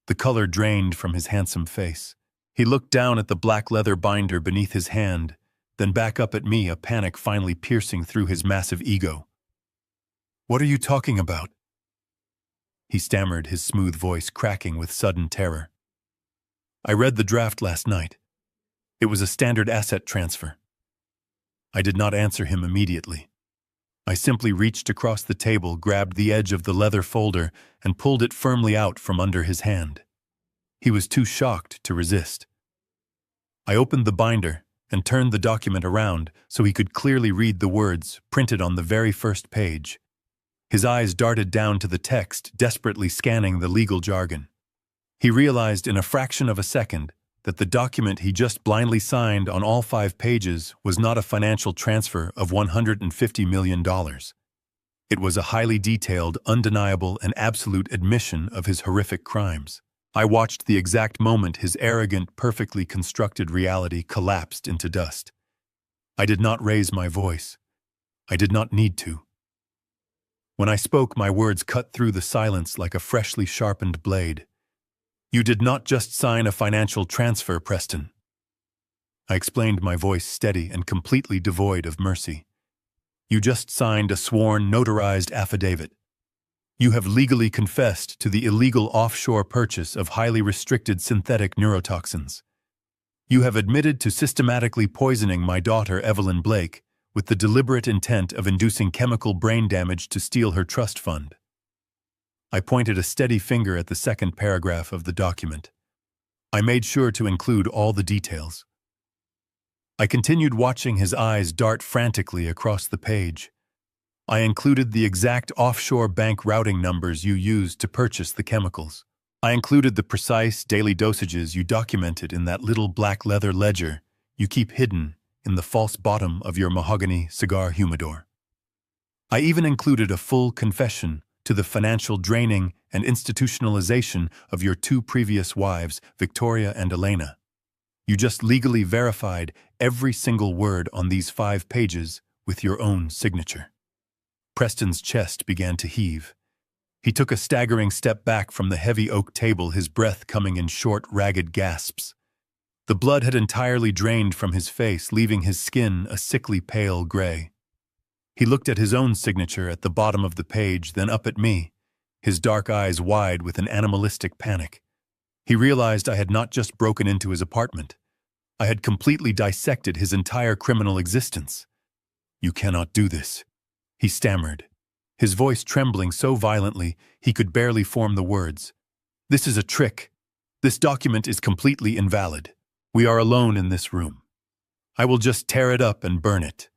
The color drained from his handsome face. He looked down at the black leather binder beneath his hand, then back up at me, a panic finally piercing through his massive ego. "What are you talking about?" he stammered, his smooth voice cracking with sudden terror. "I read the draft last night. It was a standard asset transfer." I did not answer him immediately. I simply reached across the table, grabbed the edge of the leather folder, and pulled it firmly out from under his hand. He was too shocked to resist. I opened the binder and turned the document around so he could clearly read the words printed on the very first page. His eyes darted down to the text, desperately scanning the legal jargon. He realized in a fraction of a second that the document he just blindly signed on all 5 pages was not a financial transfer of $150 million. It was a highly detailed, undeniable, and absolute admission of his horrific crimes. I watched the exact moment his arrogant, perfectly constructed reality collapsed into dust. I did not raise my voice. I did not need to. When I spoke, my words cut through the silence like a freshly sharpened blade. You did not just sign a financial transfer, Preston. I explained, my voice steady and completely devoid of mercy. You just signed a sworn, notarized affidavit. You have legally confessed to the illegal offshore purchase of highly restricted synthetic neurotoxins. You have admitted to systematically poisoning my daughter, Evelyn Blake, with the deliberate intent of inducing chemical brain damage to steal her trust fund. I pointed a steady finger at the second paragraph of the document. I made sure to include all the details. I continued watching his eyes dart frantically across the page. I included the exact offshore bank routing numbers you used to purchase the chemicals. I included the precise daily dosages you documented in that little black leather ledger you keep hidden in the false bottom of your mahogany cigar humidor. I even included a full confession to the financial draining and institutionalization of your two previous wives, Victoria and Elena. You just legally verified every single word on these 5 pages with your own signature. Preston's chest began to heave. He took a staggering step back from the heavy oak table, his breath coming in short, ragged gasps. The blood had entirely drained from his face, leaving his skin a sickly pale gray. He looked at his own signature at the bottom of the page, then up at me, his dark eyes wide with an animalistic panic. He realized I had not just broken into his apartment. I had completely dissected his entire criminal existence. "You cannot do this," he stammered, his voice trembling so violently he could barely form the words. "This is a trick. This document is completely invalid. We are alone in this room. I will just tear it up and burn it."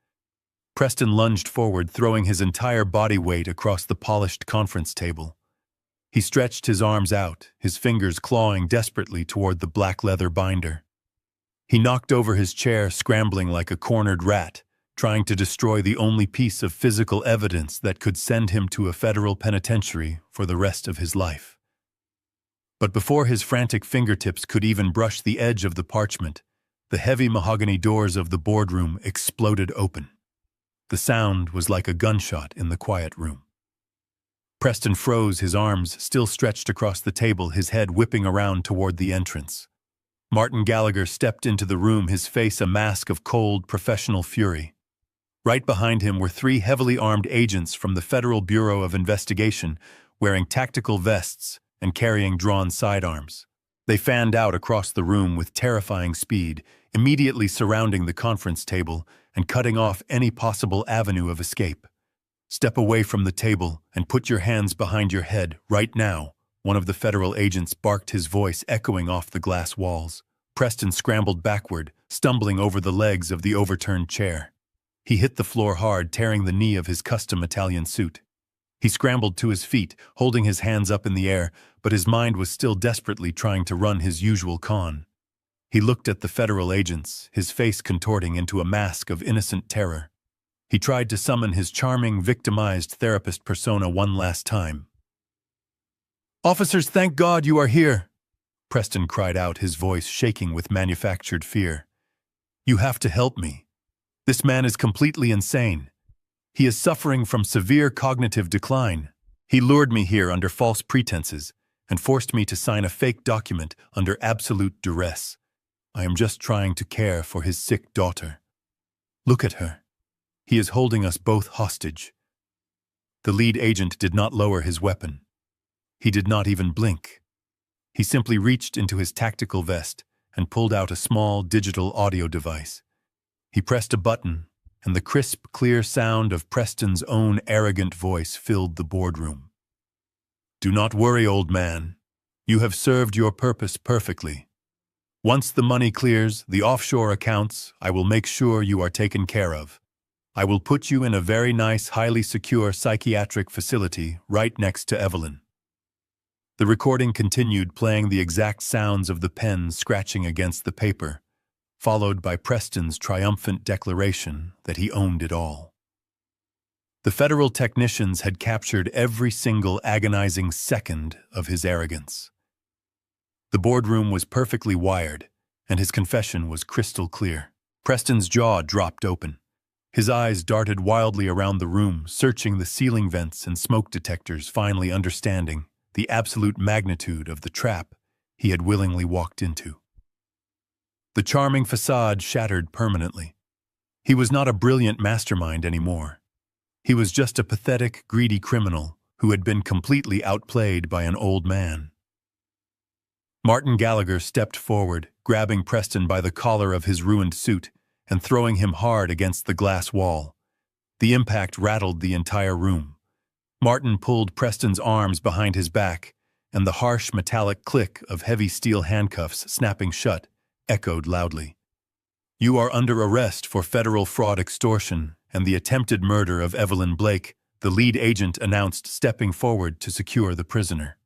Preston lunged forward, throwing his entire body weight across the polished conference table. He stretched his arms out, his fingers clawing desperately toward the black leather binder. He knocked over his chair, scrambling like a cornered rat, trying to destroy the only piece of physical evidence that could send him to a federal penitentiary for the rest of his life. But before his frantic fingertips could even brush the edge of the parchment, the heavy mahogany doors of the boardroom exploded open. The sound was like a gunshot in the quiet room. Preston froze, his arms still stretched across the table, his head whipping around toward the entrance. Martin Gallagher stepped into the room, his face a mask of cold, professional fury. Right behind him were 3 heavily armed agents from the Federal Bureau of Investigation, wearing tactical vests and carrying drawn sidearms. They fanned out across the room with terrifying speed, immediately surrounding the conference table and cutting off any possible avenue of escape. "Step away from the table and put your hands behind your head right now," one of the federal agents barked, his voice echoing off the glass walls. Preston scrambled backward, stumbling over the legs of the overturned chair. He hit the floor hard, tearing the knee of his custom Italian suit. He scrambled to his feet, holding his hands up in the air, but his mind was still desperately trying to run his usual con. He looked at the federal agents, his face contorting into a mask of innocent terror. He tried to summon his charming, victimized therapist persona one last time. "Officers, thank God you are here!" Preston cried out, his voice shaking with manufactured fear. "You have to help me. This man is completely insane. He is suffering from severe cognitive decline. He lured me here under false pretenses and forced me to sign a fake document under absolute duress. I am just trying to care for his sick daughter. Look at her. He is holding us both hostage." The lead agent did not lower his weapon. He did not even blink. He simply reached into his tactical vest and pulled out a small digital audio device. He pressed a button, and the crisp, clear sound of Preston's own arrogant voice filled the boardroom. "Do not worry, old man. You have served your purpose perfectly. Once the money clears the offshore accounts, I will make sure you are taken care of. I will put you in a very nice, highly secure psychiatric facility right next to Evelyn." The recording continued, playing the exact sounds of the pen scratching against the paper, followed by Preston's triumphant declaration that he owned it all. The federal technicians had captured every single agonizing second of his arrogance. The boardroom was perfectly wired, and his confession was crystal clear. Preston's jaw dropped open. His eyes darted wildly around the room, searching the ceiling vents and smoke detectors, finally understanding the absolute magnitude of the trap he had willingly walked into. The charming facade shattered permanently. He was not a brilliant mastermind anymore. He was just a pathetic, greedy criminal who had been completely outplayed by an old man. Martin Gallagher stepped forward, grabbing Preston by the collar of his ruined suit and throwing him hard against the glass wall. The impact rattled the entire room. Martin pulled Preston's arms behind his back, and the harsh metallic click of heavy steel handcuffs snapping shut echoed loudly. "You are under arrest for federal fraud, extortion, and the attempted murder of Evelyn Blake," the lead agent announced, stepping forward to secure the prisoner.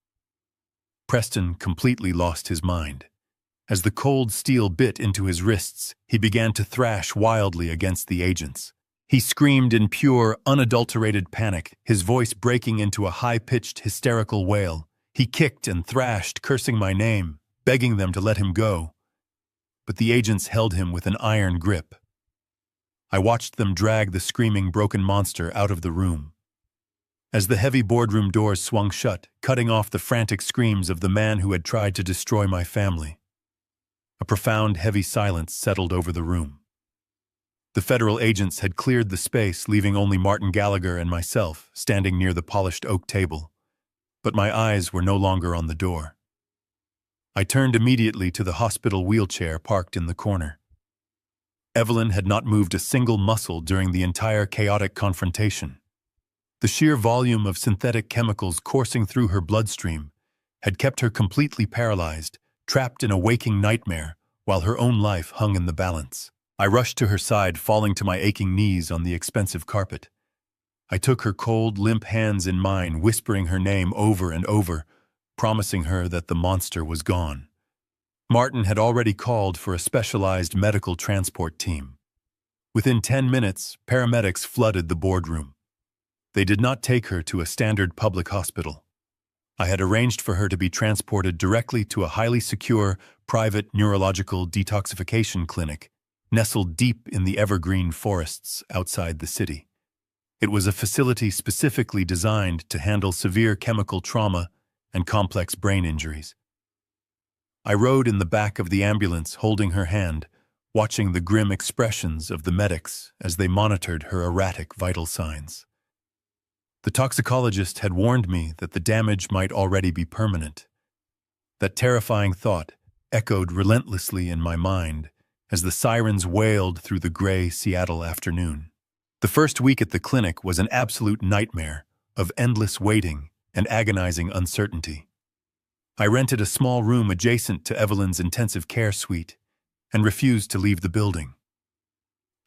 Preston completely lost his mind. As the cold steel bit into his wrists, he began to thrash wildly against the agents. He screamed in pure, unadulterated panic, his voice breaking into a high-pitched, hysterical wail. He kicked and thrashed, cursing my name, begging them to let him go. But the agents held him with an iron grip. I watched them drag the screaming, broken monster out of the room. As the heavy boardroom doors swung shut, cutting off the frantic screams of the man who had tried to destroy my family, a profound, heavy silence settled over the room. The federal agents had cleared the space, leaving only Martin Gallagher and myself standing near the polished oak table. But my eyes were no longer on the door. I turned immediately to the hospital wheelchair parked in the corner. Evelyn had not moved a single muscle during the entire chaotic confrontation. The sheer volume of synthetic chemicals coursing through her bloodstream had kept her completely paralyzed, trapped in a waking nightmare, while her own life hung in the balance. I rushed to her side, falling to my aching knees on the expensive carpet. I took her cold, limp hands in mine, whispering her name over and over, promising her that the monster was gone. Martin had already called for a specialized medical transport team. Within 10 minutes, paramedics flooded the boardroom. They did not take her to a standard public hospital. I had arranged for her to be transported directly to a highly secure, private neurological detoxification clinic, nestled deep in the evergreen forests outside the city. It was a facility specifically designed to handle severe chemical trauma and complex brain injuries. I rode in the back of the ambulance, holding her hand, watching the grim expressions of the medics as they monitored her erratic vital signs. The toxicologist had warned me that the damage might already be permanent. That terrifying thought echoed relentlessly in my mind as the sirens wailed through the gray Seattle afternoon. The first week at the clinic was an absolute nightmare of endless waiting and agonizing uncertainty. I rented a small room adjacent to Evelyn's intensive care suite and refused to leave the building.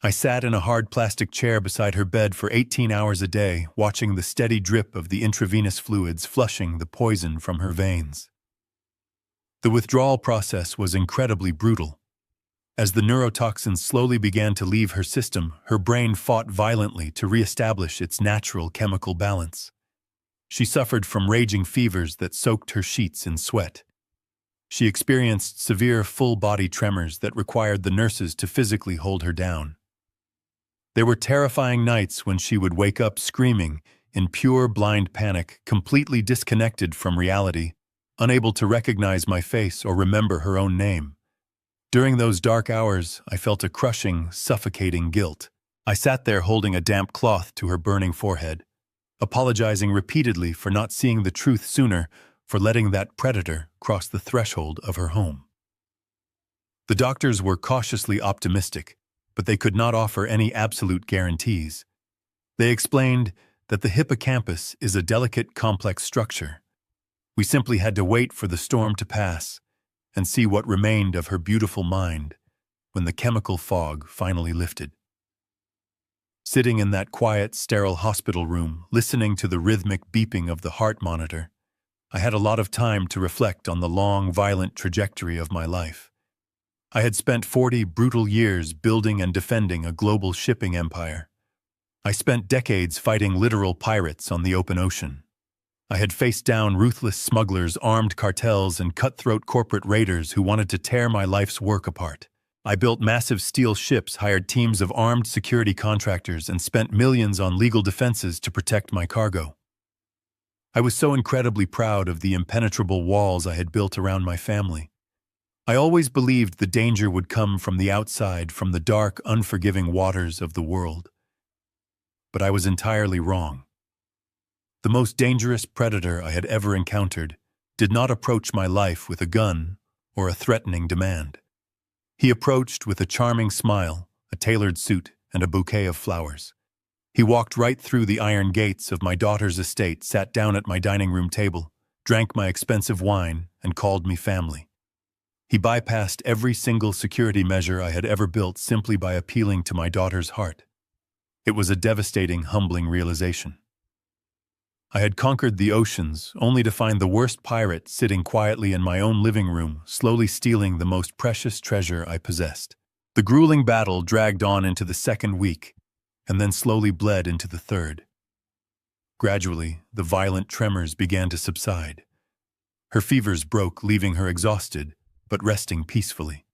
I sat in a hard plastic chair beside her bed for 18 hours a day, watching the steady drip of the intravenous fluids flushing the poison from her veins. The withdrawal process was incredibly brutal. As the neurotoxins slowly began to leave her system, her brain fought violently to reestablish its natural chemical balance. She suffered from raging fevers that soaked her sheets in sweat. She experienced severe full-body tremors that required the nurses to physically hold her down. There were terrifying nights when she would wake up screaming in pure blind panic, completely disconnected from reality, unable to recognize my face or remember her own name. During those dark hours, I felt a crushing, suffocating guilt. I sat there holding a damp cloth to her burning forehead, apologizing repeatedly for not seeing the truth sooner, for letting that predator cross the threshold of her home. The doctors were cautiously optimistic, but they could not offer any absolute guarantees. They explained that the hippocampus is a delicate, complex structure. We simply had to wait for the storm to pass and see what remained of her beautiful mind when the chemical fog finally lifted. Sitting in that quiet, sterile hospital room, listening to the rhythmic beeping of the heart monitor, I had a lot of time to reflect on the long, violent trajectory of my life. I had spent 40 brutal years building and defending a global shipping empire. I spent decades fighting literal pirates on the open ocean. I had faced down ruthless smugglers, armed cartels, and cutthroat corporate raiders who wanted to tear my life's work apart. I built massive steel ships, hired teams of armed security contractors, and spent millions on legal defenses to protect my cargo. I was so incredibly proud of the impenetrable walls I had built around my family. I always believed the danger would come from the outside, from the dark, unforgiving waters of the world. But I was entirely wrong. The most dangerous predator I had ever encountered did not approach my life with a gun or a threatening demand. He approached with a charming smile, a tailored suit, and a bouquet of flowers. He walked right through the iron gates of my daughter's estate, sat down at my dining room table, drank my expensive wine, and called me family. He bypassed every single security measure I had ever built simply by appealing to my daughter's heart. It was a devastating, humbling realization. I had conquered the oceans, only to find the worst pirate sitting quietly in my own living room, slowly stealing the most precious treasure I possessed. The grueling battle dragged on into the second week, and then slowly bled into the third. Gradually, the violent tremors began to subside. Her fevers broke, leaving her exhausted, but resting peacefully.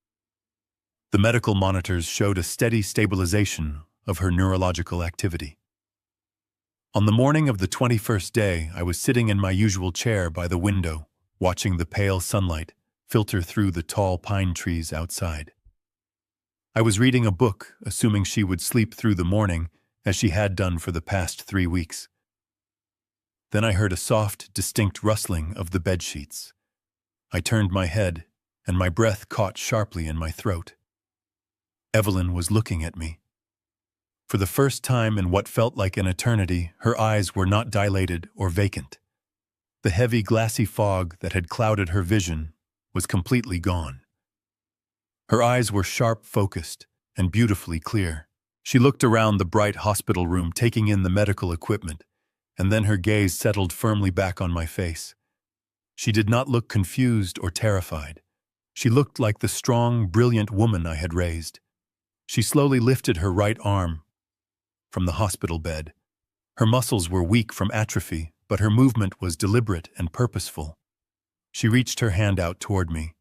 The medical monitors showed a steady stabilization of her neurological activity. On the morning of the 21st day, I was sitting in my usual chair by the window, watching the pale sunlight filter through the tall pine trees outside. I was reading a book, assuming she would sleep through the morning, as she had done for the past 3 weeks. Then I heard a soft, distinct rustling of the bedsheets. I turned my head, and my breath caught sharply in my throat. Evelyn was looking at me. For the first time in what felt like an eternity, her eyes were not dilated or vacant. The heavy, glassy fog that had clouded her vision was completely gone. Her eyes were sharp, focused, and beautifully clear. She looked around the bright hospital room, taking in the medical equipment, and then her gaze settled firmly back on my face. She did not look confused or terrified. She looked like the strong, brilliant woman I had raised. She slowly lifted her right arm from the hospital bed. Her muscles were weak from atrophy, but her movement was deliberate and purposeful. She reached her hand out toward me.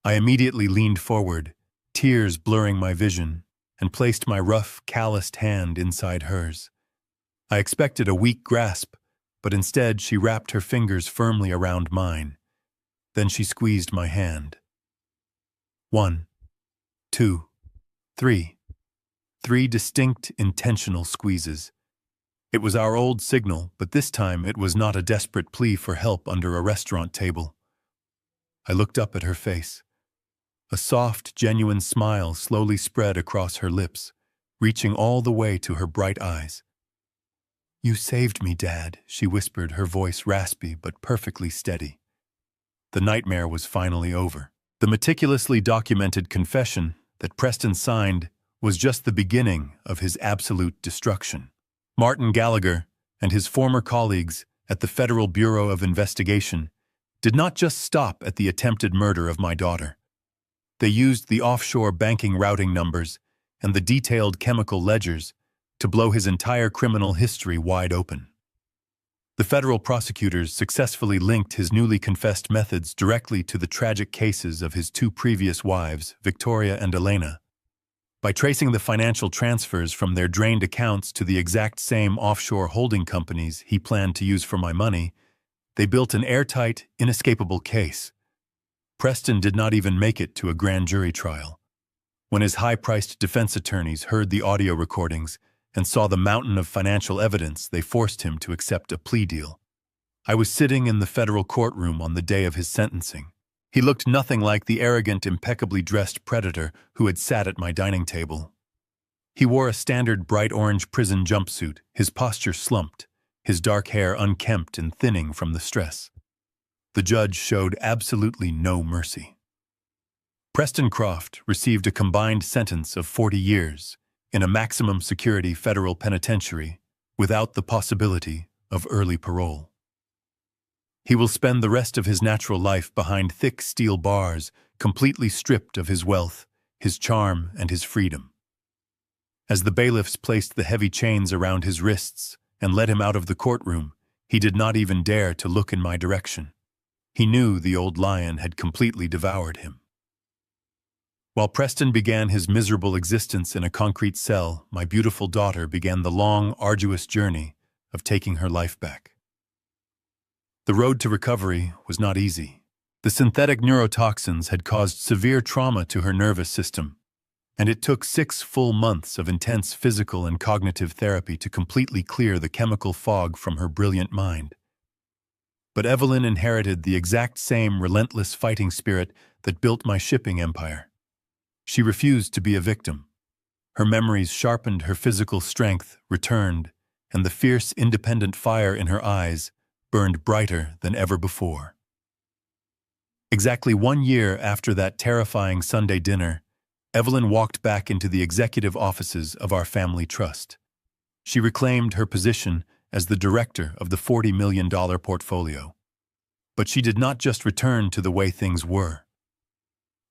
I immediately leaned forward, tears blurring my vision, and placed my rough, calloused hand inside hers. I expected a weak grasp, but instead she wrapped her fingers firmly around mine. Then she squeezed my hand. 1, 2, 3. 3 distinct, intentional squeezes. It was our old signal, but this time it was not a desperate plea for help under a restaurant table. I looked up at her face. A soft, genuine smile slowly spread across her lips, reaching all the way to her bright eyes. "You saved me, Dad," she whispered, her voice raspy but perfectly steady. The nightmare was finally over. The meticulously documented confession that Preston signed was just the beginning of his absolute destruction. Martin Gallagher and his former colleagues at the Federal Bureau of Investigation did not just stop at the attempted murder of my daughter. They used the offshore banking routing numbers and the detailed chemical ledgers to blow his entire criminal history wide open. The federal prosecutors successfully linked his newly confessed methods directly to the tragic cases of his 2 previous wives, Victoria and Elena. By tracing the financial transfers from their drained accounts to the exact same offshore holding companies he planned to use for my money, they built an airtight, inescapable case. Preston did not even make it to a grand jury trial. When his high-priced defense attorneys heard the audio recordings and saw the mountain of financial evidence, they forced him to accept a plea deal. I was sitting in the federal courtroom on the day of his sentencing. He looked nothing like the arrogant, impeccably dressed predator who had sat at my dining table. He wore a standard bright orange prison jumpsuit, his posture slumped, his dark hair unkempt and thinning from the stress. The judge showed absolutely no mercy. Preston Croft received a combined sentence of 40 years in a maximum security federal penitentiary without the possibility of early parole. He will spend the rest of his natural life behind thick steel bars, completely stripped of his wealth, his charm, and his freedom. As the bailiffs placed the heavy chains around his wrists and led him out of the courtroom, he did not even dare to look in my direction. He knew the old lion had completely devoured him. While Preston began his miserable existence in a concrete cell, my beautiful daughter began the long, arduous journey of taking her life back. The road to recovery was not easy. The synthetic neurotoxins had caused severe trauma to her nervous system, and it took 6 full months of intense physical and cognitive therapy to completely clear the chemical fog from her brilliant mind. But Evelyn inherited the exact same relentless fighting spirit that built my shipping empire. She refused to be a victim. Her memories sharpened, her physical strength returned, and the fierce, independent fire in her eyes burned brighter than ever before. Exactly 1 year after that terrifying Sunday dinner, Evelyn walked back into the executive offices of our family trust. She reclaimed her position as the director of the $40 million portfolio. But she did not just return to the way things were.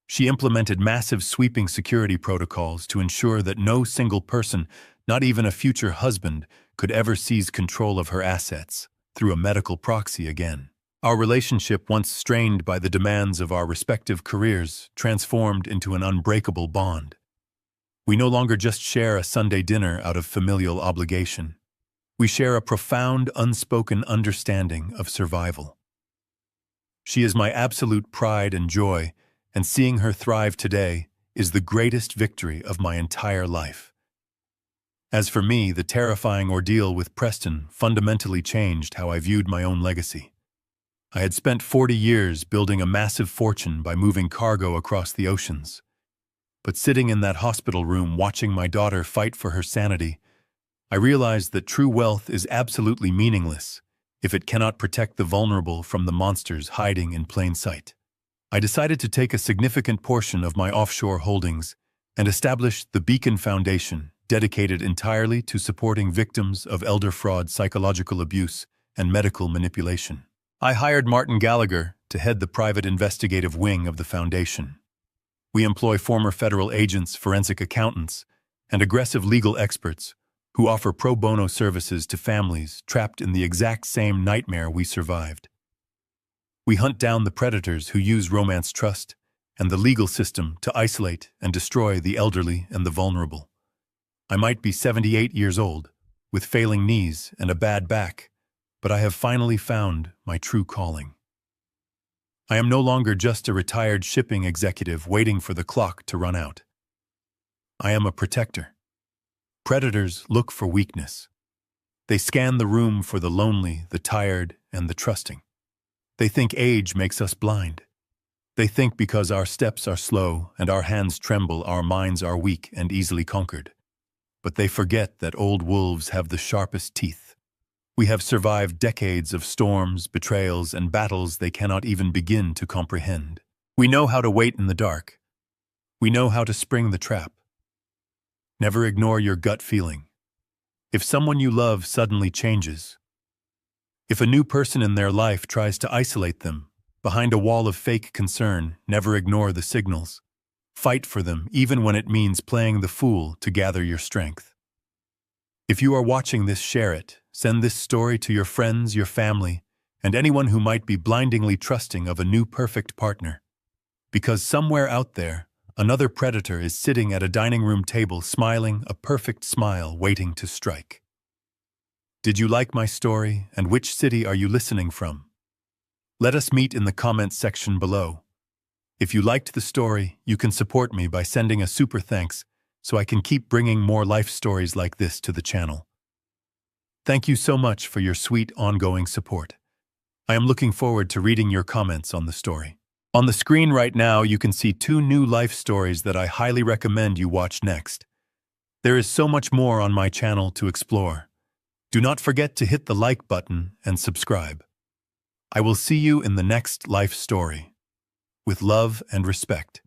She implemented massive sweeping security protocols to ensure that no single person, not even a future husband, could ever seize control of her assets through a medical proxy again. Our relationship, once strained by the demands of our respective careers, transformed into an unbreakable bond. We no longer just share a Sunday dinner out of familial obligation. We share a profound, unspoken understanding of survival. She is my absolute pride and joy, and seeing her thrive today is the greatest victory of my entire life. As for me, the terrifying ordeal with Preston fundamentally changed how I viewed my own legacy. I had spent 40 years building a massive fortune by moving cargo across the oceans. But sitting in that hospital room watching my daughter fight for her sanity, I realized that true wealth is absolutely meaningless if it cannot protect the vulnerable from the monsters hiding in plain sight. I decided to take a significant portion of my offshore holdings and establish the Beacon Foundation, dedicated entirely to supporting victims of elder fraud, psychological abuse, and medical manipulation. I hired Martin Gallagher to head the private investigative wing of the foundation. We employ former federal agents, forensic accountants, and aggressive legal experts who offer pro bono services to families trapped in the exact same nightmare we survived. We hunt down the predators who use romance trust and the legal system to isolate and destroy the elderly and the vulnerable. I might be 78 years old, with failing knees and a bad back, but I have finally found my true calling. I am no longer just a retired shipping executive waiting for the clock to run out. I am a protector. Predators look for weakness. They scan the room for the lonely, the tired, and the trusting. They think age makes us blind. They think because our steps are slow and our hands tremble, our minds are weak and easily conquered. But they forget that old wolves have the sharpest teeth. We have survived decades of storms, betrayals, and battles they cannot even begin to comprehend. We know how to wait in the dark. We know how to spring the trap. Never ignore your gut feeling. If someone you love suddenly changes, if a new person in their life tries to isolate them behind a wall of fake concern, never ignore the signals. Fight for them, even when it means playing the fool to gather your strength. If you are watching this, share it. Send this story to your friends, your family, and anyone who might be blindingly trusting of a new perfect partner. Because somewhere out there, another predator is sitting at a dining room table smiling a perfect smile waiting to strike. Did you like my story, and which city are you listening from? Let us meet in the comments section below. If you liked the story, you can support me by sending a super thanks so I can keep bringing more life stories like this to the channel. Thank you so much for your sweet ongoing support. I am looking forward to reading your comments on the story. On the screen right now, you can see 2 new life stories that I highly recommend you watch next. There is so much more on my channel to explore. Do not forget to hit the like button and subscribe. I will see you in the next life story. With love and respect.